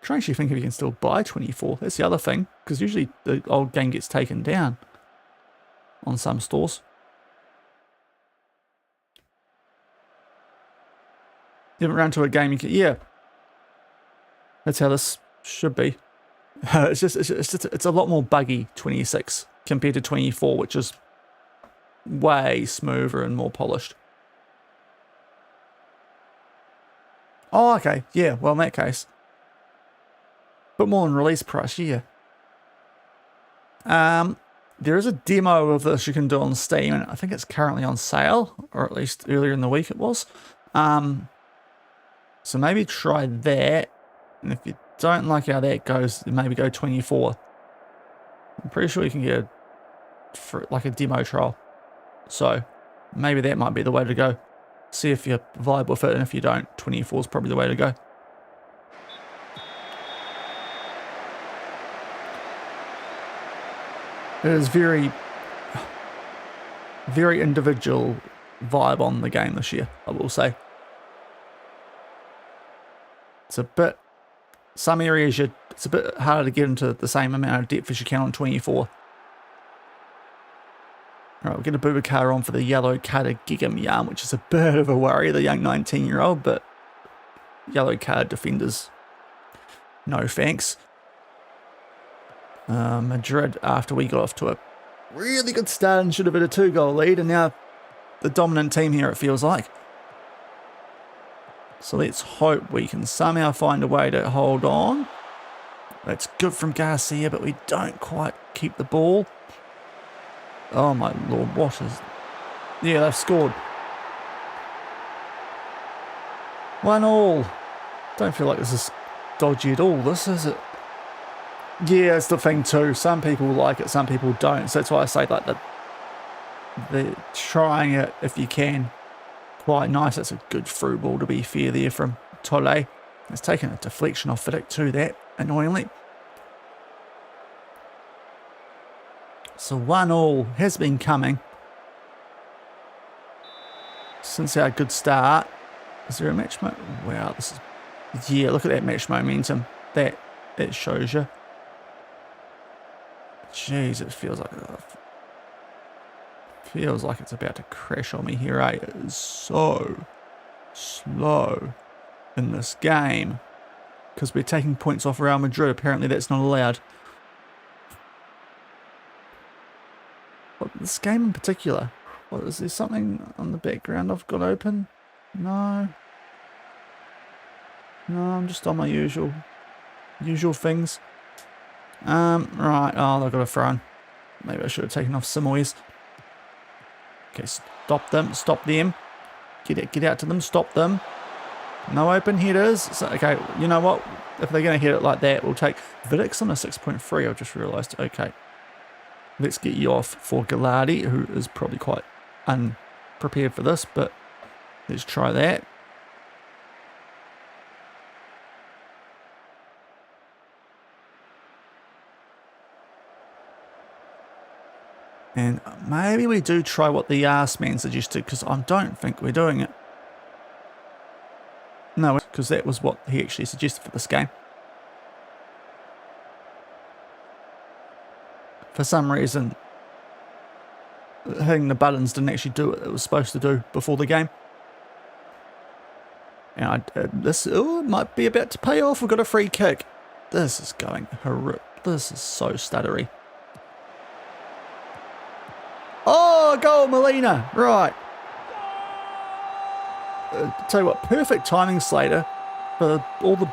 to actually think if you can still buy 24. That's the other thing, because usually the old game gets taken down on some stores. You haven't run to a game you can, yeah. That's how this should be. It's a lot more buggy 26 compared to 24, which is way smoother and more polished. Oh, okay. Yeah, well, in that case. But more than release price, yeah. There is a demo of this you can do on Steam, and I think it's currently on sale, or at least earlier in the week it was. So maybe try that, and if you don't like how that goes, maybe go 24. I'm pretty sure you can get like a demo trial. So maybe that might be the way to go. See if you're viable with it, and if you don't, 24 is probably the way to go. It is very, very individual vibe on the game this year, I will say. It's a bit, some areas it's a bit harder to get into the same amount of depth as you can on 24. Alright, we'll get a Boubacar on for the yellow carded Gigam Yarn, which is a bit of a worry, the young 19-year-old, but yellow card defenders, no thanks. Madrid, after we got off to a really good start and should have been a 2-goal lead, and now the dominant team here, it feels like. So let's hope we can somehow find a way to hold on. That's good from Garcia, but we don't quite keep the ball. Oh my lord, what is... Yeah, they've scored. 1-1. Don't feel like this is dodgy at all, this, is it? Yeah, it's the thing too. Some people like it, some people don't. So that's why I say like the trying it if you can. Quite nice. That's a good through ball, to be fair, there from Tolle. It's taken a deflection off Vidic too, that, annoyingly. So 1-1 has been coming since our good start. Is there a match momentum? Wow, this is... Yeah, look at that match momentum. That shows you. Jeez, it feels like it's about to crash on me here, eh? It is so slow in this game because we're taking points off Real Madrid. Apparently that's not allowed. What, this game in particular? What, is there something on the background I've got open? No. No, I'm just on my usual things. Right, oh, they've got a throw in. Maybe I should have taken off Simoes. Okay, stop them. Get out to them, stop them. No open headers. So, okay, you know what? If they're going to hit it like that, we'll take... Vidic's on a 6.3, I've just realised. Okay. Let's get you off for Gallardi, who is probably quite unprepared for this, but let's try that. And maybe we do try what the arse man suggested, because I don't think we're doing it. No, because that was what he actually suggested for this game. for some reason, hitting the buttons didn't actually do what it was supposed to do before the game. And this might be about to pay off. We've got a free kick. This is going horrific. This is so stuttery. Oh, goal, Molina. Right. Tell you what, perfect timing, Slater, for all the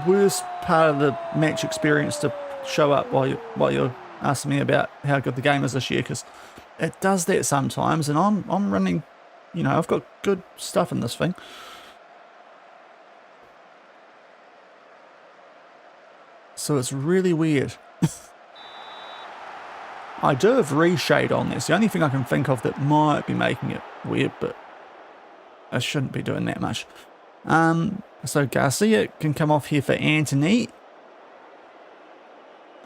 worst part of the match experience to show up while you're asking me about how good the game is this year, because it does that sometimes, and I'm running, you know, I've got good stuff in this thing. So it's really weird. I do have reshade on this. The only thing I can think of that might be making it weird, but I shouldn't be doing that much. So Garcia can come off here for Anthony.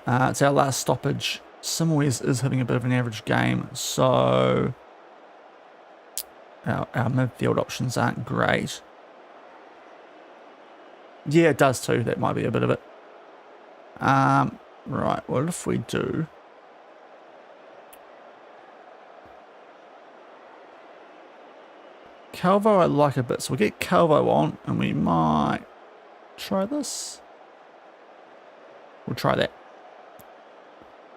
It's our last stoppage. Simoes is having a bit of an average game, so our midfield options aren't great. Yeah, it does too. That might be a bit of it. Right, what if we do... Calvo I like a bit, so we'll get Calvo on, and we might try this. We'll try that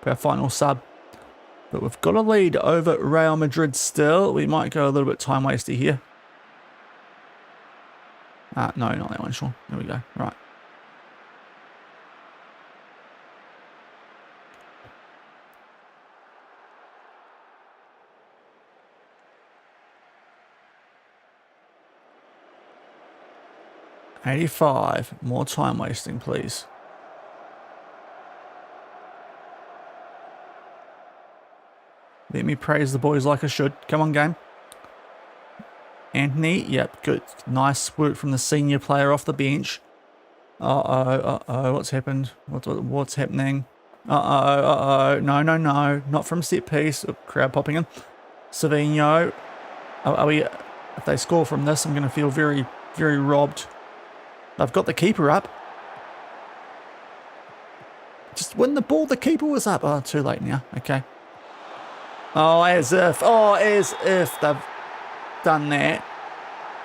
for our final sub. But we've got a lead over Real Madrid still. We might go a little bit time waster here. No, not that one, Shaun. There we go. Right. $85. More time wasting, please. Let me praise the boys like I should. Come on, game. Anthony, yep, good. Nice work from the senior player off the bench. Uh-oh, what's happened? What's happening? Uh-oh, no, not from set piece. Oh, crowd popping in. Savinho. Are we, if they score from this, I'm going to feel very, very robbed. They've got the keeper up. Just win the ball, the keeper was up. Oh, too late now. Okay. Oh, as if they've done that.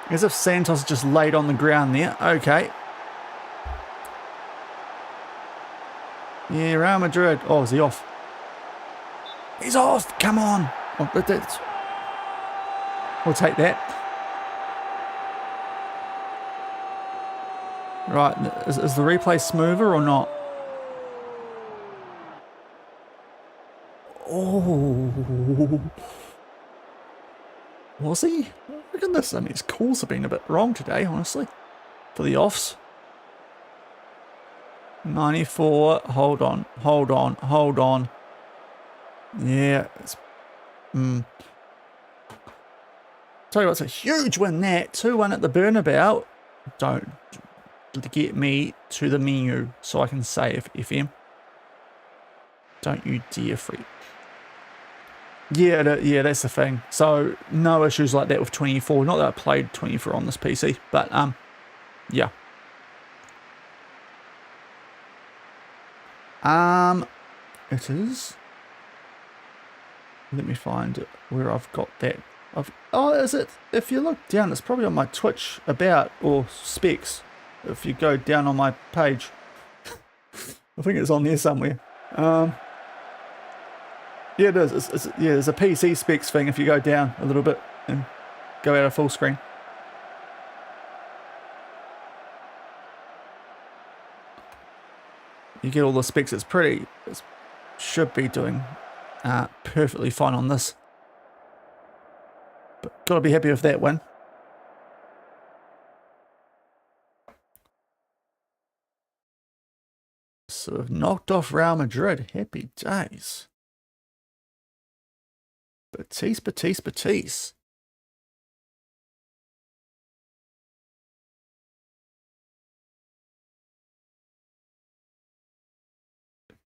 As if Santos just laid on the ground there. Okay. Yeah, Real Madrid. Oh, is he off? He's off. Come on. Oh, we'll take that. Right, is the replay smoother or not? Oh, was he? Look at this. I mean, his calls have been a bit wrong today, honestly, for the offs. 94. Hold on. Yeah, it's. Tell you what, it's a huge win. That 2-1 at the Bernabeu. Don't get me to the menu so I can save FM. Don't you dare freak. Yeah, that's the thing. So no issues like that with 24. Not that I played 24 on this PC, but yeah. It is. Let me find it where I've got that. Oh, is it? If you look down, it's probably on my Twitch about or specs. If you go down on my page, I think it's on there somewhere. Yeah, it is. Yeah, there's a PC specs thing if you go down a little bit and go out of full screen. You get all the specs. It should be doing perfectly fine on this. But gotta be happy with that win. So we've knocked off Real Madrid. Happy days. Betis.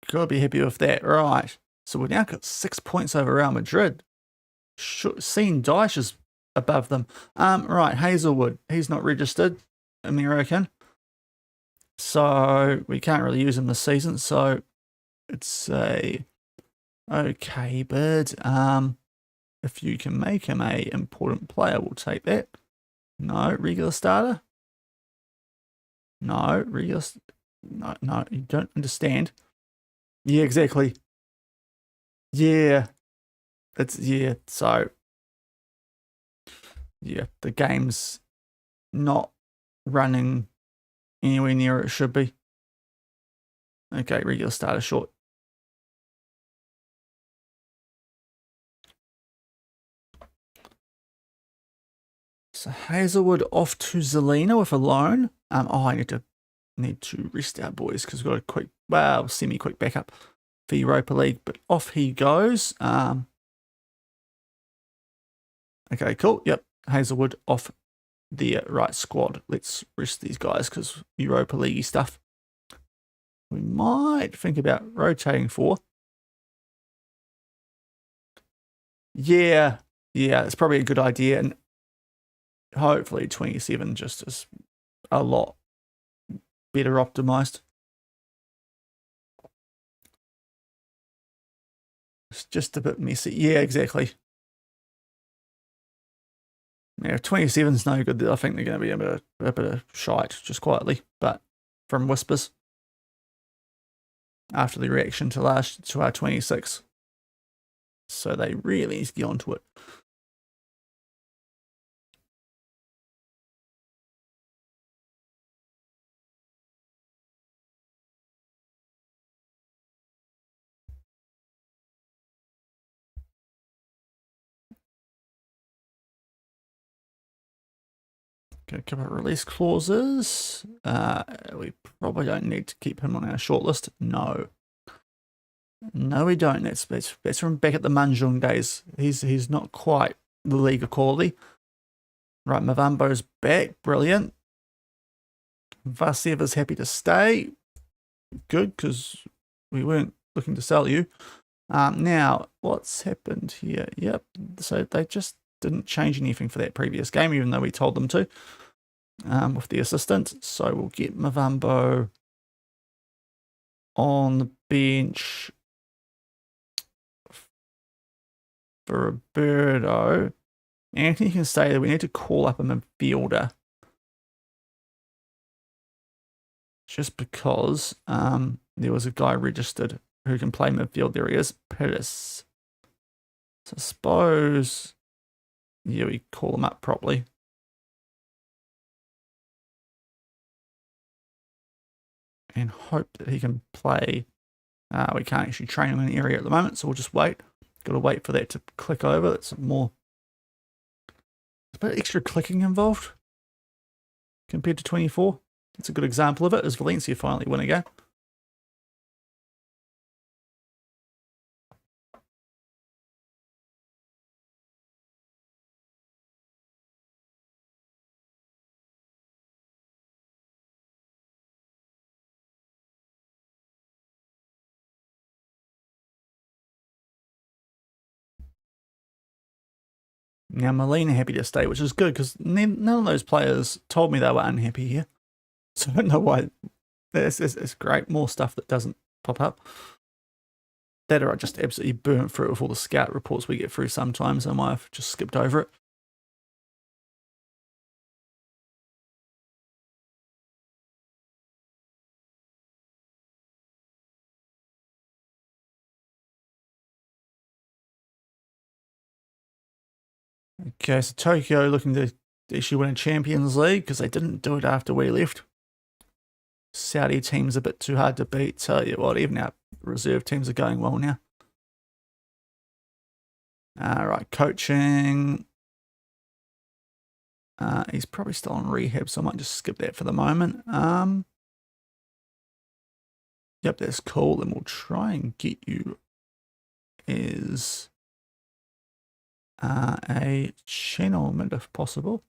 Gotta be happy with that. Right. So we've now got 6 points over Real Madrid. Seeing Dyche is above them. Right, Hazelwood. He's not registered, American. So we can't really use him this season. So It's a okay bid. If you can make him a important player, we'll take that. No, regular starter. No, regular. No, you don't understand. Yeah, exactly. Yeah, so yeah, the game's not running anywhere near it should be. Okay, regular starter short. So Hazelwood off to Zelina with a loan. I need to rest our boys because we've got a quick, well, semi-quick backup for Europa League, but off he goes. Okay, cool. Yep, Hazelwood off the right squad. Let's rest these guys because Europa League stuff. We might think about rotating for. Yeah, it's probably a good idea, and hopefully 27 just is a lot better optimized. It's just a bit messy. Yeah, exactly. Yeah, 27's no good. I think they're going to be a bit of shite, just quietly, but from whispers after the reaction to our 26. So they really need to get onto it. Okay, a couple of release clauses. We probably don't need to keep him on our shortlist. No, we don't. That's from back at the Manjung days. He's not quite the LaLiga quality. Right, Mavambo's back. Brilliant. Vaseva's happy to stay. Good, because we weren't looking to sell you. Now, what's happened here? Yep, so they just didn't change anything for that previous game, even though we told them to, with the assistant. So we'll get Mavambo on the bench for Roberto. Anthony can stay there. We need to call up a midfielder. Just because there was a guy registered who can play midfield. There he is, Betis. So I suppose, yeah, we call him up properly. And hope that he can play. We can't actually train him in an area at the moment, so we'll just wait. Got to wait for that to click over. It's more, there's a bit of extra clicking involved compared to 24. It's a good example of it, as Valencia finally win again. Now, Molina happy to stay, which is good because none of those players told me they were unhappy here. So I don't know why. It's great. More stuff that doesn't pop up. That or I just absolutely burnt through it with all the scout reports we get through sometimes. I might have just skipped over it. Okay, so Tokyo looking to actually win a Champions League because they didn't do it after we left. Saudi team's a bit too hard to beat. Tell you what, even our reserve teams are going well now. All right, coaching. He's probably still on rehab, so I might just skip that for the moment. Yep, that's cool. Then we'll try and get you as a channelman if possible.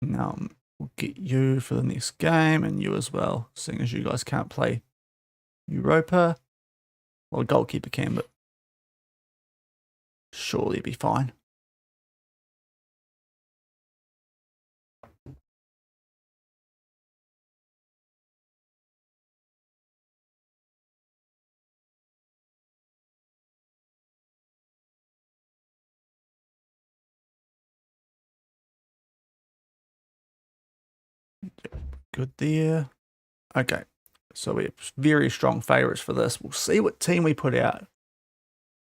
Now we'll get you for the next game and you as well, seeing as you guys can't play Europa. Well, goalkeeper can, but surely be fine. Good there. Okay, so we're very strong favourites for this. We'll see what team we put out.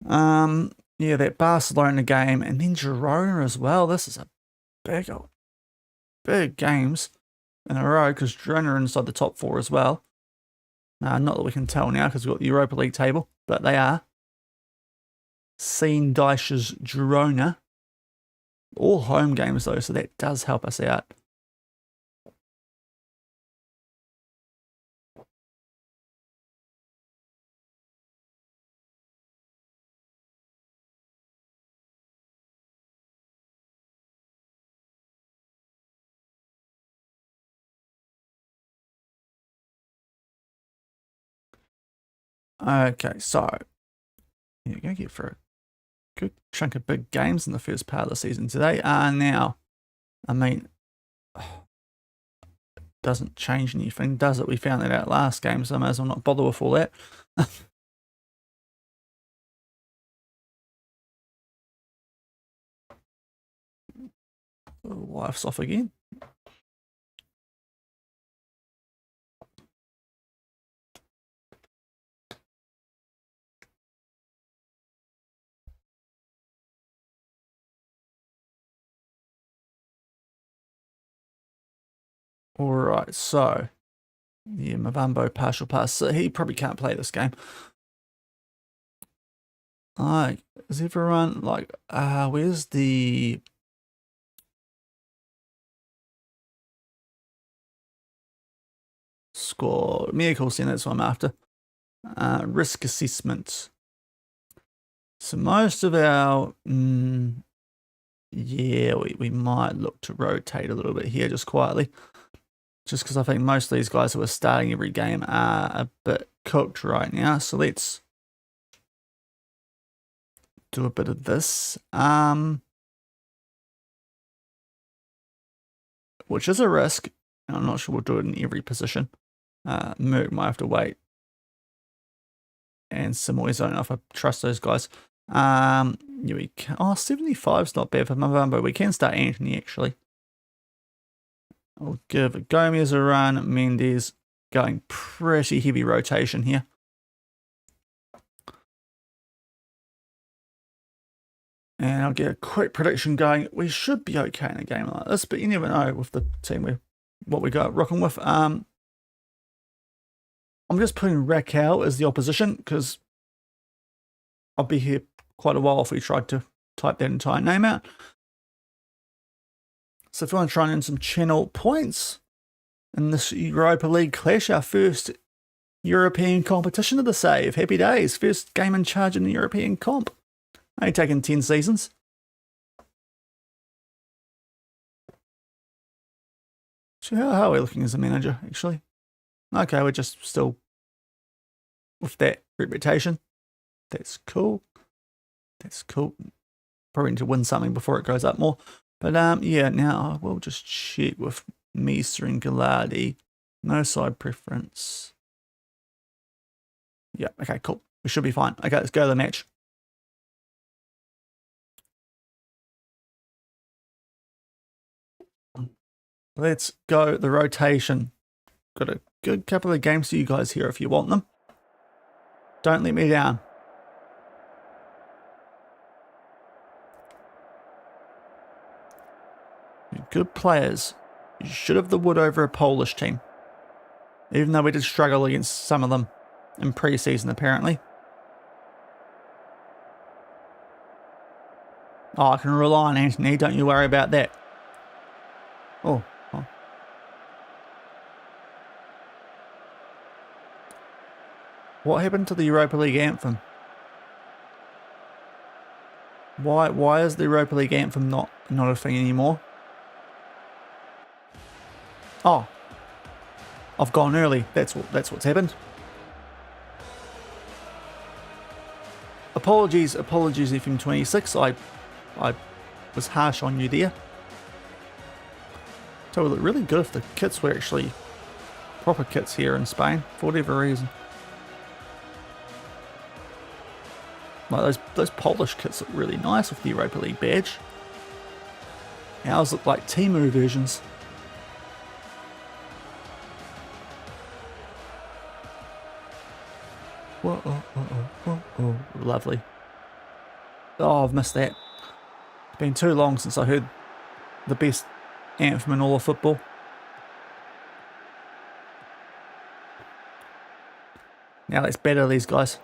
Yeah, that Barcelona game and then Girona as well. This is a big games in a row because Girona are inside the top 4 as well. Not that we can tell now because we've got the Europa League table, but they are. Seen Dyche's Girona. All home games though, so that does help us out. Okay, so you're going to get for a good chunk of big games in the first part of the season today. Now, I mean, it doesn't change anything, does it? We found that out last game, so I might as well not bother with all that. Wife's off again. Alright, so yeah, Mavambo partial pass. So he probably can't play this game. Is everyone like where's the score? Miracles in, that's what I'm after. Risk assessment. So most of our yeah, we might look to rotate a little bit here just quietly. Just because I think most of these guys who are starting every game are a bit cooked right now. So let's do a bit of this. Which is a risk. I'm not sure we'll do it in every position. Merc might have to wait. And Samoy's, I don't know if I trust those guys. Yeah, we can, 75's not bad for Mavambo. We can start Anthony actually. I'll give Gomez a run. Mendes going pretty heavy rotation here. And I'll get a quick prediction going. We should be okay in a game like this, but you never know with the team what we got rocking with. I'm just putting Raquel as the opposition because I'll be here quite a while if we tried to type that entire name out. So if you want to try and earn some channel points in this Europa League clash, our first European competition of the save. Happy days. First game in charge in the European comp. Only taken 10 seasons. So how are we looking as a manager, actually? Okay, we're just still with that reputation. That's cool. That's cool. Probably need to win something before it goes up more. But yeah, now we'll just check with Misa and Gallardi. No side preference. Yeah, okay, cool. We should be fine. Okay, let's go to the match. Let's go the rotation. Got a good couple of games for you guys here if you want them. Don't let me down. You're good players. You should have the wood over a Polish team. Even though we did struggle against some of them in pre-season apparently. Oh, I can rely on Anthony, don't you worry about that. Oh. What happened to the Europa League anthem? Why is the Europa League anthem not a thing anymore? Oh. I've gone early. That's what's happened. Apologies FM26. I was harsh on you there. So it would look really good if the kits were actually proper kits here in Spain, for whatever reason. Like those Polish kits look really nice with the Europa League badge. Ours look like Temu versions. Whoa, oh, oh, oh, oh, oh. Lovely. Oh, I've missed that. It's been too long since I heard the best anthem in all of football. Now let's better these guys.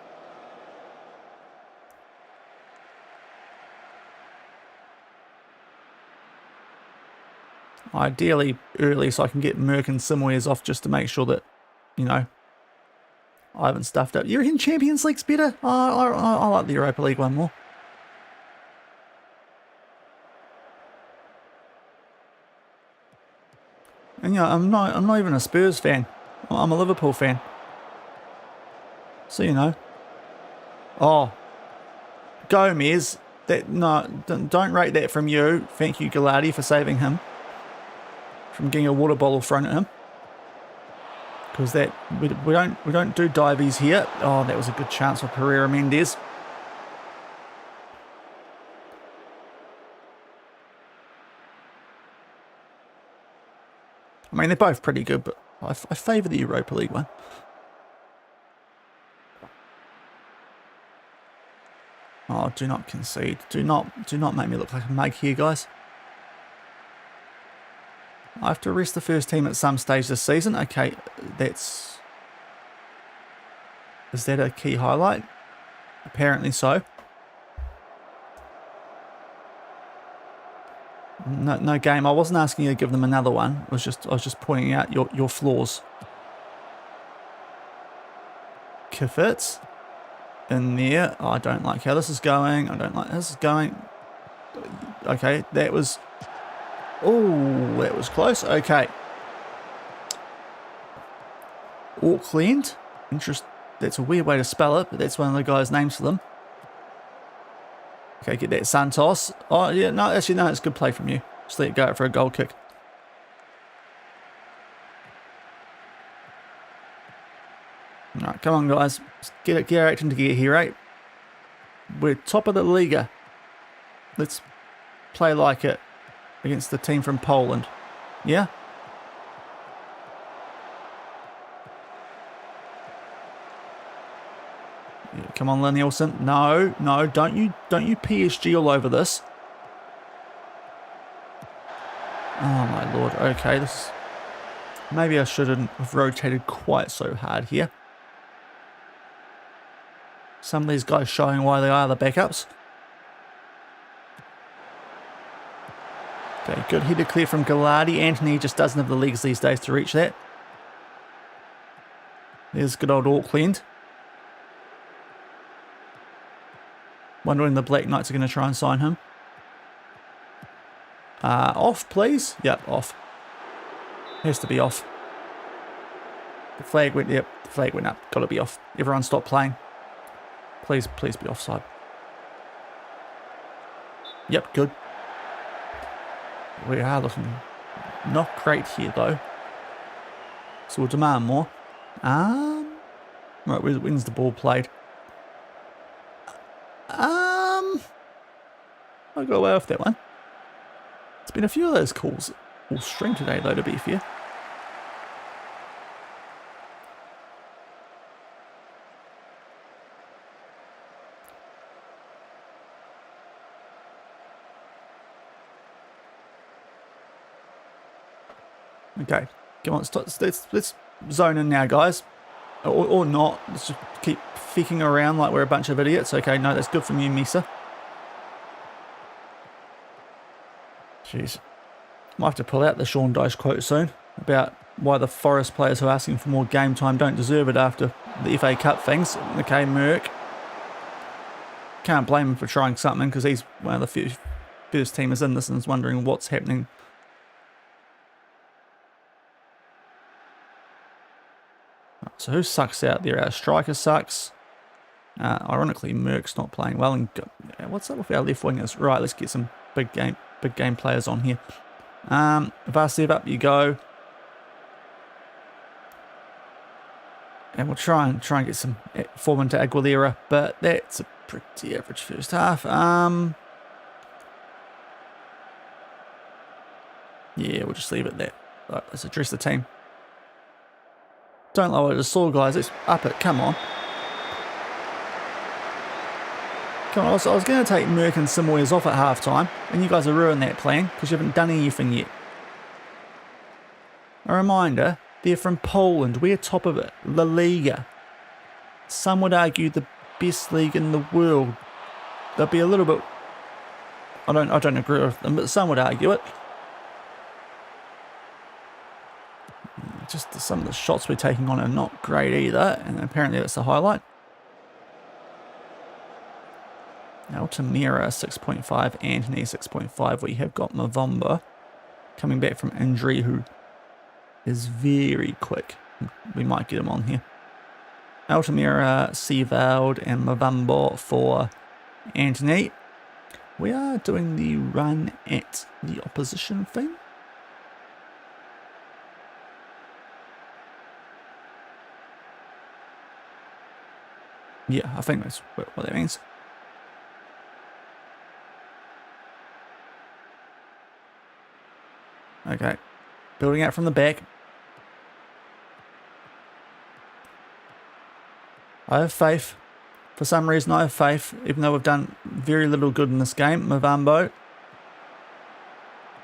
Ideally early so I can get Merck and Simwares off just to make sure that, you know, I haven't stuffed up. You reckon Champions League's better? I like the Europa League one more. And yeah, I'm not even a Spurs fan. I'm a Liverpool fan. So you know. Oh, Gomez. Don't rate that from you. Thank you, Galati, for saving him from getting a water bottle thrown at him. Because that we don't do divies here. Oh, that was a good chance for Pereira Mendes. I mean, they're both pretty good, but I favour the Europa League one. Oh, do not concede. Do not make me look like a mug here, guys. I have to rest the first team at some stage this season. Okay, that's... Is that a key highlight? Apparently so. No game. I wasn't asking you to give them another one. I was just pointing out your flaws. Kifitz in there. Oh, I don't like how this is going. I don't like how this is going. Okay, that was... Oh, that was close. Okay. Auckland. That's a weird way to spell it, but that's one of the guys' names for them. Okay, get that Santos. Oh, yeah, no, actually, no, it's good play from you. Just let it go for a goal kick. All right, come on, guys. Let's get our action to get here, right? We're top of the Liga. Let's play like it against the team from Poland. Yeah? Come on, Nielsen. No, don't you PSG all over this. Oh my lord. Okay, this... Maybe I shouldn't have rotated quite so hard here. Some of these guys showing why they are the backups. Okay, good header clear from Gallardi. Anthony just doesn't have the legs these days to reach that. There's good old Auckland. Wonder when the Black Knights are going to try and sign him. Off, please. Yep, off. Has to be off. The flag went, yep, the flag went up. Got to be off. Everyone stop playing. Please be offside. Yep, good. We are looking not great here, though. So we'll demand more. Right, when's the ball played? I got away off that one. It's been a few of those calls all string today, though, to be fair. Okay, come on, let's zone in now, guys. Or not. Let's just keep ficking around like we're a bunch of idiots. Okay, no, that's good from you, Misa. Jeez. Might have to pull out the Shaun Dyche quote soon about why the Forest players who are asking for more game time don't deserve it after the FA Cup things. Okay, Merck. Can't blame him for trying something because he's one of the few first teamers in this and is wondering what's happening. So who sucks out there? Our striker sucks. Ironically, Merck's not playing well. And what's up with our left wingers? Right, let's get some big game players on here. Vasev, up you go. And we'll try and get some form into Aguilera, but that's a pretty average first half. Yeah, we'll just leave it there. Right, let's address the team. Don't lower the saw, guys. Let's up it. Come on. Come on, I was going to take Merck and Simoes off at half-time, and you guys have ruined that plan because you haven't done anything yet. A reminder, they're from Poland. We're top of it. LaLiga. Some would argue the best league in the world. They'll be a little bit... I don't agree with them, but some would argue it. Just some of the shots we're taking on are not great either, and apparently that's the highlight. Altamira 6.5, Anthony 6.5. We have got Mavomba coming back from injury, who is very quick. We might get him on here. Altamira, Seavald, and Mavomba for Anthony. We are doing the run at the opposition thing. Yeah, I think that's what that means. Okay, building out from the back. I have faith. For some reason I have faith, even though we've done very little good in this game. Mavambo.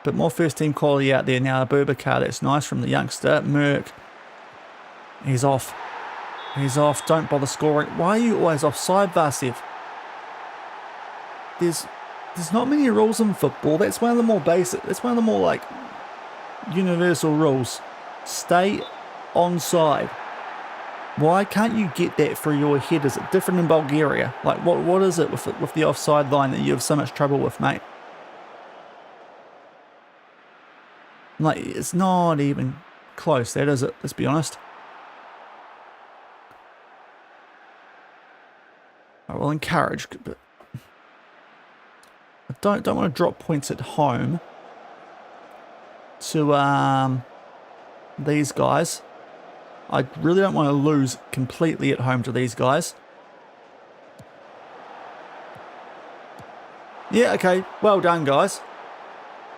But more first team quality out there now. Boubacar, that's nice from the youngster. Merck. He's off. He's off. Don't bother scoring. Why are you always offside, Vasev? There's not many rules in football. That's one of the more basic. That's one of the more like universal rules. Stay onside. Why can't you get that through your head? Is it different in Bulgaria? Like what is it with the offside line that you have so much trouble with, mate? Like it's not even close. That is it. Let's be honest. I will encourage, but I don't want to drop points at home to these guys. I really don't want to lose completely at home to these guys. Yeah, okay. Well done, guys.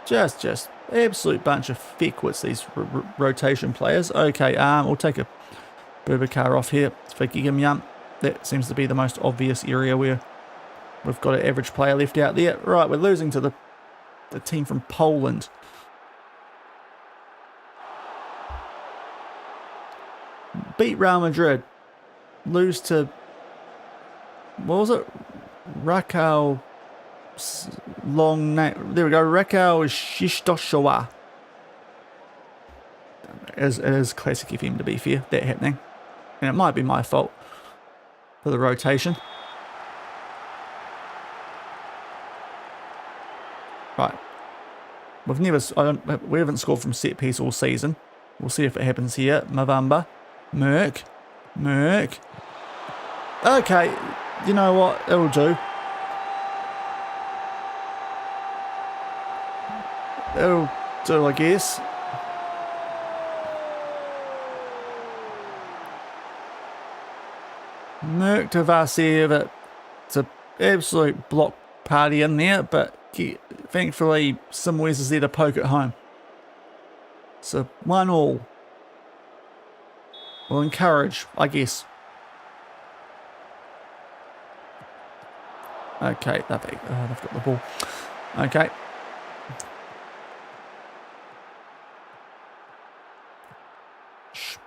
Just absolute bunch of feckwits, these rotation players. Okay, we'll take a Boubacar off here. Fakigam. That seems to be the most obvious area where we've got an average player left out there. Right, we're losing to the team from Poland. Beat Real Madrid. Lose to... What was it? Rakau... Long name. There we go. Rakau Shishtoshawa. It is classic FM, to be fair, that happening. And it might be my fault for the rotation. Right. We haven't scored from set piece all season. We'll see if it happens here. Mavamba. Merck. Okay, you know what? It'll do. It'll do, I guess. Merck to Vasev. It's an absolute block party in there, but thankfully Simoes is there to poke it home. So 1-1. We'll encourage, I guess. Okay, they've got the ball. Okay.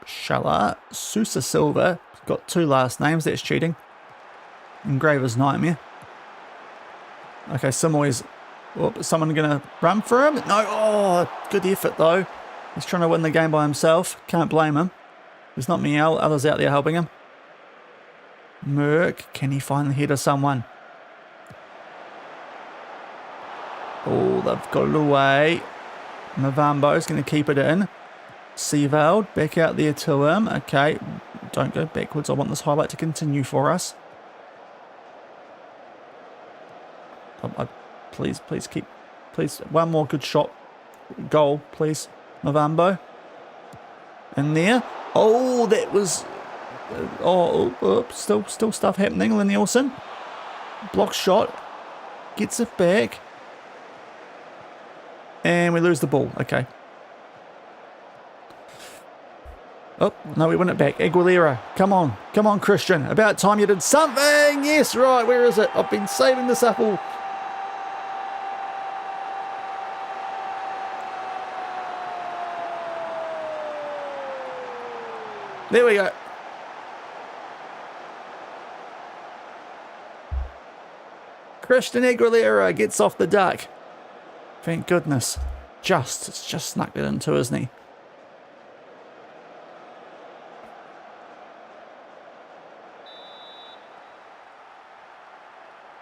Shala Sousa Silva. Got 2 last names. That's cheating. Engraver's nightmare. Okay, Simoes. Oh, is someone going to run for him? No. Oh, good effort though. He's trying to win the game by himself. Can't blame him. There's not many others out there helping him. Merck, can he find the head of someone? Oh, they've got it away. Mavambo's going to keep it in. Seavald, back out there to him. Okay, don't go backwards. I want this highlight to continue for us. Please, one more good shot. Goal, please. Mavambo. In there. Oh, that was... still stuff happening. Nielsen. Block shot. Gets it back. And we lose the ball. Okay. Oh, no, we win it back. Aguilera. Come on. Come on, Christian. About time you did something. Yes, right. Where is it? I've been saving this up all. There we go. Christian Aguilera gets off the duck. Thank goodness. It's just snuck it into, isn't he?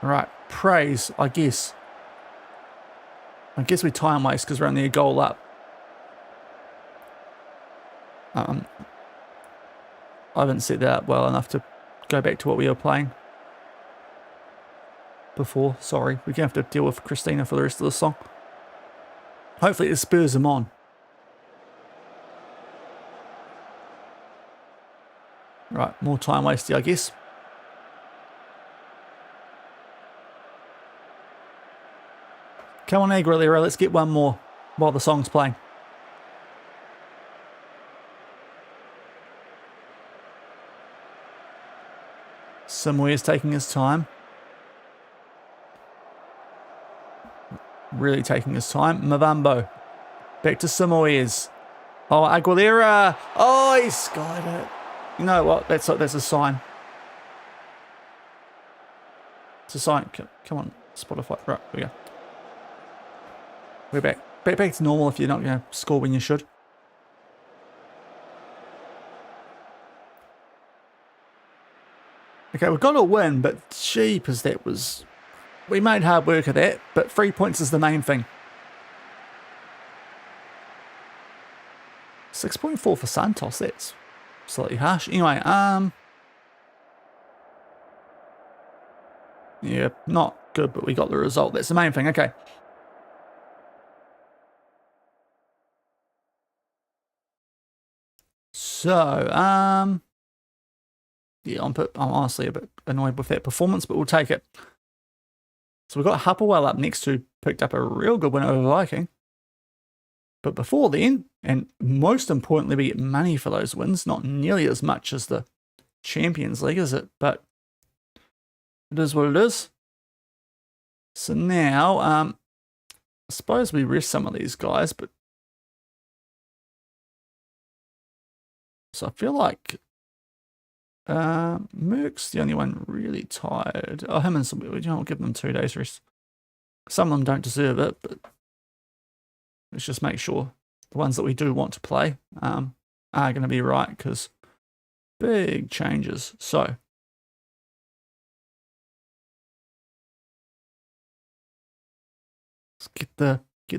Right, praise, I guess. I guess we time waste because we're only a goal up. I haven't set that up well enough to go back to what we were playing before. Sorry, we're going to have to deal with Christina for the rest of the song. Hopefully it spurs him on. Right, more time wasted, I guess. Come on, Aguilera, let's get one more while the song's playing. Samoy's taking his time. Really taking his time. Mavambo. Back to Samoy's. Oh, Aguilera. Oh, he skied it. You know what? That's a sign. It's a sign. Come on, Spotify. Right, here we go. We're back. Back to normal if you're not going to score when you should. Okay, we've got a win, but jeepers, that was... We made hard work of that, but 3 points is the main thing. 6.4 for Santos, that's slightly harsh. Anyway, yeah, not good, but we got the result. That's the main thing. Okay. So, yeah, I'm honestly a bit annoyed with that performance, but we'll take it. So we've got Hapawell up next, who picked up a real good win over Viking. But before then, and most importantly, we get money for those wins. Not nearly as much as the Champions League, is it? But it is what it is. So now, I suppose we rest some of these guys, but... So I feel like Merck's the only one really tired. Oh, him and some, we don't give them 2 days rest. Some of them don't deserve it, but let's just make sure the ones that we do want to play are going to be right, because big changes. So let's get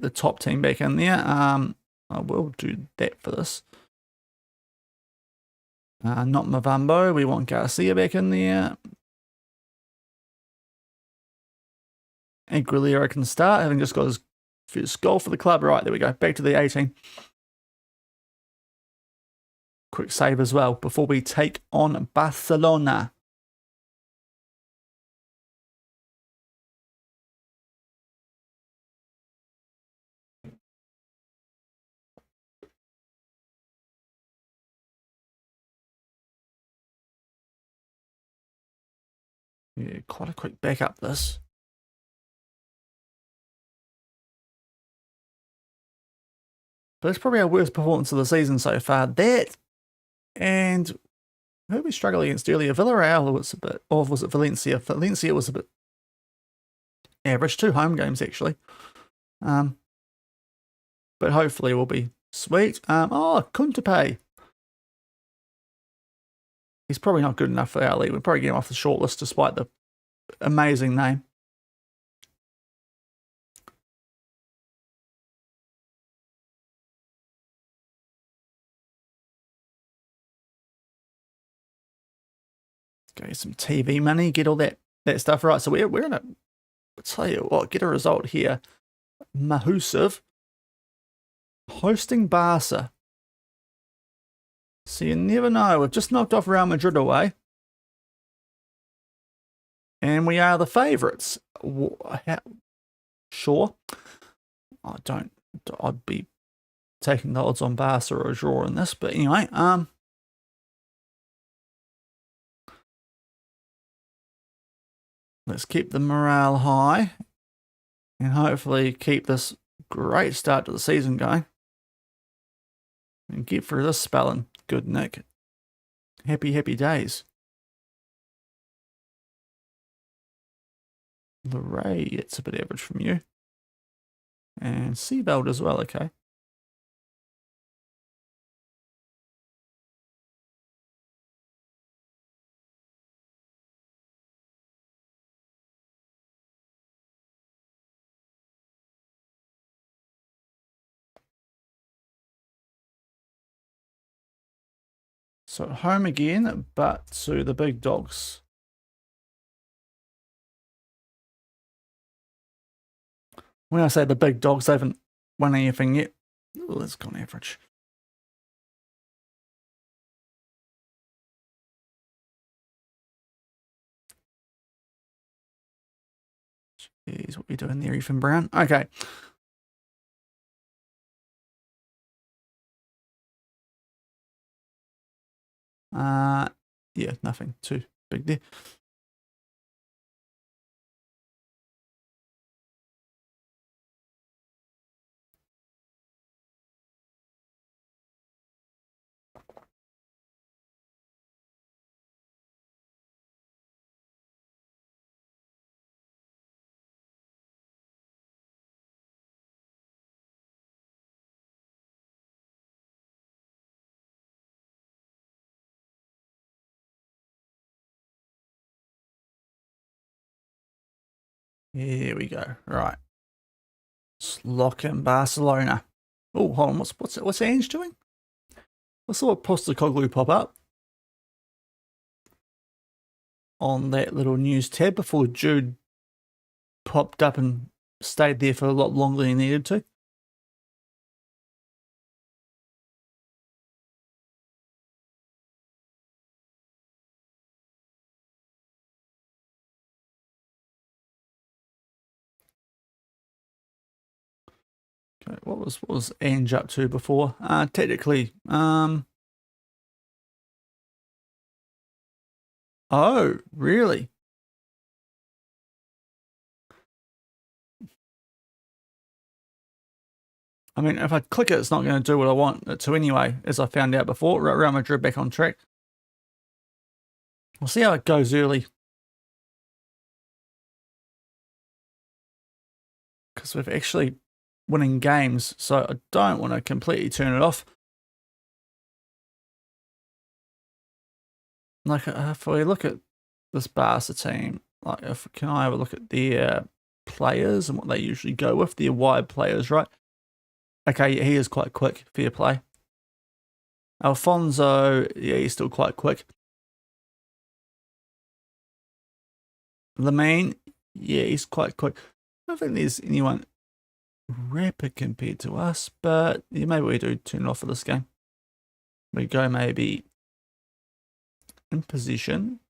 the top team back in there. I will do that for this. Not Mavambo. We want Garcia back in there. Aguilera can start, having just got his first goal for the club. Right, there we go. Back to the 18. Quick save as well before we take on Barcelona. Yeah, quite a quick backup this. But it's probably our worst performance of the season so far. That, and who we struggled against earlier? Villarreal was a bit, or was it Valencia? Valencia was a bit average. 2 home games actually. But hopefully we'll be sweet. Oh, Kuntepe. He's probably not good enough for our league. We'll probably get him off the shortlist despite the amazing name. Let's get some TV money, get all that stuff right. So we're going to, tell you what, get a result here. Mahusiv hosting Barca. So you never know. We've just knocked off Real Madrid away. And we are the favourites. Sure. I'd be taking the odds on Barca or a draw in this. But anyway, Let's keep the morale high and hopefully keep this great start to the season going and get through this spelling. Good, Nick. Happy, happy days. Ray, it's a bit average from you. And Seabelt as well, okay. So home again, but to the big dogs. When I say the big dogs, they haven't won anything yet. Oh, that's gone average. Jeez, what are you doing there, Ethan Brown? Okay. Yeah, nothing too big there. Here we go. Right. Let's lock in Barcelona. Oh, hold on. What's Ange doing? I saw a Postecoglou pop up on that little news tab before Jude popped up and stayed there for a lot longer than he needed to. Okay, what was Ange up to before? Technically, oh, really? I mean, if I click it, it's not going to do what I want it to anyway, as I found out before. Real Madrid back on track. We'll see how it goes early. Because we're actually winning games, so I don't want to completely turn it off. Like, if we look at this Barca team, like, can I have a look at their players and what they usually go with? Their wide players, right? Okay, he is quite quick. Fair play. Alfonso, yeah, he's still quite quick. Lamine, yeah, he's quite quick. I don't think there's anyone rapid compared to us, but yeah, maybe we do turn it off for this game. We go maybe in position.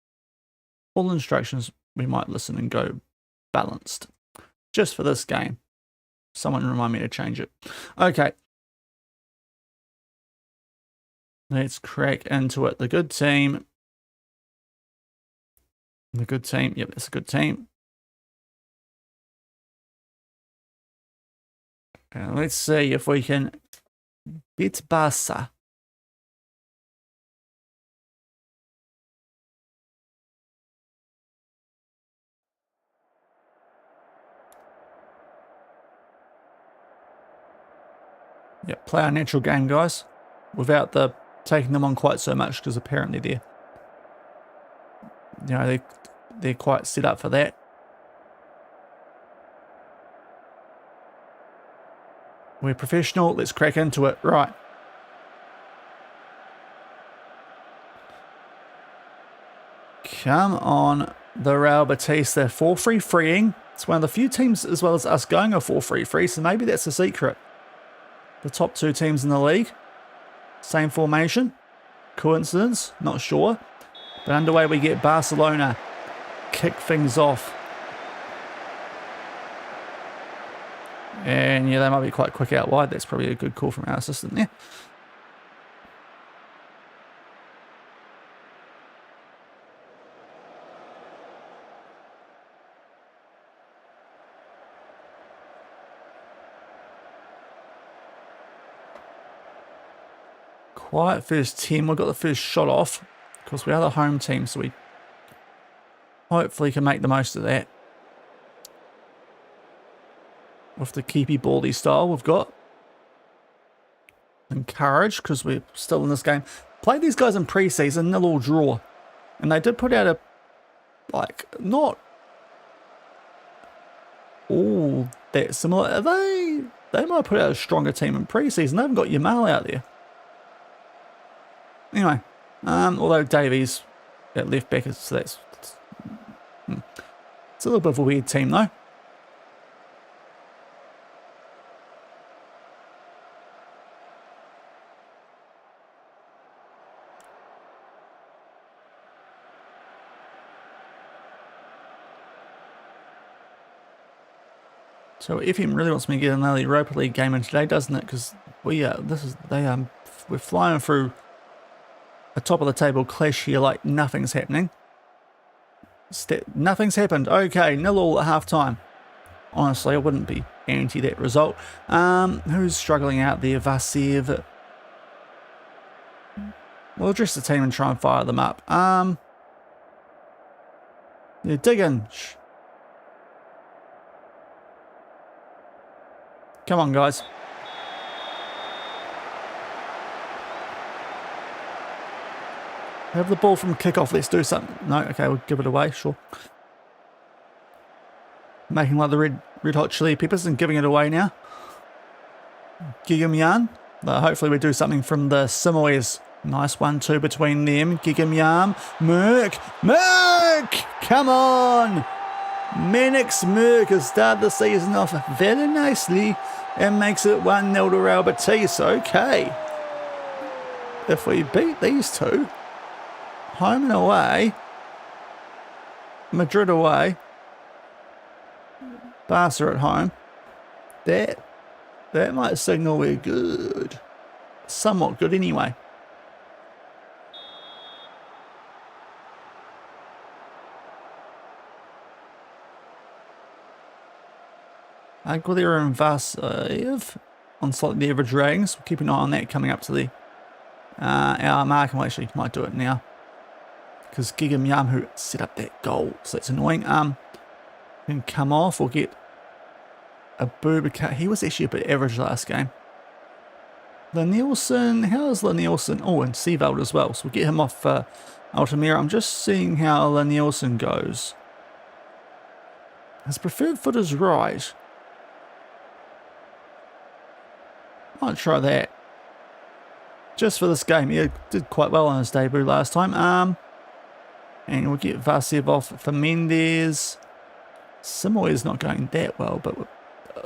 All instructions, we might listen and go balanced. Just for this game. Someone remind me to change it. Okay. Let's crack into it. The good team. The good team. Yep, that's a good team. Let's see if we can beat Barca. Yeah, play our natural game, guys, without the taking them on quite so much, because apparently they're quite set up for that. We're professional. Let's crack into it. Right. Come on, the Real Betis. They're 4-3 freeing. It's one of the few teams, as well as us, going a 4-3 free, so maybe that's the secret. The top two teams in the league. Same formation. Coincidence? Not sure. But underway we get Barcelona. Kick things off. And yeah, they might be quite quick out wide. That's probably a good call from our assistant there. quiet first 10. We've got the first shot off. Of course, we are the home team, so we hopefully can make the most of that. With the keepy baldy style we've got. Encouraged, because we're still in this game. Played these guys in pre-season, 0-0 draw. And they did put out a, like, not all that similar. They might put out a stronger team in pre-season. They haven't got Yamal out there. Anyway, although Davies at left back, so it's a little bit of a weird team though. So FM really wants me to get another Europa League game in today, doesn't it? Because we're flying through a top of the table clash here like nothing's happening. Nothing's happened. Okay, 0-0 at half time. Honestly, I wouldn't be anti that result. Who's struggling out there? Vasev. We'll address the team and try and fire them up. Yeah, dig in. Come on, guys. Have the ball from kickoff. Let's do something. No, okay, we'll give it away. Sure. Making like the red hot chili peppers and giving it away now. Gigamyan. Hopefully we do something from the Simoes. Nice 1-2 between them. Gigamyan. Merck. Come on. Menix Merck has started the season off very nicely and makes it 1-0 to Real Betis. Okay. If we beat these two, home and away, Madrid away, Barca at home, that might signal we're good. Somewhat good anyway. Aguilera and Vasev on slightly average ratings. We'll keep an eye on that coming up to the hour mark. And we actually might do it now. Because Gigamyan, who set up that goal, so that's annoying. Can come off or get a Boubacar. He was actually a bit average last game. Lenilson, how's Lenilson? Oh, and Seaveld as well. So we'll get him off Altamira. I'm just seeing how Lenilson goes. His preferred foot is right. Might try that. Just for this game. He did quite well on his debut last time. And we'll get Vasev off for Mendes. Simoy is not going that well, but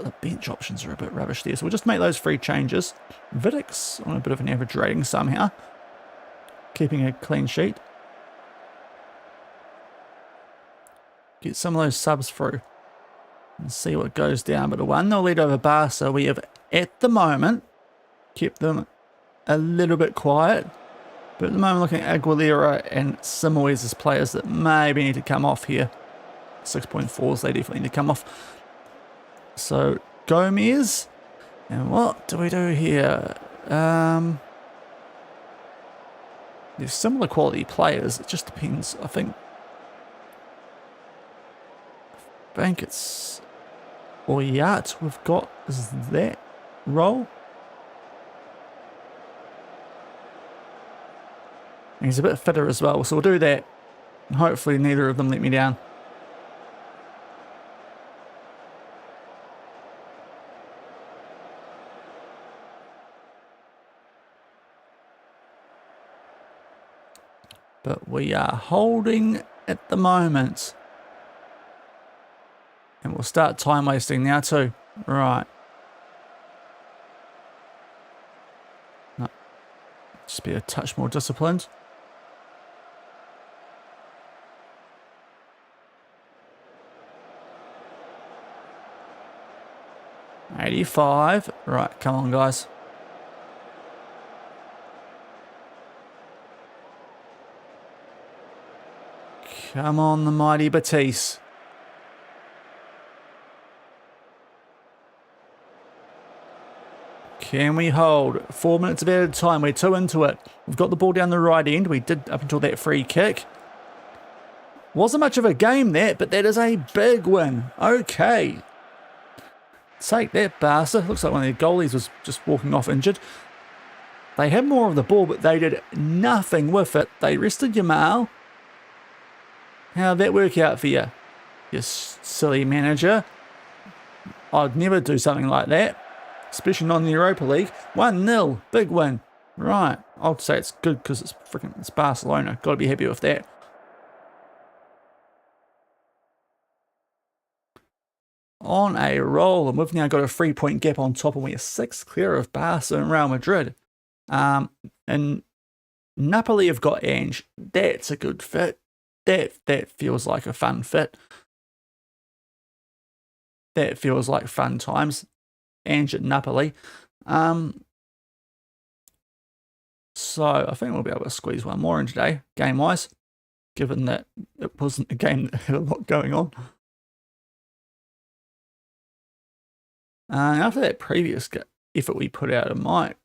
the bench options are a bit rubbish there. So we'll just make those 3 changes. Vidic's on a bit of an average rating somehow. Keeping a clean sheet. Get some of those subs through. And see what goes down. But a 1-0 lead over Barca. We have, at the moment, kept them a little bit quiet. But at the moment, looking at Aguilera and Simoes as players that maybe need to come off here. 6.4s, they definitely need to come off. So, Gomez. And what do we do here? There's similar quality players. It just depends. I think it's Oyat we've got. Is that role? And he's a bit fitter as well, so we'll do that. And hopefully neither of them let me down. But we are holding at the moment. And we'll start time wasting now too. Right. No. Just be a touch more disciplined. $85. Right, come on, guys. Come on, the mighty Betis. Can we hold? 4 minutes of added time. We're 2 into it. We've got the ball down the right end. We did up until that free kick. Wasn't much of a game that, but that is a big win. Okay. Take that, Barca. Looks like one of their goalies was just walking off injured. They had more of the ball, but they did nothing with it. They rested Yamal. How'd that work out for you? You silly manager. I'd never do something like that. Especially not in the Europa League. 1-0. Big win. Right. I'll say it's good because it's Barcelona. Got to be happy with that. On a roll, and we've now got a 3-point gap on top, and we are 6 clear of Barca and Real Madrid. And Napoli have got Ange. That's a good fit. That feels like a fun fit. That feels like fun times. Ange at Napoli. So I think we'll be able to squeeze one more in today, game-wise, given that it wasn't a game that had a lot going on. After that previous effort we put out, I might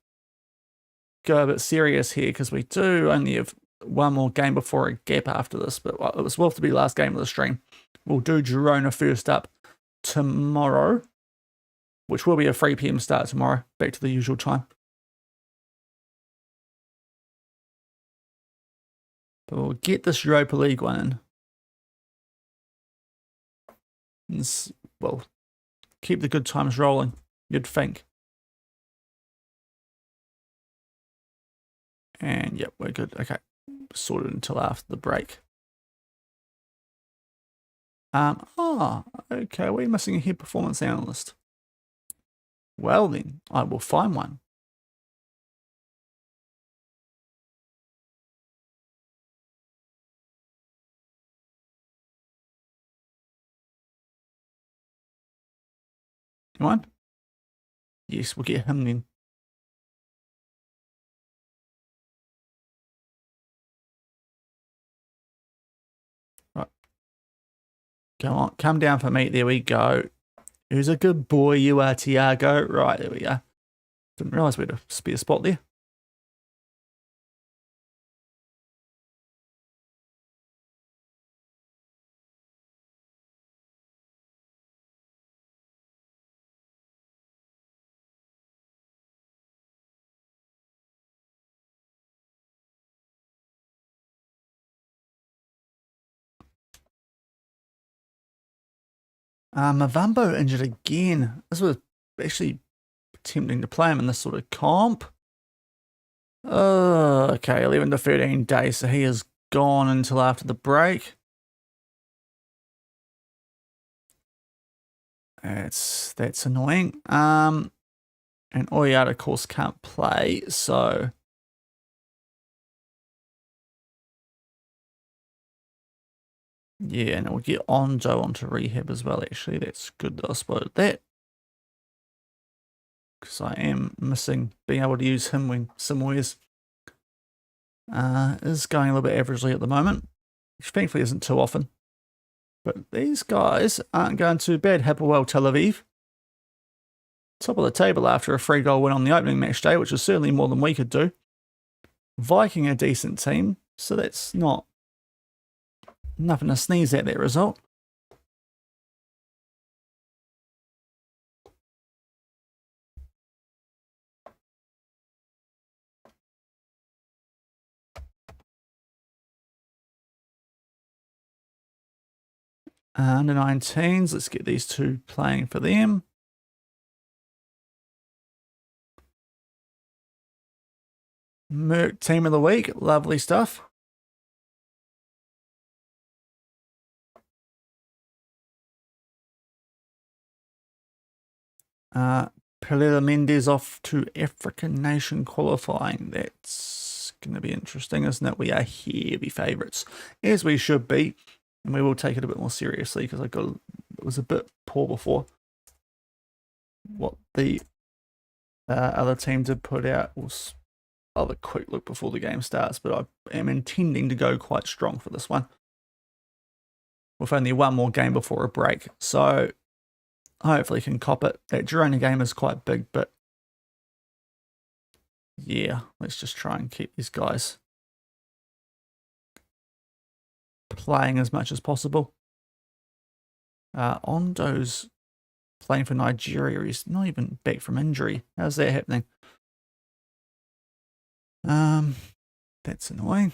go a bit serious here because we do only have one more game before a gap after this, but it was worth to be last game of the stream. We'll do Girona first up tomorrow, which will be a 3 PM start tomorrow, back to the usual time. But we'll get this Europa League one in. Well, keep the good times rolling, you'd think. And yep, we're good. Okay, sorted until after the break. Okay, we're missing a head performance analyst. Well then, I will find one. Come on. Yes, we'll get him then. Right. Come on, come down for me. There we go. Who's a good boy you are, Tiago. Right, there we go. Didn't realise we had a spare spot there. Mavambo injured again. This was actually attempting to play him in this sort of comp. Okay, 11 to 13 days, so he is gone until after the break. That's annoying. And Oyard, of course, can't play, so yeah, and we'll get Ondo onto rehab as well, actually. That's good that I spotted that. Because I am missing being able to use him when Simoes is going a little bit averagely at the moment, which thankfully isn't too often. But these guys aren't going too bad. Hapoel Tel Aviv, top of the table after a 3-goal win on the opening match day, which is certainly more than we could do. Viking, a decent team, so that's nothing to sneeze at, that result. Under 19s, let's get these two playing for them. Merc team of the week, lovely stuff. Pereira Mendes off to African nation qualifying. That's going to be interesting, isn't it? We are heavy favourites, as we should be. And we will take it a bit more seriously because it was a bit poor before. What the other team did put out was, I'll have a quick look before the game starts, but I am intending to go quite strong for this one. With only one more game before a break, so hopefully can cop it. That Girona game is quite big, but Yeah, let's just try and keep these guys playing as much as possible. Ondo's playing for Nigeria. He's not even back from injury. How's that happening? That's annoying.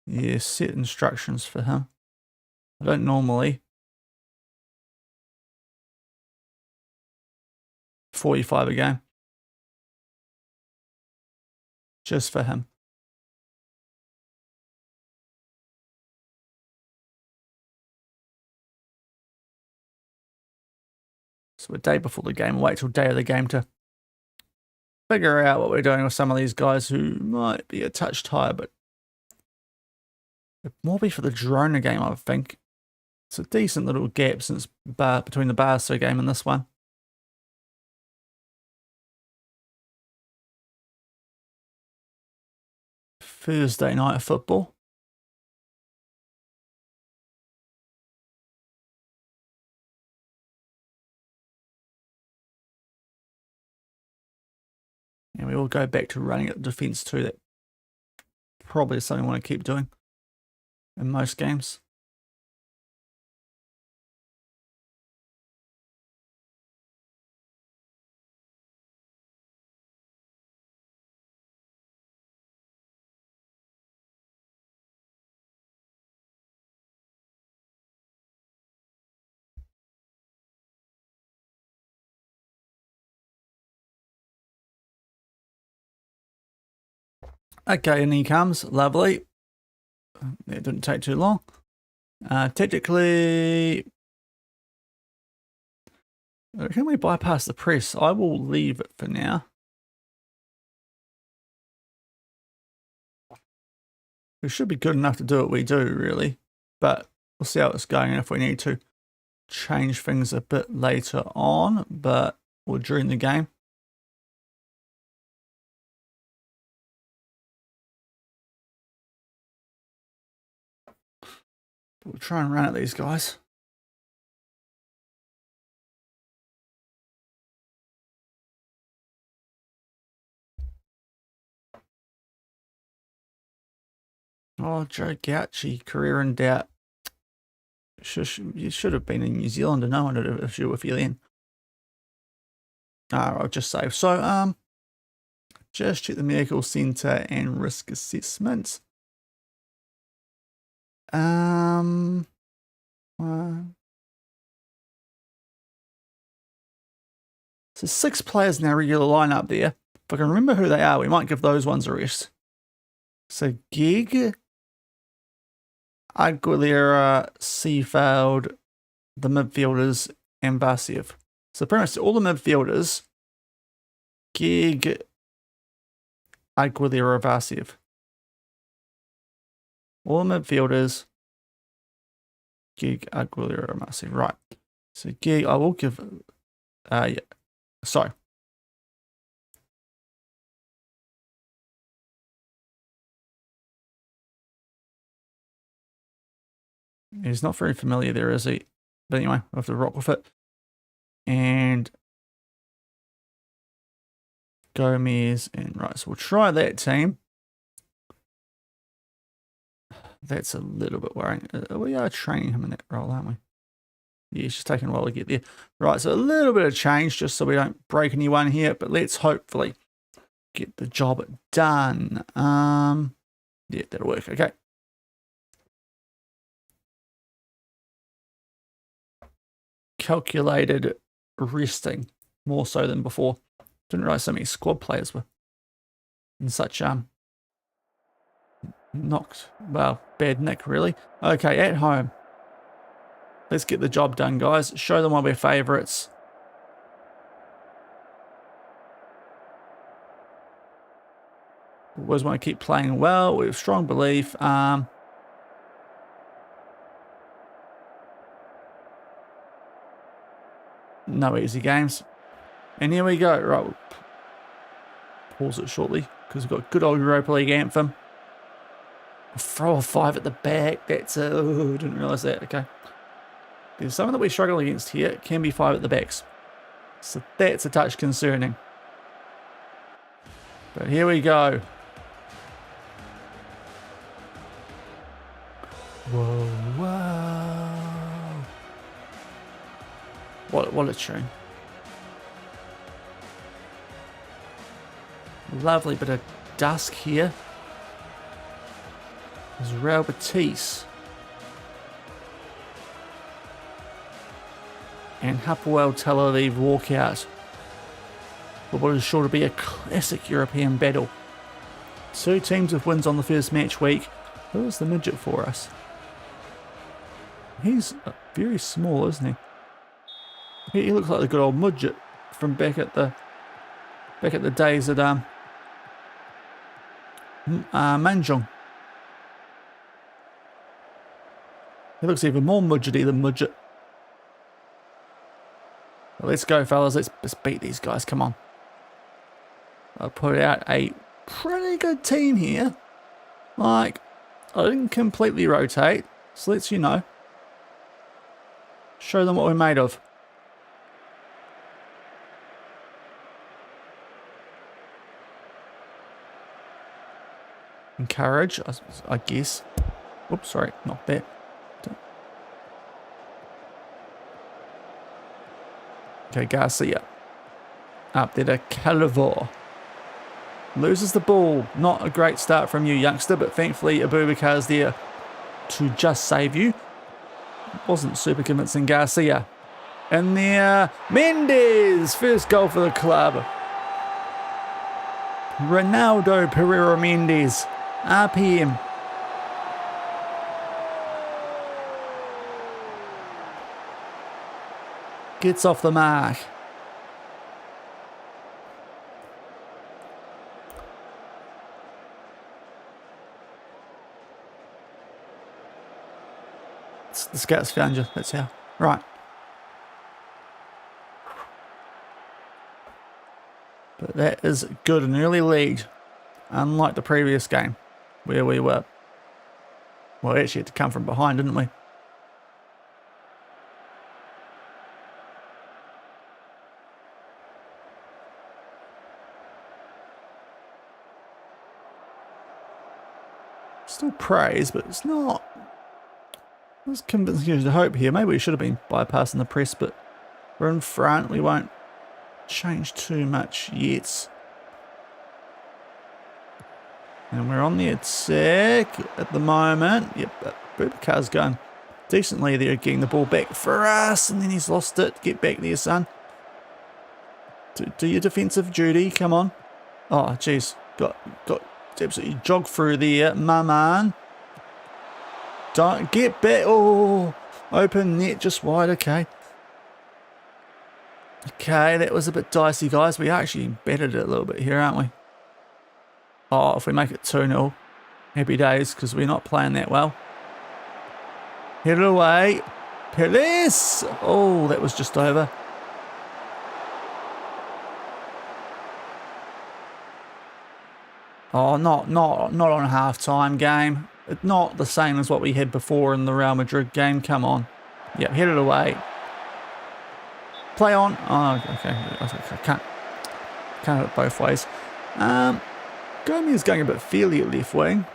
Yeah, set instructions for him. I don't normally. 45 a game. Just for him. So a day before the game, wait till day of the game to figure out what we're doing with some of these guys who might be a touch tired, but it more be for the Drona game, I think. It's a decent little gap since between the Barca game and this one. Thursday night football. And we all go back to running at the defense too. That probably is something I want to keep doing in most games. Okay, and he comes. Lovely. It didn't take too long. Technically, can we bypass the press? I will leave it for now. We should be good enough to do what we do, really. But we'll see how it's going and if we need to change things a bit later on, or during the game. We'll try and run at these guys. Oh, Joe Gauchi, career in doubt. You should have been in New Zealand and no one had an issue with you then. I'll just save. So, just check the medical centre and risk assessment. So 6 players in our regular lineup there. If I can remember who they are, we might give those ones a rest. So Gig, Aguilera, Seafeld, the midfielders, and Vasiev. So pretty much all the midfielders, Gig, Aguilera, Vasiev. All the midfielders, Gig, Aguilera, Vasiev. Right. So Gig, I will give, yeah. Sorry. He's not very familiar there, is he? But anyway, I have to rock with it. And Gomez, and right, so we'll try that team. That's a little bit worrying. We are training him in that role, aren't we? Yeah, it's just taking a while to get there. Right, so a little bit of change just so we don't break anyone here, but let's hopefully get the job done. Yeah, that'll work. Okay. Calculated resting more so than before. Didn't realize so many squad players were in such bad nick, really. Okay, at home. Let's get the job done, guys. Show them why we're favourites. Always want to keep playing well. We have strong belief. No easy games. And here we go. Right, we'll pause it shortly because we've got good old Europa League anthem. Throw a 5 at the back. That's didn't realise that. Okay. There's something that we struggle against here. It can be 5 at the backs. So that's a touch concerning. But here we go. Whoa, whoa. What a tune. Lovely bit of dusk here. There's Real Betis. And Hapoel Tel Aviv walkout. For what is sure to be a classic European battle. Two teams with wins on the first match week. Who is the midget for us? He's very small, isn't he? He looks like the good old midget from back at the days at Manjung. He looks even more midgety than midget. Well, let's go, fellas. Let's beat these guys. Come on. I'll put out a pretty good team here. Like, I didn't completely rotate, so let's, you know, show them what we're made of. Encourage, I guess. Oops, sorry, not that. Okay, Garcia. Up there to Calivor. Loses the ball. Not a great start from you, youngster, but thankfully Abubakar's there to just save you. Wasn't super convincing. Garcia. And there, Mendes. First goal for the club. Ronaldo Pereira Mendes. RPM. Gets off the mark. The scouts found you. That's how. Right. But that is good. An early lead. Unlike the previous game. Where we were. Well, we actually had to come from behind, didn't we? Still praise, but it's not. Let's convince you to hope here. Maybe we should have been bypassing the press, but we're in front. We won't change too much yet. And we're on the attack at the moment. Yep, Bubakar's going decently there, getting the ball back for us, and then he's lost it. Get back there, son. Do your defensive duty. Come on. Oh, jeez. Got absolutely jogged through there. Maman. Don't get back. Oh, open net just wide. Okay. Okay, that was a bit dicey, guys. We actually bettered it a little bit here, aren't we? Oh, if we make it 2-0, happy days, because we're not playing that well. Hit it away. Perez. Oh, that was just over. Oh, not on a half-time game. It's not the same as what we had before in the Real Madrid game. Come on. Yep, hit it away. Play on. Oh, okay. I can't have it both ways. Gomez going a bit fairly at left wing.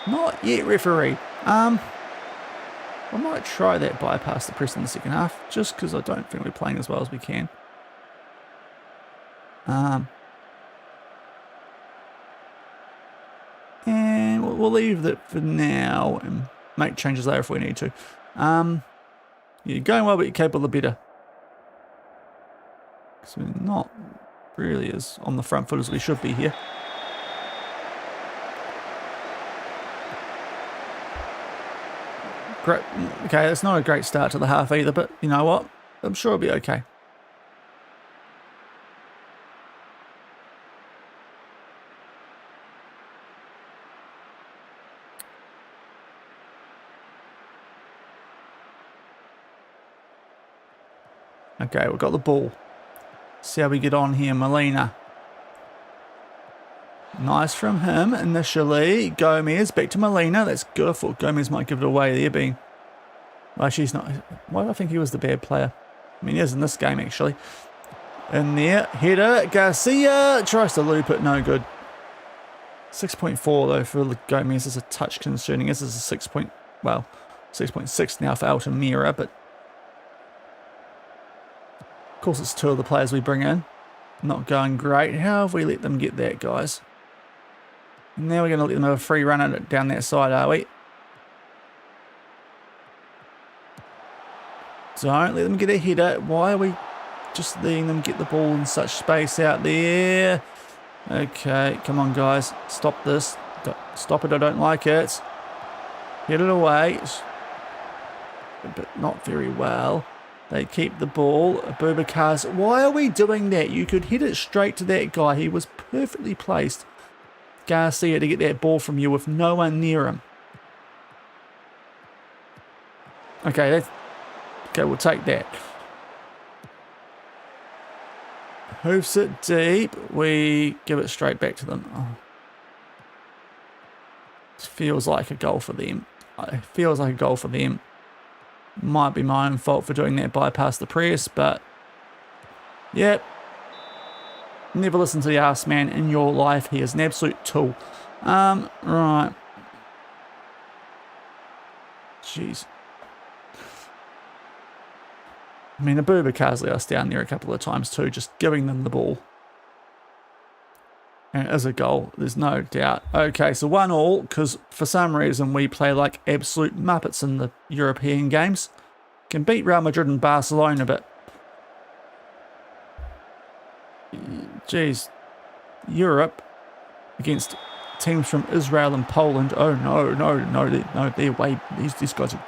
Not yet, referee. I might try that bypass the press in the second half, just because I don't think we're playing as well as we can. And we'll leave that for now and make changes later if we need to. You're going well, but you're capable of better. Because we're not really as on the front foot as we should be here. Great. Okay, it's not a great start to the half either, but you know what? I'm sure it'll be okay. Okay, we've got the ball. See how we get on here, Molina. Nice from him initially. Gomez back to Molina. That's good. I thought Gomez might give it away there, being. Well, she's not. Why do I think he was the bad player? I mean, he is in this game actually. In there, header, Garcia tries to loop it, no good. 6.4 though for Gomez is a touch concerning. This is a 6.6 now for Altamira, but of course it's two of the players we bring in. Not going great. How have we let them get that, guys? Now we're going to let them have a free run at it down that side, are we? Don't let them get a header. Why are we just letting them get the ball in such space out there? Okay, come on, guys. Stop this. Stop it, I don't like it. Get it away. But not very well. They keep the ball. Boubacar's. Why are we doing that? You could hit it straight to that guy. He was perfectly placed. Garcia to get that ball from you with no one near him. Okay, we'll take that. Hoofs it deep. We give it straight back to them. Oh. It feels like a goal for them. It feels like a goal for them. Might be my own fault for doing that bypass the press, but yep. Never listen to the arse man in your life. He is an absolute tool. Right. Jeez. I mean, the Boubacar's let us down there a couple of times too, just giving them the ball. And it is a goal, there's no doubt. Okay, so 1-1, because for some reason we play like absolute muppets in the European games. Can beat Real Madrid and Barcelona, but geez, Europe against teams from Israel and Poland. Oh no, they're way. These guys are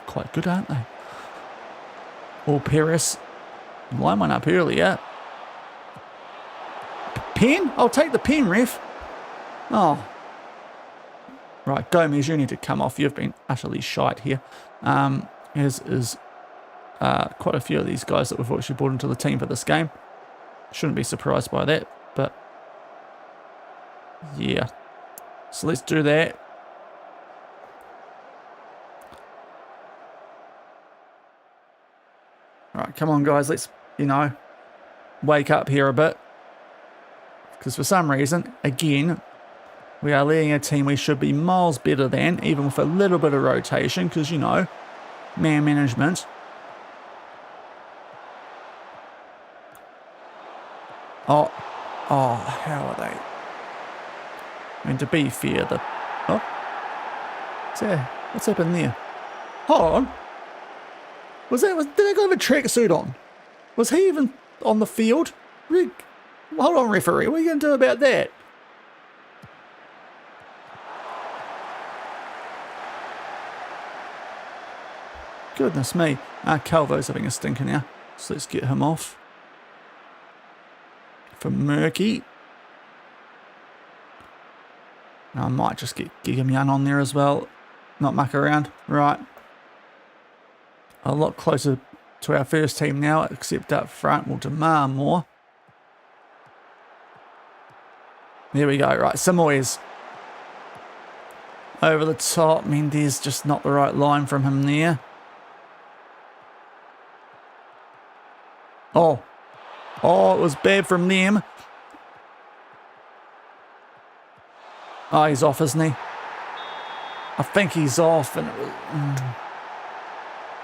quite good, aren't they? Or Paris. Line one up earlier. Pen? I'll take the pen, ref. Oh. Right, Gomez, you need to come off. You've been utterly shite here. As is quite a few of these guys that we've actually brought into the team for this game. Shouldn't be surprised by that, but yeah. So let's do that. All right, come on, guys. Let's, wake up here a bit. Because for some reason, again, we are leading a team we should be miles better than, even with a little bit of rotation, because, man management. Oh, how are they? I mean, to be fair, what's happened there? Hold on. Did that guy have a tracksuit on? Was he even on the field? Hold on, referee. What are you going to do about that? Goodness me. Calvo's having a stinker now. So let's get him off. For Murky. I might just get Gigamyan on there as well. Not muck around. Right. A lot closer to our first team now, except up front we'll demand more. There we go. Right, Samoy's over the top. Mendes just not the right line from him there. Oh, it was bad from them. Oh, he's off, isn't he? I think he's off. And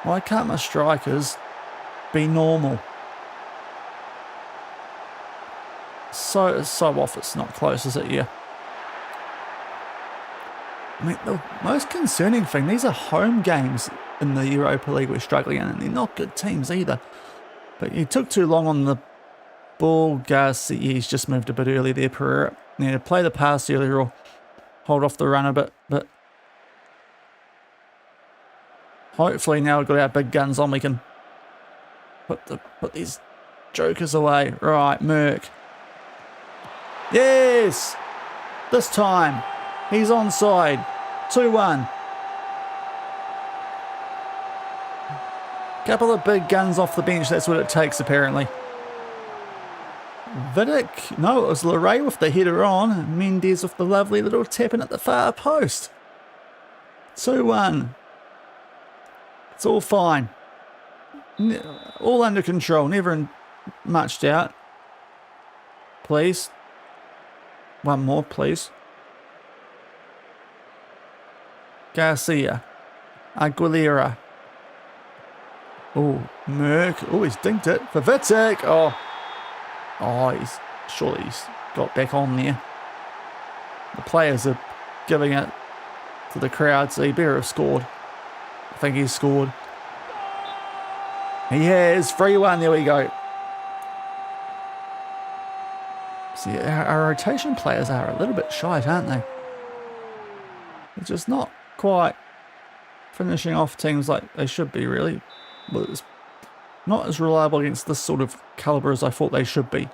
why can't my strikers be normal? So off, it's not close, is it? Yeah. I mean, the most concerning thing, these are home games in the Europa League we're struggling in, and they're not good teams either. But he took too long on the ball. Garcia, he's just moved a bit early there, Pereira. Need to play the pass earlier or hold off the run a bit, but hopefully now we've got our big guns on, we can put these jokers away. Right, Merck. Yes! This time, he's onside. 2-1. Couple of big guns off the bench, that's what it takes apparently. Vidic, no, it was Leray with the header on. Mendes with the lovely little tap-in at the far post. 2-1. It's all fine. All under control, never in marched out. Please. One more, please. Garcia. Aguilera. Oh, Merck. Oh, he's dinked it for Vitek. Surely he's got back on there. The players are giving it to the crowd, so he better have scored. I think he's scored. He has. 3-1. There we go. See, our rotation players are a little bit shite, aren't they? They're just not quite finishing off teams like they should be, really. Well, it's not as reliable against this sort of caliber as I thought they should be.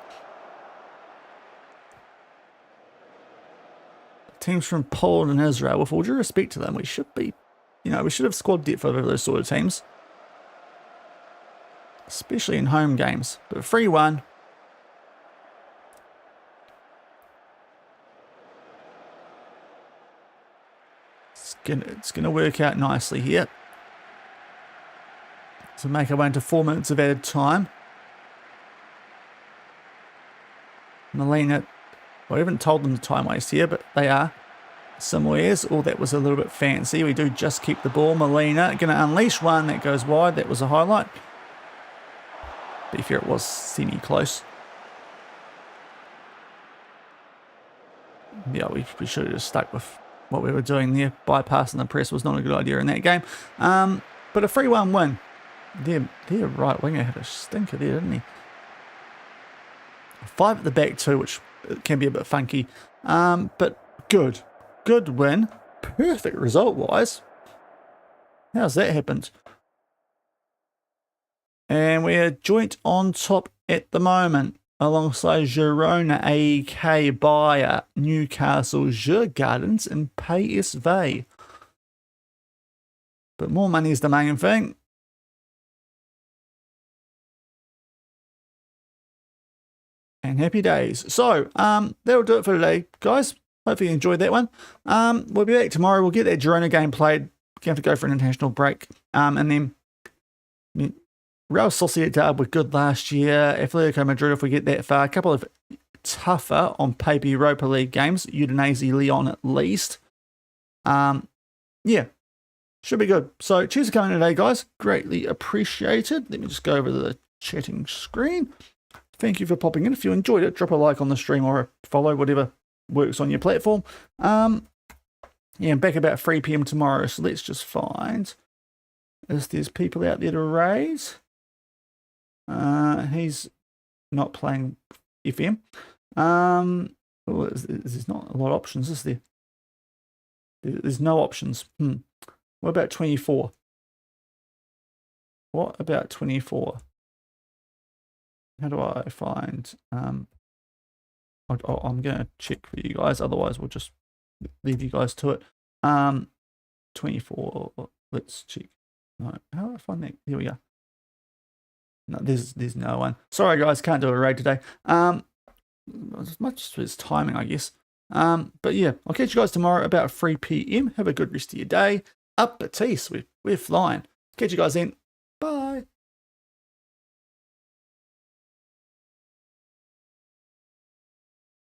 Teams from Poland and Israel, with all due respect to them, we should be, we should have squad depth over those sort of teams. Especially in home games. But 3-1. It's gonna work out nicely here. So make our way into 4 minutes of added time. Molina, well, I haven't told them the time waste here, but they are. Somewheres. Oh, that was a little bit fancy. We do just keep the ball. Molina going to unleash one that goes wide. That was a highlight. To be fair, it was semi-close. Yeah, we should have just stuck with what we were doing there. Bypassing the press was not a good idea in that game. But a 3-1 win. Their right winger had a stinker there, didn't he? 5 at the back too, which can be a bit funky. But good. Good win. Perfect result-wise. How's that happened? And we're joint on top at the moment, alongside Girona, AEK, Bayer, Newcastle, Djurgårdens, and PSV. But more money is the main thing. And happy days. So, that'll do it for today, guys. Hopefully you enjoyed that one. We'll be back tomorrow. We'll get that Girona game played. We're going to have to go for an international break. And then Real Sociedad were good last year. Atletico Madrid, if we get that far. A couple of tougher on paper Europa League games. Udinese, Lyon at least. Yeah, should be good. So cheers for coming today, guys. Greatly appreciated. Let me just go over to the chatting screen. Thank you for popping in. If you enjoyed it, drop a like on the stream or a follow, whatever works on your platform. Yeah, I'm back about 3 PM tomorrow. So let's just find if there's people out there to raise. He's not playing FM. There's not a lot of options, is there? There's no options. What about 24? What about 24? How do I find? I'm going to check for you guys. Otherwise, we'll just leave you guys to it. 24. Let's check. No, how do I find that? Here we go. No, there's no one. Sorry, guys, can't do a raid today. As much as timing, I guess. But yeah, I'll catch you guys tomorrow about 3 PM. Have a good rest of your day. Up Betis, we're flying. Catch you guys then.